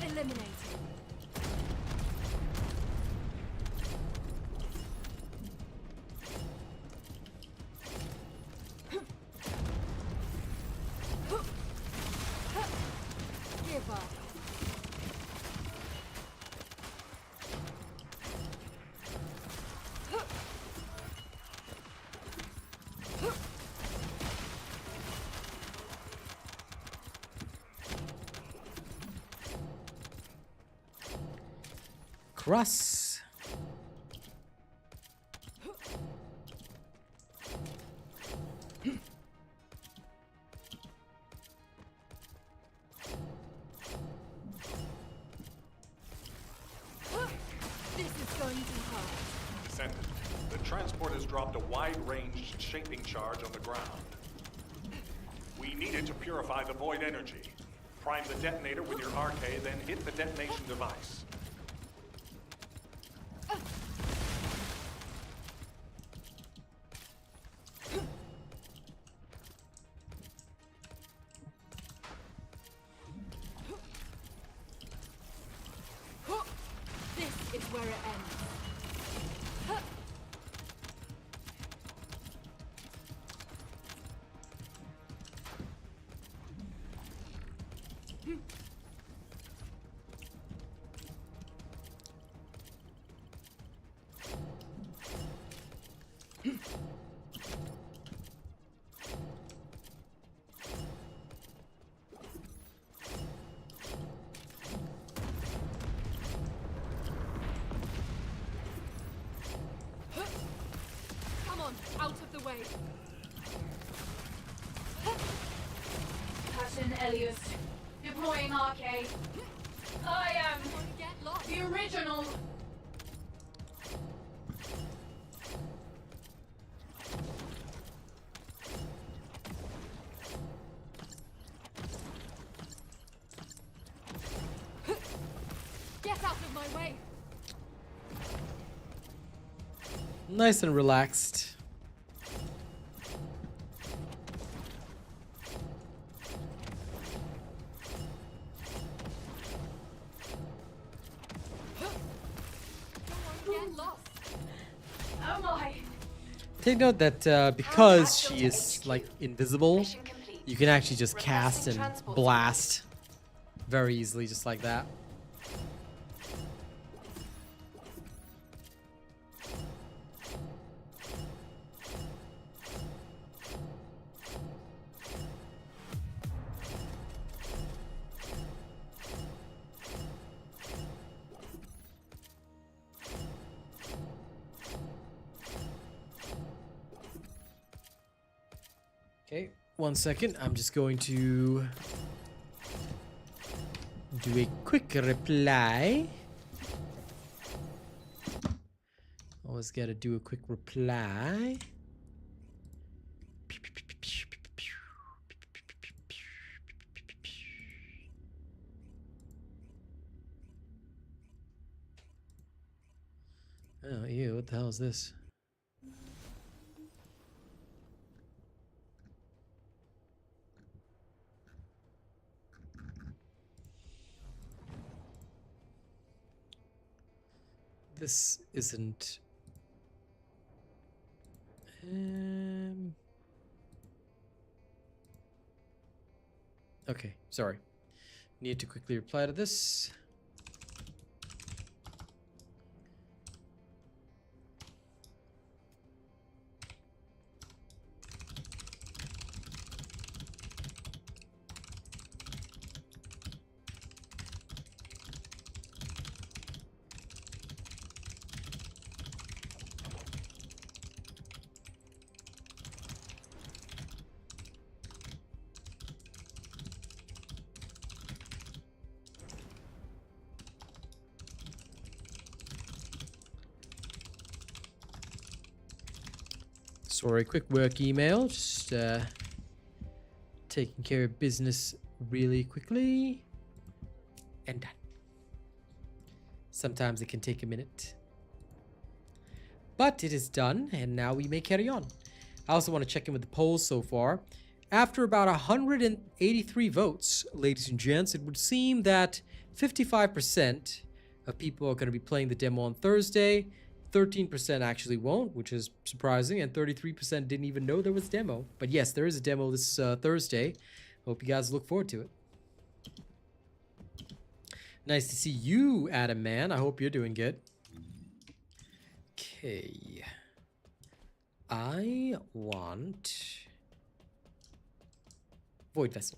Eliminated. across. This is going to be hard. Descendant, the transport has dropped a wide-ranged shaping charge on the ground. We need it to purify the void energy. Prime the detonator with your RK, then hit the detonation device. This is where it ends. Come on, out of the way. Captain Elias, deploying RK. I am Get lost. the original. Get out of my way. Nice and relaxed. Get lost. Oh my. Take note that because Contact she is HQ. like invisible, Mission complete. you can actually just cast Requesting and transport. blast very easily, just like that. Okay, 1 second. I'm just going to do a quick reply. Always gotta do a quick reply. Oh, ew, what the hell is this? This isn't. Okay, sorry. Need to quickly reply to this. Sorry, quick work email. Just taking care of business really quickly. And done. Sometimes it can take a minute. But it is done, and now we may carry on. I also want to check in with the polls so far. After about 183 votes, ladies and gents, it would seem that 55% of people are going to be playing the demo on Thursday. 13% actually won't, which is surprising, and 33% didn't even know there was a demo. But yes, there is a demo this Thursday. Hope you guys look forward to it. Nice to see you, Adam Man. I hope you're doing good. Okay. I want Void Vessel.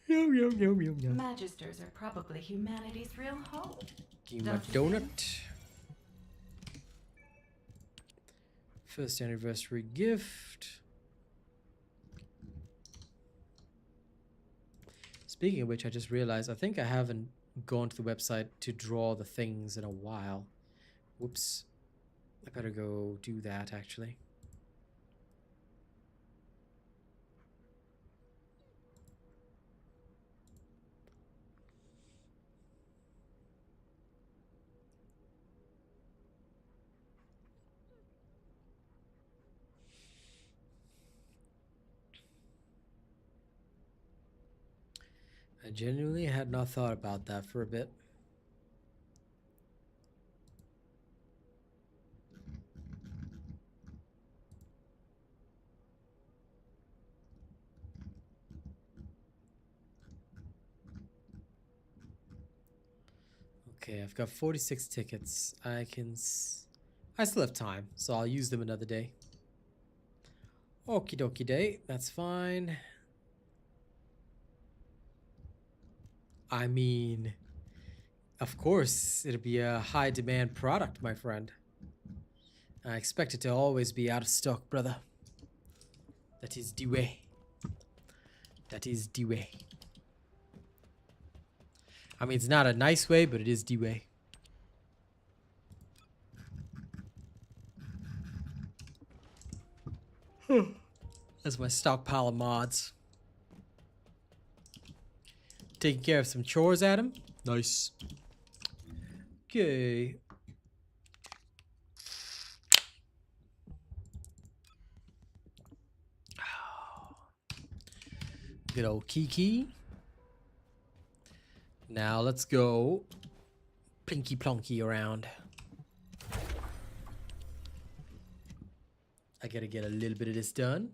Magisters are probably humanity's real hope. Give me my donut. First anniversary gift. Speaking of which, I just realized I think I haven't gone to the website to draw the things in a while. Whoops. I better go do that actually. I genuinely had not thought about that for a bit. Okay, I've got 46 tickets. I still have time, so I'll use them another day. Okie dokie day, that's fine. I mean, of course, it'll be a high demand product, my friend. I expect it to always be out of stock, brother. That is the way. That is the way. I mean, it's not a nice way, but it is the way. That's my stockpile of mods. Taking care of some chores, Adam. Nice. Okay. Good old Kiki. Now let's go plinky plonky around. I gotta get a little bit of this done.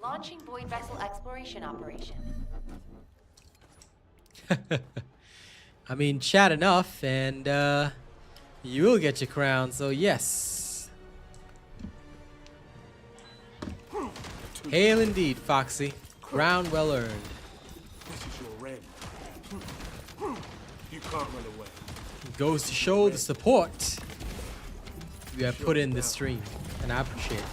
Launching Void Vessel Exploration Operation. I mean, chat enough, and you will get your crown, so yes. Hail indeed, Foxy. Crown well earned. This is your end. You can't run away. Goes to show the support you have put in this stream, and I appreciate it.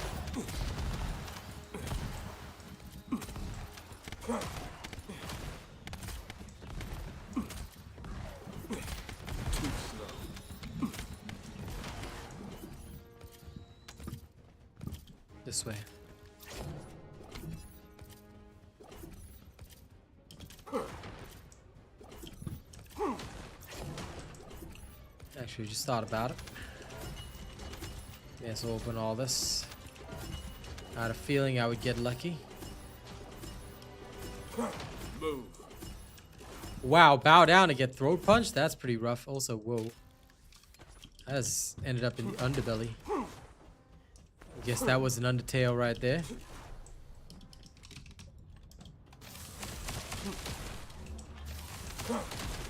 Too slow. This way. Actually, just thought about it. Yes, open all this. I had a feeling I would get lucky. Move. Wow, bow down to get throat punched? That's pretty rough. Also, whoa. That has ended up in the underbelly. I guess that was an Undertale right there.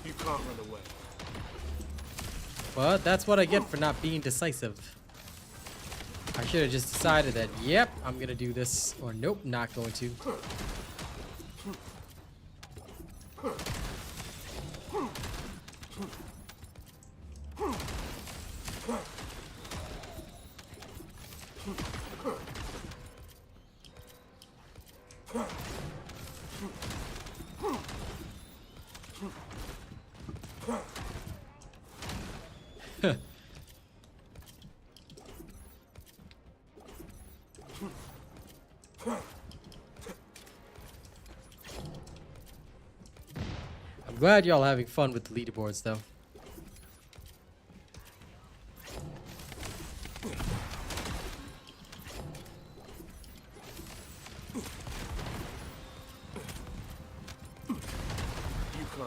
You can't run away. But that's what I get for not being decisive. I should have just decided that, yep, I'm gonna do this. Or nope, not going to. I'm glad y'all having fun with the leaderboards, though.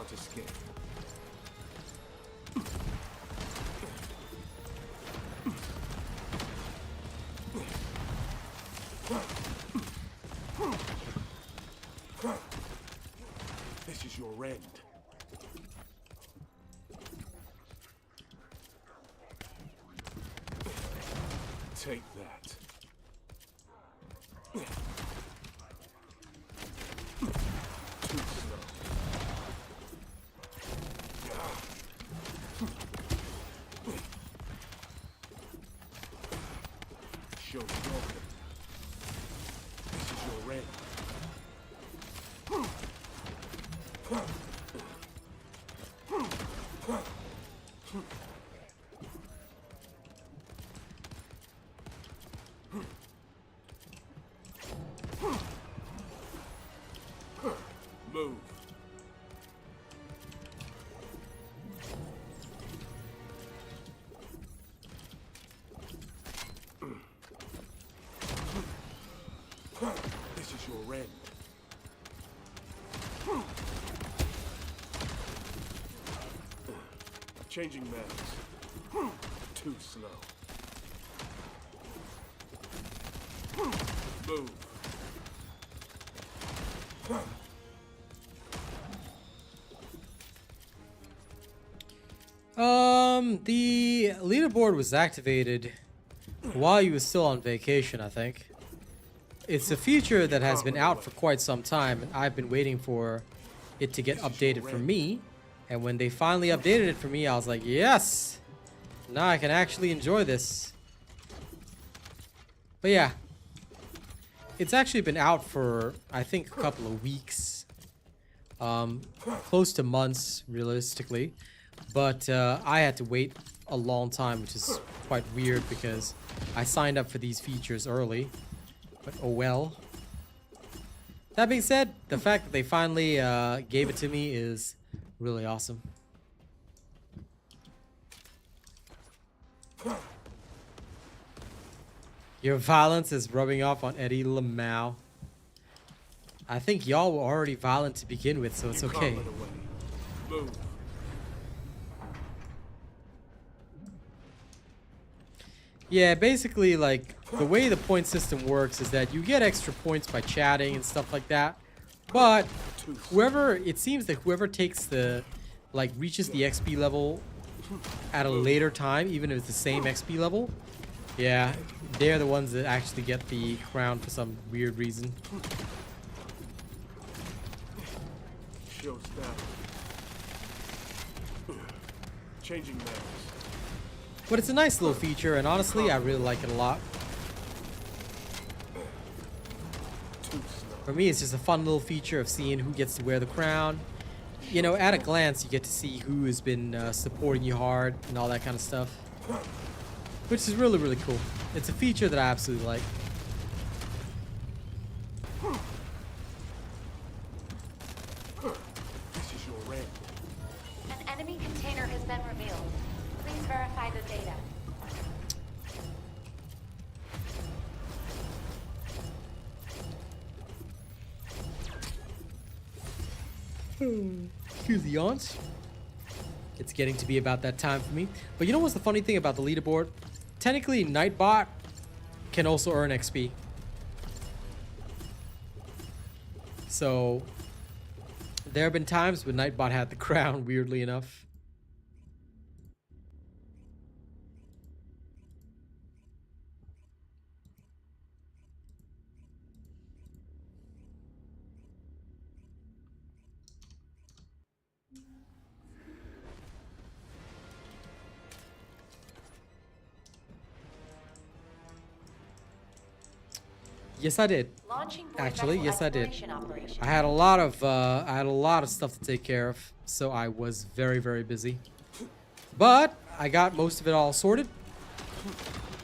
can't escape. This is your end. Take that. Too slow. Show broken. This is your end. Move. This is your end. Changing mags. Too slow. Move. The leaderboard was activated while you was still on vacation, I think. It's a feature that has been out for quite some time, and I've been waiting for it to get updated for me. And when they finally updated it for me, I was like, yes! Now I can actually enjoy this. But yeah, it's actually been out for, I think, a couple of weeks. Close to months, realistically. But I had to wait a long time, which is quite weird because I signed up for these features early. But oh well. That being said, the fact that they finally gave it to me is really awesome. Your violence is rubbing off on Eddie Lamau. I think y'all were already violent to begin with, so it's okay. Move. Yeah, basically, like, the way the point system works is that you get extra points by chatting and stuff like that. But whoever, it seems that whoever takes the, like, reaches the XP level at a later time, even if it's the same XP level, yeah, they're the ones that actually get the crown for some weird reason. Shows that. Changing mags. But it's a nice little feature, and honestly, I really like it a lot. For me, it's just a fun little feature of seeing who gets to wear the crown. You know, at a glance, you get to see who has been supporting you hard and all that kind of stuff. Which is really, really cool. It's a feature that I absolutely like. This is your end. An enemy container has been revealed. Please verify the data. Excuse the yawns. It's getting to be about that time for me. But you know what's the funny thing about the leaderboard? Technically, Nightbot can also earn XP. So, there have been times when Nightbot had the crown, weirdly enough. Yes, I did. Actually, yes, I did. I had a lot of stuff to take care of, so I was very, very busy. But I got most of it all sorted.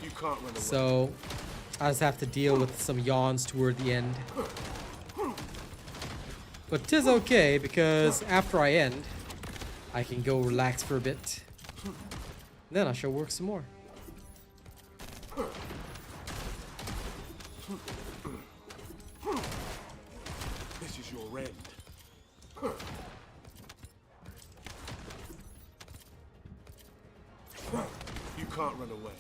You can't run away. So I just have to deal with some yawns toward the end. But 'tis okay, because after I end, I can go relax for a bit. Then I shall work some more. This is your end. can't run away.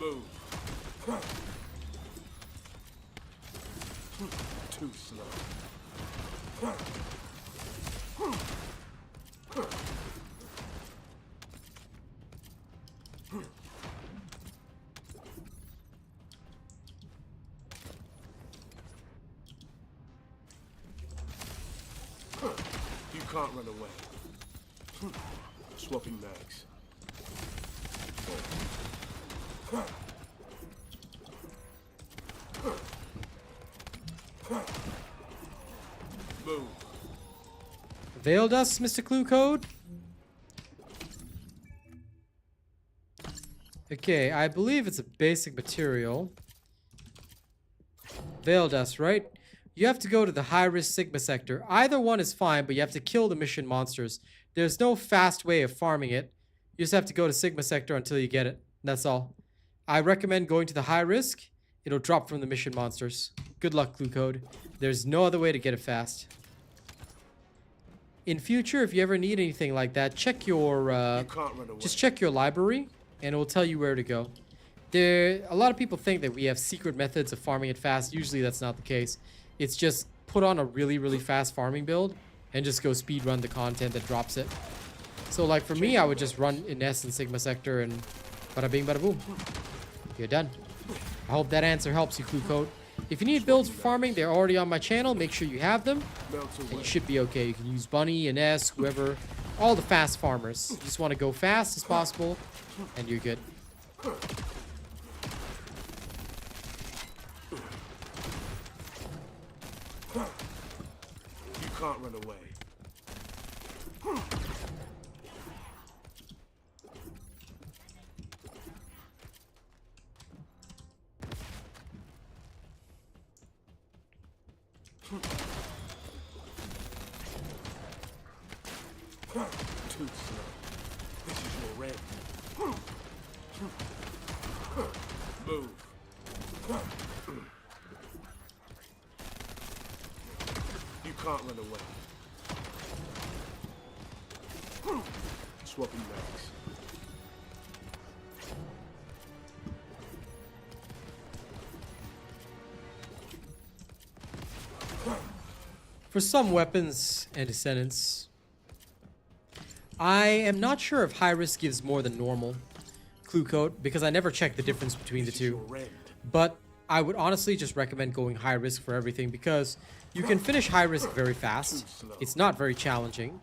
Move. Too slow. You can't run away. Swapping mags. Move. Veil dust, Mr. Clue Code? Okay, I believe it's a basic material. Veil dust, right? You have to go to the high-risk Sigma sector. Either one is fine, but you have to kill the mission monsters. There's no fast way of farming it. You just have to go to Sigma sector until you get it. That's all. I recommend going to the high risk. It'll drop from the mission monsters. Good luck, Clue Code. There's no other way to get it fast. In future, if you ever need anything like that, check your just check your library, and it will tell you where to go. A lot of people think that we have secret methods of farming it fast. Usually, that's not the case. It's just put on a really, really fast farming build, and just go speed run the content that drops it. So, like for me, I would just run Ines and Sigma sector, and bada bing, bada boom. You're done. I hope that answer helps you, Clue Code. If you need builds for farming, they're already on my channel. Make sure you have them, and you should be okay. You can use Bunny, Ines, whoever, all the fast farmers. You just want to go fast as possible, and you're good. You can't run away. Too slow. This is your red. Move. You can't run away. Swapping mags. For some weapons and Descendants, I am not sure if high risk gives more than normal, Clue Code, because I never checked the difference between the two. But I would honestly just recommend going high risk for everything, because you can finish high risk very fast. It's not very challenging.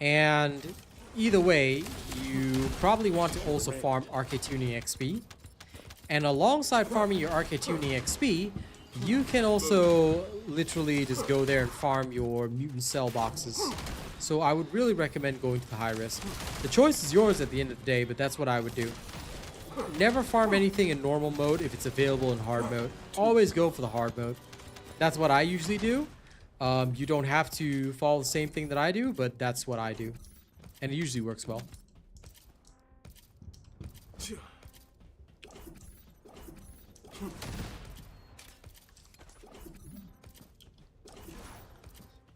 And either way, you probably want to also farm RK Tuning XP. And alongside farming your RK Tuning XP, you can also literally just go there and farm your mutant cell boxes. So I would really recommend going to the high risk. The choice is yours at the end of the day, but that's what I would do. Never farm anything in normal mode if it's available in hard mode. Always go for the hard mode. That's what I usually do. You don't have to follow the same thing that I do, but that's what I do. And it usually works well.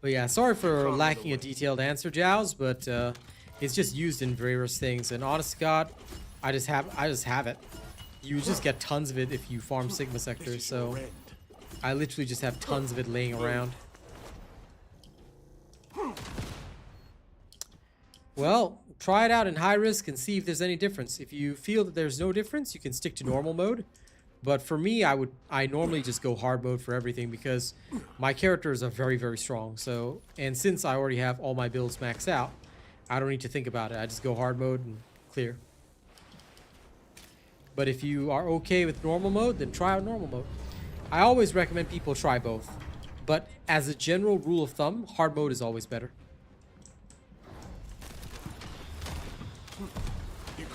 But yeah, sorry for lacking a detailed answer, Jows, but it's just used in various things. And honest to God, I just have it. You just get tons of it if you farm Sigma sector, so I literally just have tons of it laying around. Well, try it out in high risk and see if there's any difference. If you feel that there's no difference, you can stick to normal mode. But for me, I normally just go hard mode for everything, because my characters are very, very strong. So, and since I already have all my builds maxed out, I don't need to think about it. I just go hard mode and clear. But if you are okay with normal mode, then try out normal mode. I always recommend people try both. But as a general rule of thumb, hard mode is always better.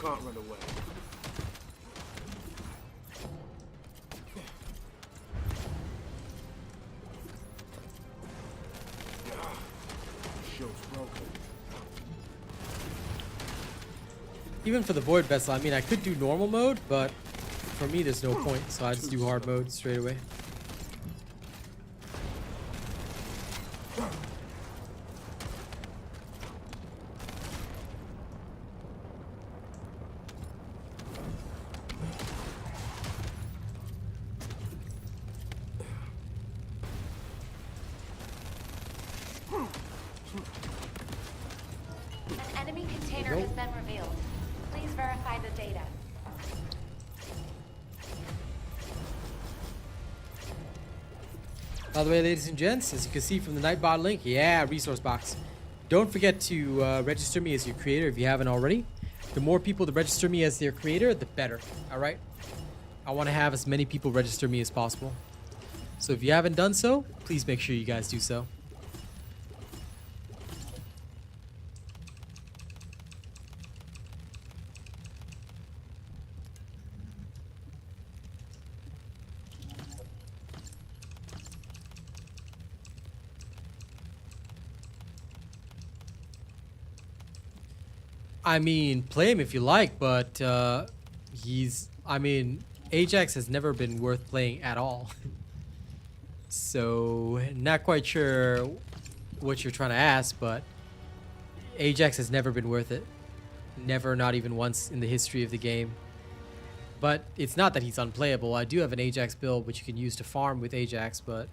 can't run away. Show's broken. Even for the Void Vessel, I mean, I could do normal mode, but for me, there's no point, so I just do hard mode straight away. An enemy container has been revealed. Please verify the data. By the way, ladies and gents, as you can see from the Nightbot link, yeah, resource box. Don't forget to register me as your creator if you haven't already. The more people that register me as their creator, the better. All right? I want to have as many people register me as possible. So if you haven't done so, please make sure you guys do so. I mean, play him if you like, but I mean, Ajax has never been worth playing at all. So, not quite sure what you're trying to ask, but Ajax has never been worth it. Never, not even once in the history of the game. But it's not that he's unplayable. I do have an Ajax build which you can use to farm with Ajax, but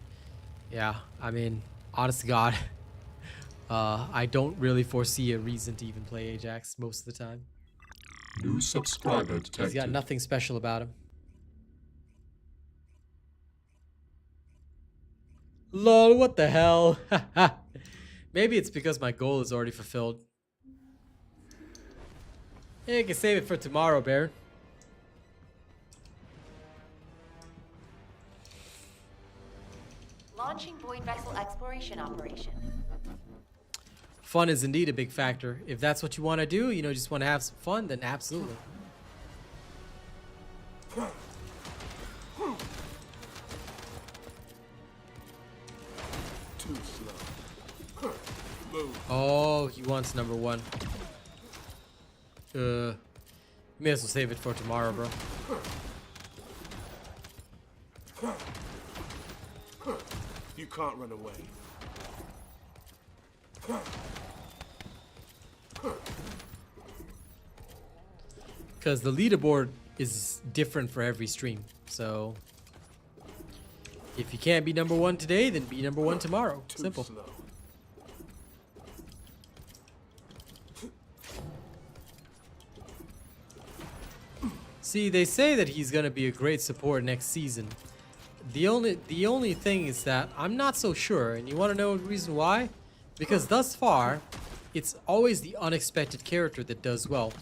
yeah, I mean, honest to God, I don't really foresee a reason to even play Ajax most of the time. New subscriber detected. He's got nothing special about him. Lol, what the hell? Maybe it's because my goal is already fulfilled. Yeah, you can save it for tomorrow, Bear. Launching Void Vessel Exploration Operation. Fun is indeed a big factor. If that's what you want to do, you know, just want to have some fun, then absolutely. Too slow. Move. Oh, he wants number one. May as well save it for tomorrow, bro. You can't run away. Because the leaderboard is different for every stream. So if you can't be number one today, then be number one tomorrow. Too Simple. slow. See, they say that he's gonna be a great support next season. The only thing is that I'm not so sure, and you want to know the reason why? Because thus far, it's always the unexpected character that does well.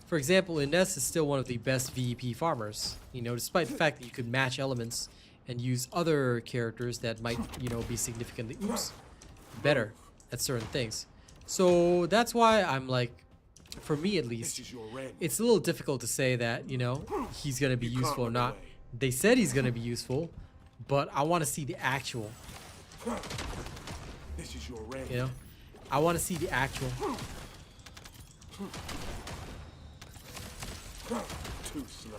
For example, Ines is still one of the best VEP farmers. You know, despite the fact that you could match elements and use other characters that might, you know, be significantly better at certain things. So that's why I'm like, for me at least, it's a little difficult to say that, you know, he's gonna be useful or not. They said he's gonna be useful, but I want to see the actual. This is your range. You know, I want to see the actual. Too slow.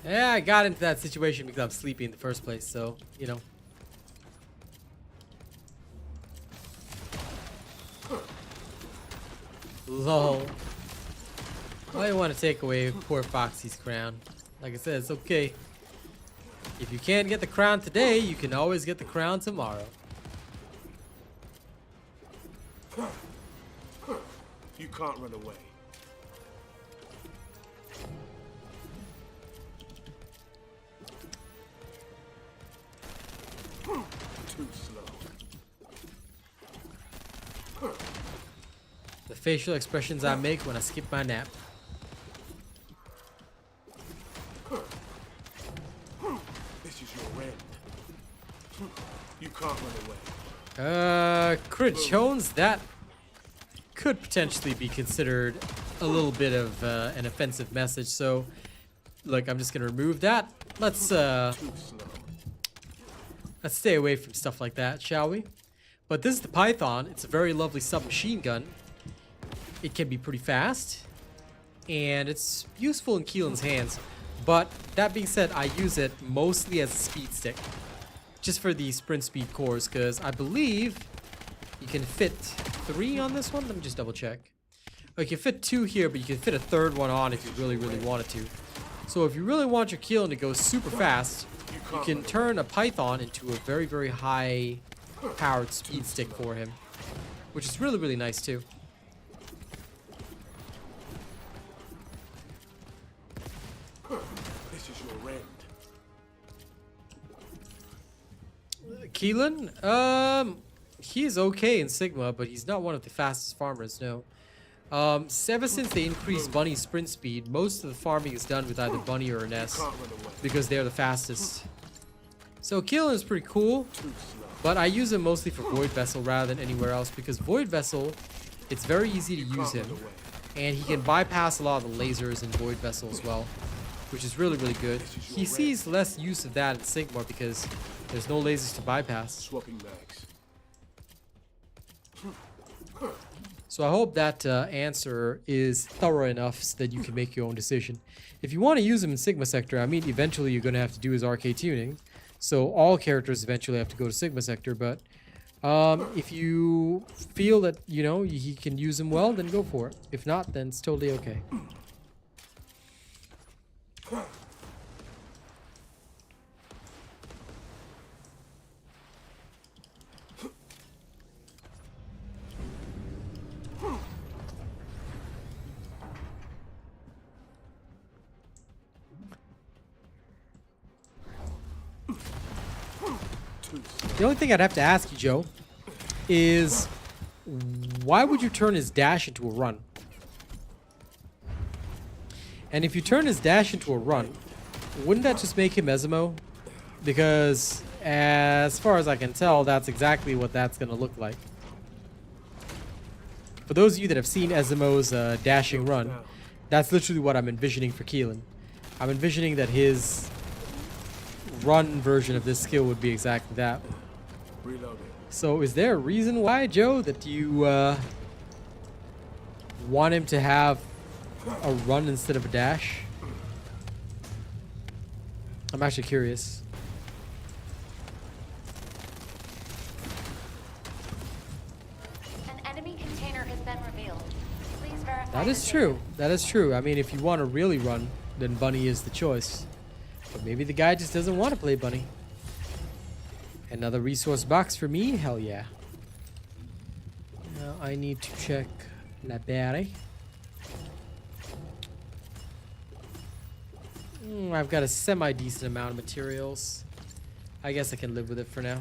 Yeah, I got into that situation because I'm sleepy in the first place, so, you know. Lol. Why do you want to take away poor Foxy's crown? Like I said, it's okay. If you can't get the crown today, you can always get the crown tomorrow. You can't run away. Too slow. The facial expressions I make when I skip my nap. This is your end. You can't run away. Crit Jones, that could potentially be considered a little bit of an offensive message. So, look, I'm just gonna remove that. Let's stay away from stuff like that, shall we? But this is the Python. It's a very lovely submachine gun. It can be pretty fast, and it's useful in Keelan's hands. But that being said, I use it mostly as a speed stick, just for the sprint speed cores, because I believe you can fit 3 on this one. Let me just double check. Oh, you can fit 2 here, but you can fit a 3rd one on if you really, really wanted to. So if you really want your Keelan to go super fast, you can turn a Python into a very, very high powered speed stick for him, which is really, really nice too. This is your end. Keelan, he's okay in Sigma, but he's not one of the fastest farmers, no. Ever since they increased Bunny's sprint speed, most of the farming is done with either Bunny or Ness, because they're the fastest. So Keelan is pretty cool, but I use him mostly for Void Vessel rather than anywhere else, because Void Vessel, it's very easy to use him, and he can bypass a lot of the lasers in Void Vessel as well, which is really, really good. He sees less use of that in Sigma because there's no lasers to bypass. Swapping mags. So I hope that answer is thorough enough so that you can make your own decision. If you want to use him in Sigma Sector, I mean, eventually you're going to have to do his RK tuning. So all characters eventually have to go to Sigma Sector, but if you feel that, you know, he can use him well, then go for it. If not, then it's totally okay. The only thing I'd have to ask you, Joe, is why would you turn his dash into a run? And if you turn his dash into a run, wouldn't that just make him Ezimo? Because as far as I can tell, that's exactly what that's going to look like. For those of you that have seen Ezimo's dashing run, that's literally what I'm envisioning for Keelan. I'm envisioning that his run version of this skill would be exactly that. So is there a reason why, Joe, that you want him to have a run instead of a dash? I'm actually curious. An enemy container has been revealed. Please verify. That is true. That is true. I mean, if you want to really run, then Bunny is the choice. But maybe the guy just doesn't want to play Bunny. Another resource box for me? Hell yeah. Now I need to check La Berry. I've got a semi-decent amount of materials. I guess I can live with it for now.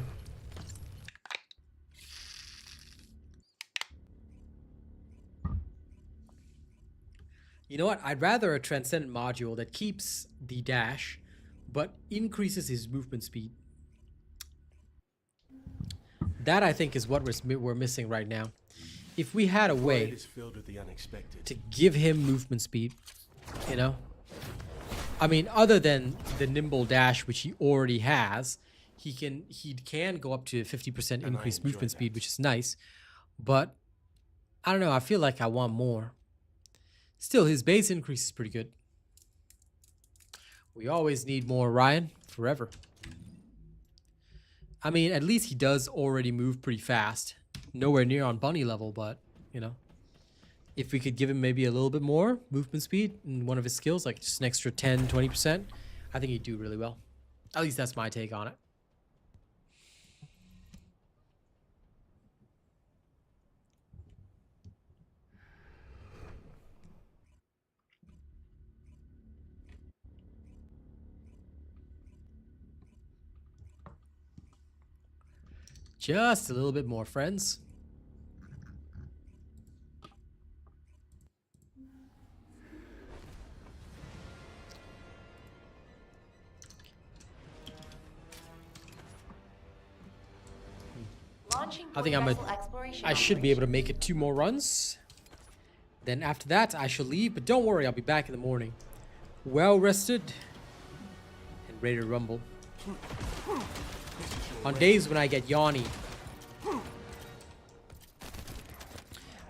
You know what? I'd rather a Transcendent module that keeps the dash, but increases his movement speed. That, I think, is what we're missing right now. If we had a way to give him movement speed, you know? I mean, other than the nimble dash, which he already has, he can go up to 50% increased movement speed, which is nice. But, I don't know, I feel like I want more. Still, his base increase is pretty good. We always need more, Ryan. Forever. I mean, at least he does already move pretty fast. Nowhere near on Bunny level, but, you know. If we could give him maybe a little bit more movement speed in one of his skills, like just an extra 10, 20%, I think he'd do really well. At least that's my take on it. Just a little bit more, friends. Launching I think void vessel exploration I should be able to operation. make it 2 more runs. Then after that, I shall leave. But don't worry, I'll be back in the morning, well rested and ready to rumble. On days when I get yawny,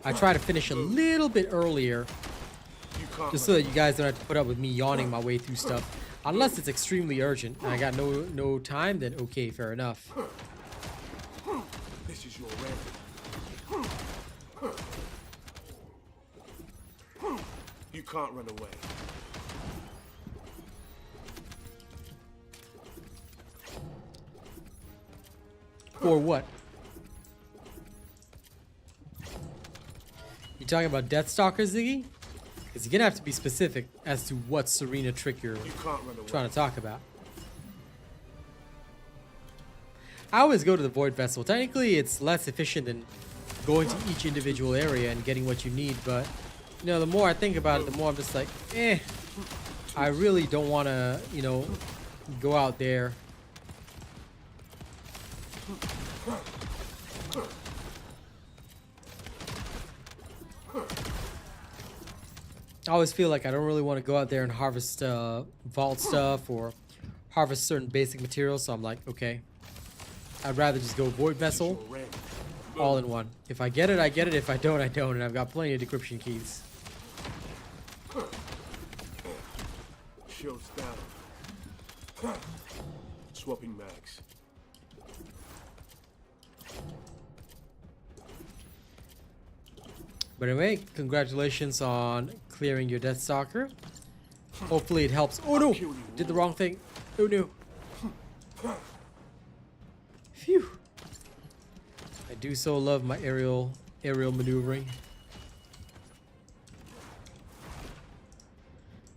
I try to finish a little bit earlier, just so that you guys don't have to put up with me yawning my way through stuff. Unless it's extremely urgent and I got no time, then okay, fair enough. This is your end. You can't run away. For what? You talking about Deathstalker, Ziggy? Because you're gonna have to be specific as to what Serena trick you're trying to talk about. I always go to the Void Vessel. Technically, it's less efficient than going to each individual area and getting what you need, but you know, the more I think about it, the more I'm just like, I really don't want to, you know, go out there. I always feel like I don't really want to go out there and harvest vault stuff or harvest certain basic materials, so I'm like, okay, I'd rather just go Void Vessel all in one. If I get it, I get it. If I don't, I don't, and I've got plenty of decryption keys. Shields down. Swapping mags. But anyway, congratulations on clearing your Deathstalker. Hopefully it helps. Oh no! Did the wrong thing. Oh no. Phew. I do so love my aerial maneuvering.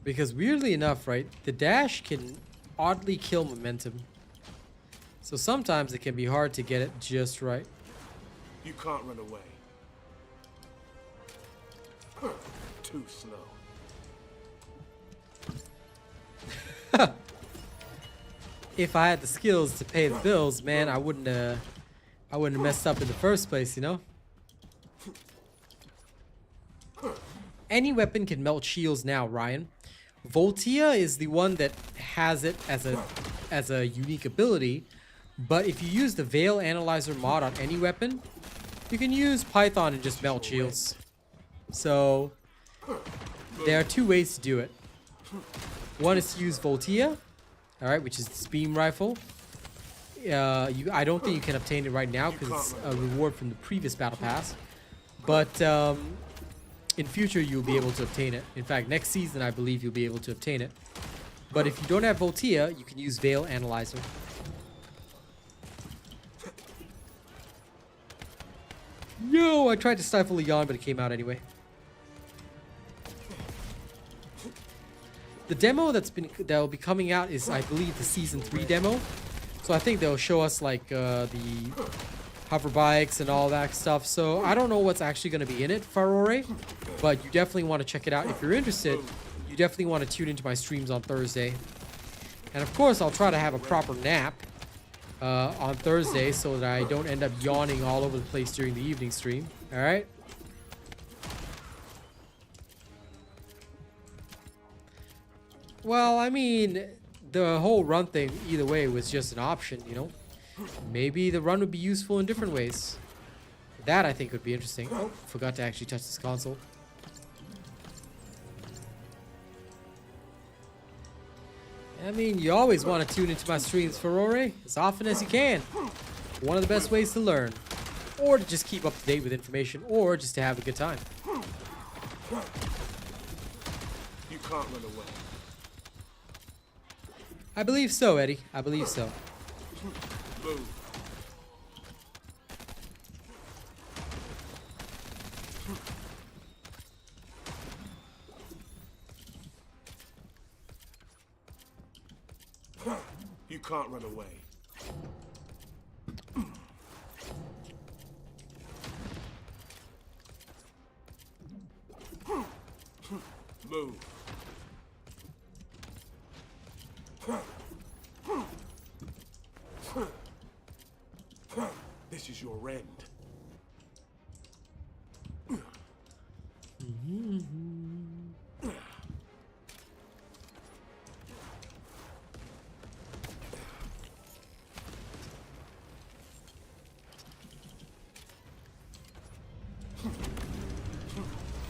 Because weirdly enough, right, the dash can oddly kill momentum. So sometimes it can be hard to get it just right. You can't run away. Too slow. If I had the skills to pay the bills, man, I wouldn't have messed up in the first place, you know? Any weapon can melt shields now, Ryan. Voltia is the one that has it as a unique ability, but if you use the Veil Analyzer mod on any weapon, you can use Python and just melt shields. So there are 2 ways to do it. One is to use Voltia, all right, which is this beam rifle. I don't think you can obtain it right now because it's a reward from the previous battle pass, but in future you'll be able to obtain it. In fact, next season I believe you'll be able to obtain it. But if you don't have Voltia, you can use Veil Analyzer. Yo, I tried to stifle a yawn, but it came out anyway. The demo that'll be coming out is, I believe, the season 3 demo. So I think they'll show us like the hover bikes and all that stuff. So I don't know what's actually going to be in it, Farore, but you definitely want to check it out. If you're interested, you definitely want to tune into my streams on Thursday. And of course, I'll try to have a proper nap on Thursday so that I don't end up yawning all over the place during the evening stream. All right? Well, I mean, the whole run thing, either way, was just an option, you know? Maybe the run would be useful in different ways. That, I think, would be interesting. Oh, forgot to actually touch this console. I mean, you always want to tune into my streams, Ferrore, as often as you can. One of the best ways to learn. Or to just keep up to date with information, or just to have a good time. You can't run away. I believe so, Eddie. I believe so. Move. You can't run away. Move. This is your end.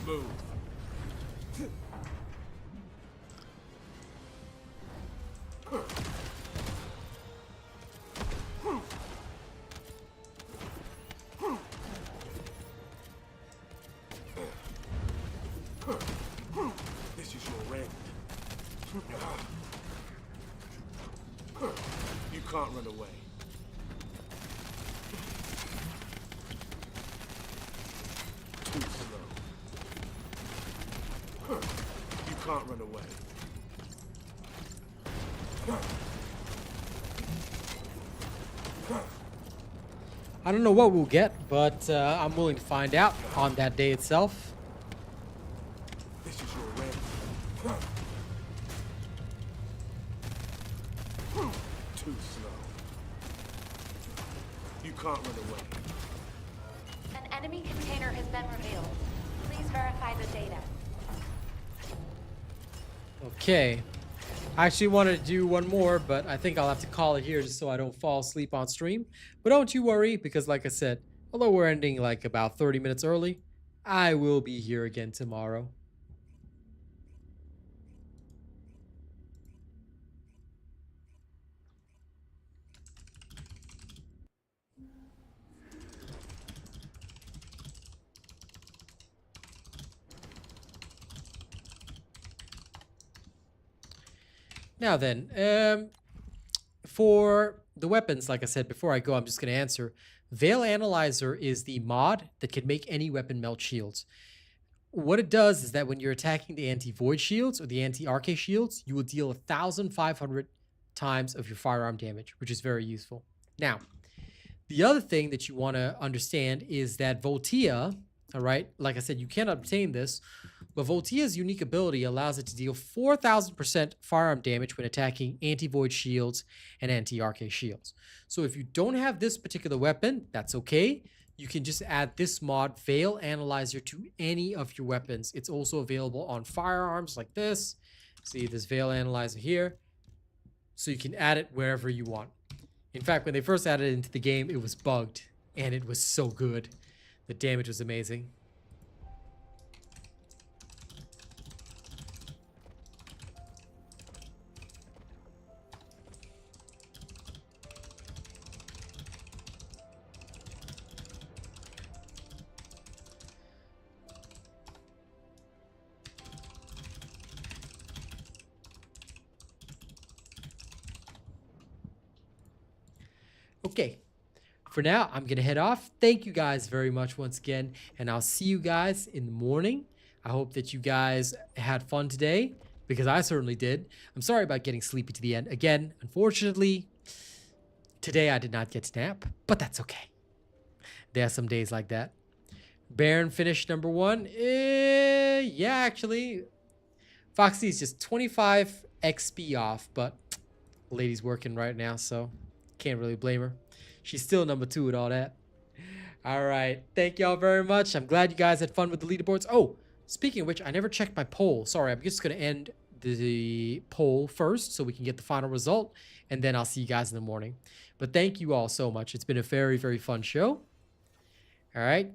Move. This is your end. You can't run away. Too slow. You can't run away. I don't know what we'll get, but I'm willing to find out on that day itself. This is your end. Too slow. You can't run away. An enemy container has been revealed. Please verify the data. Okay. I actually wanted to do one more, but I think I'll have to call it here just so I don't fall asleep on stream. But don't you worry, because like I said, although we're ending like about 30 minutes early, I will be here again tomorrow. Now then, for the weapons, like I said, before I go, I'm just going to answer. Veil Analyzer is the mod that can make any weapon melt shields. What it does is that when you're attacking the anti-void shields or the anti-RK shields, you will deal 1,500 times of your firearm damage, which is very useful. Now, the other thing that you want to understand is that Voltia, all right, like I said, you can't obtain this, but Voltia's unique ability allows it to deal 4,000% firearm damage when attacking anti-void shields and anti-RK shields. So if you don't have this particular weapon, that's okay. You can just add this mod, Veil Analyzer, to any of your weapons. It's also available on firearms like this. See this Veil Analyzer here. So you can add it wherever you want. In fact, when they first added it into the game, it was bugged, and it was so good. The damage was amazing. Okay, for now, I'm going to head off. Thank you guys very much once again, and I'll see you guys in the morning. I hope that you guys had fun today, because I certainly did. I'm sorry about getting sleepy to the end. Again, unfortunately, today I did not get to nap, but that's okay. There are some days like that. Baron finished number 1. Yeah, actually, Foxy is just 25 XP off, but lady's working right now, so can't really blame her. She's still number 2 with all that. All right. Thank y'all very much. I'm glad you guys had fun with the leaderboards. Oh, speaking of which, I never checked my poll. Sorry, I'm just going to end the poll first so we can get the final result, and then I'll see you guys in the morning. But thank you all so much. It's been a very, very fun show. All right.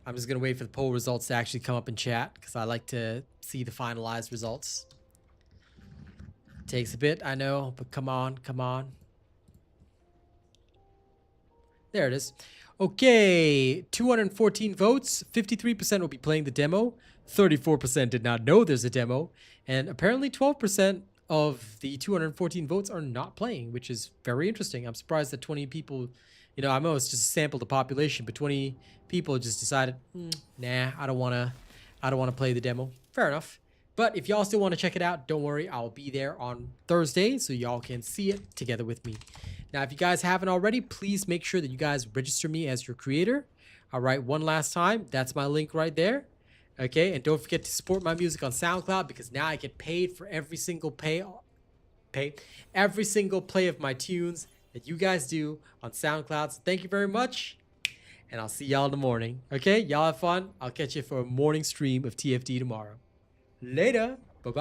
I'm just going to wait for the poll results to actually come up in chat because I like to see the finalized results. Takes a bit, I know, but come on, come on. There it is. Okay, 214 votes. 53% will be playing the demo. 34% did not know there's a demo. And apparently 12% of the 214 votes are not playing, which is very interesting. I'm surprised that 20 people, you know, I know it's just sampled the population, but 20 people just decided, nah, I don't want to play the demo. Fair enough. But if y'all still want to check it out, don't worry. I'll be there on Thursday so y'all can see it together with me. Now, if you guys haven't already, please make sure that you guys register me as your creator. All right, one last time. That's my link right there. Okay, and don't forget to support my music on SoundCloud because now I get paid for every single pay every single play of my tunes that you guys do on SoundCloud. So thank you very much. And I'll see y'all in the morning. Okay? Y'all have fun. I'll catch you for a morning stream of TFD tomorrow. Later.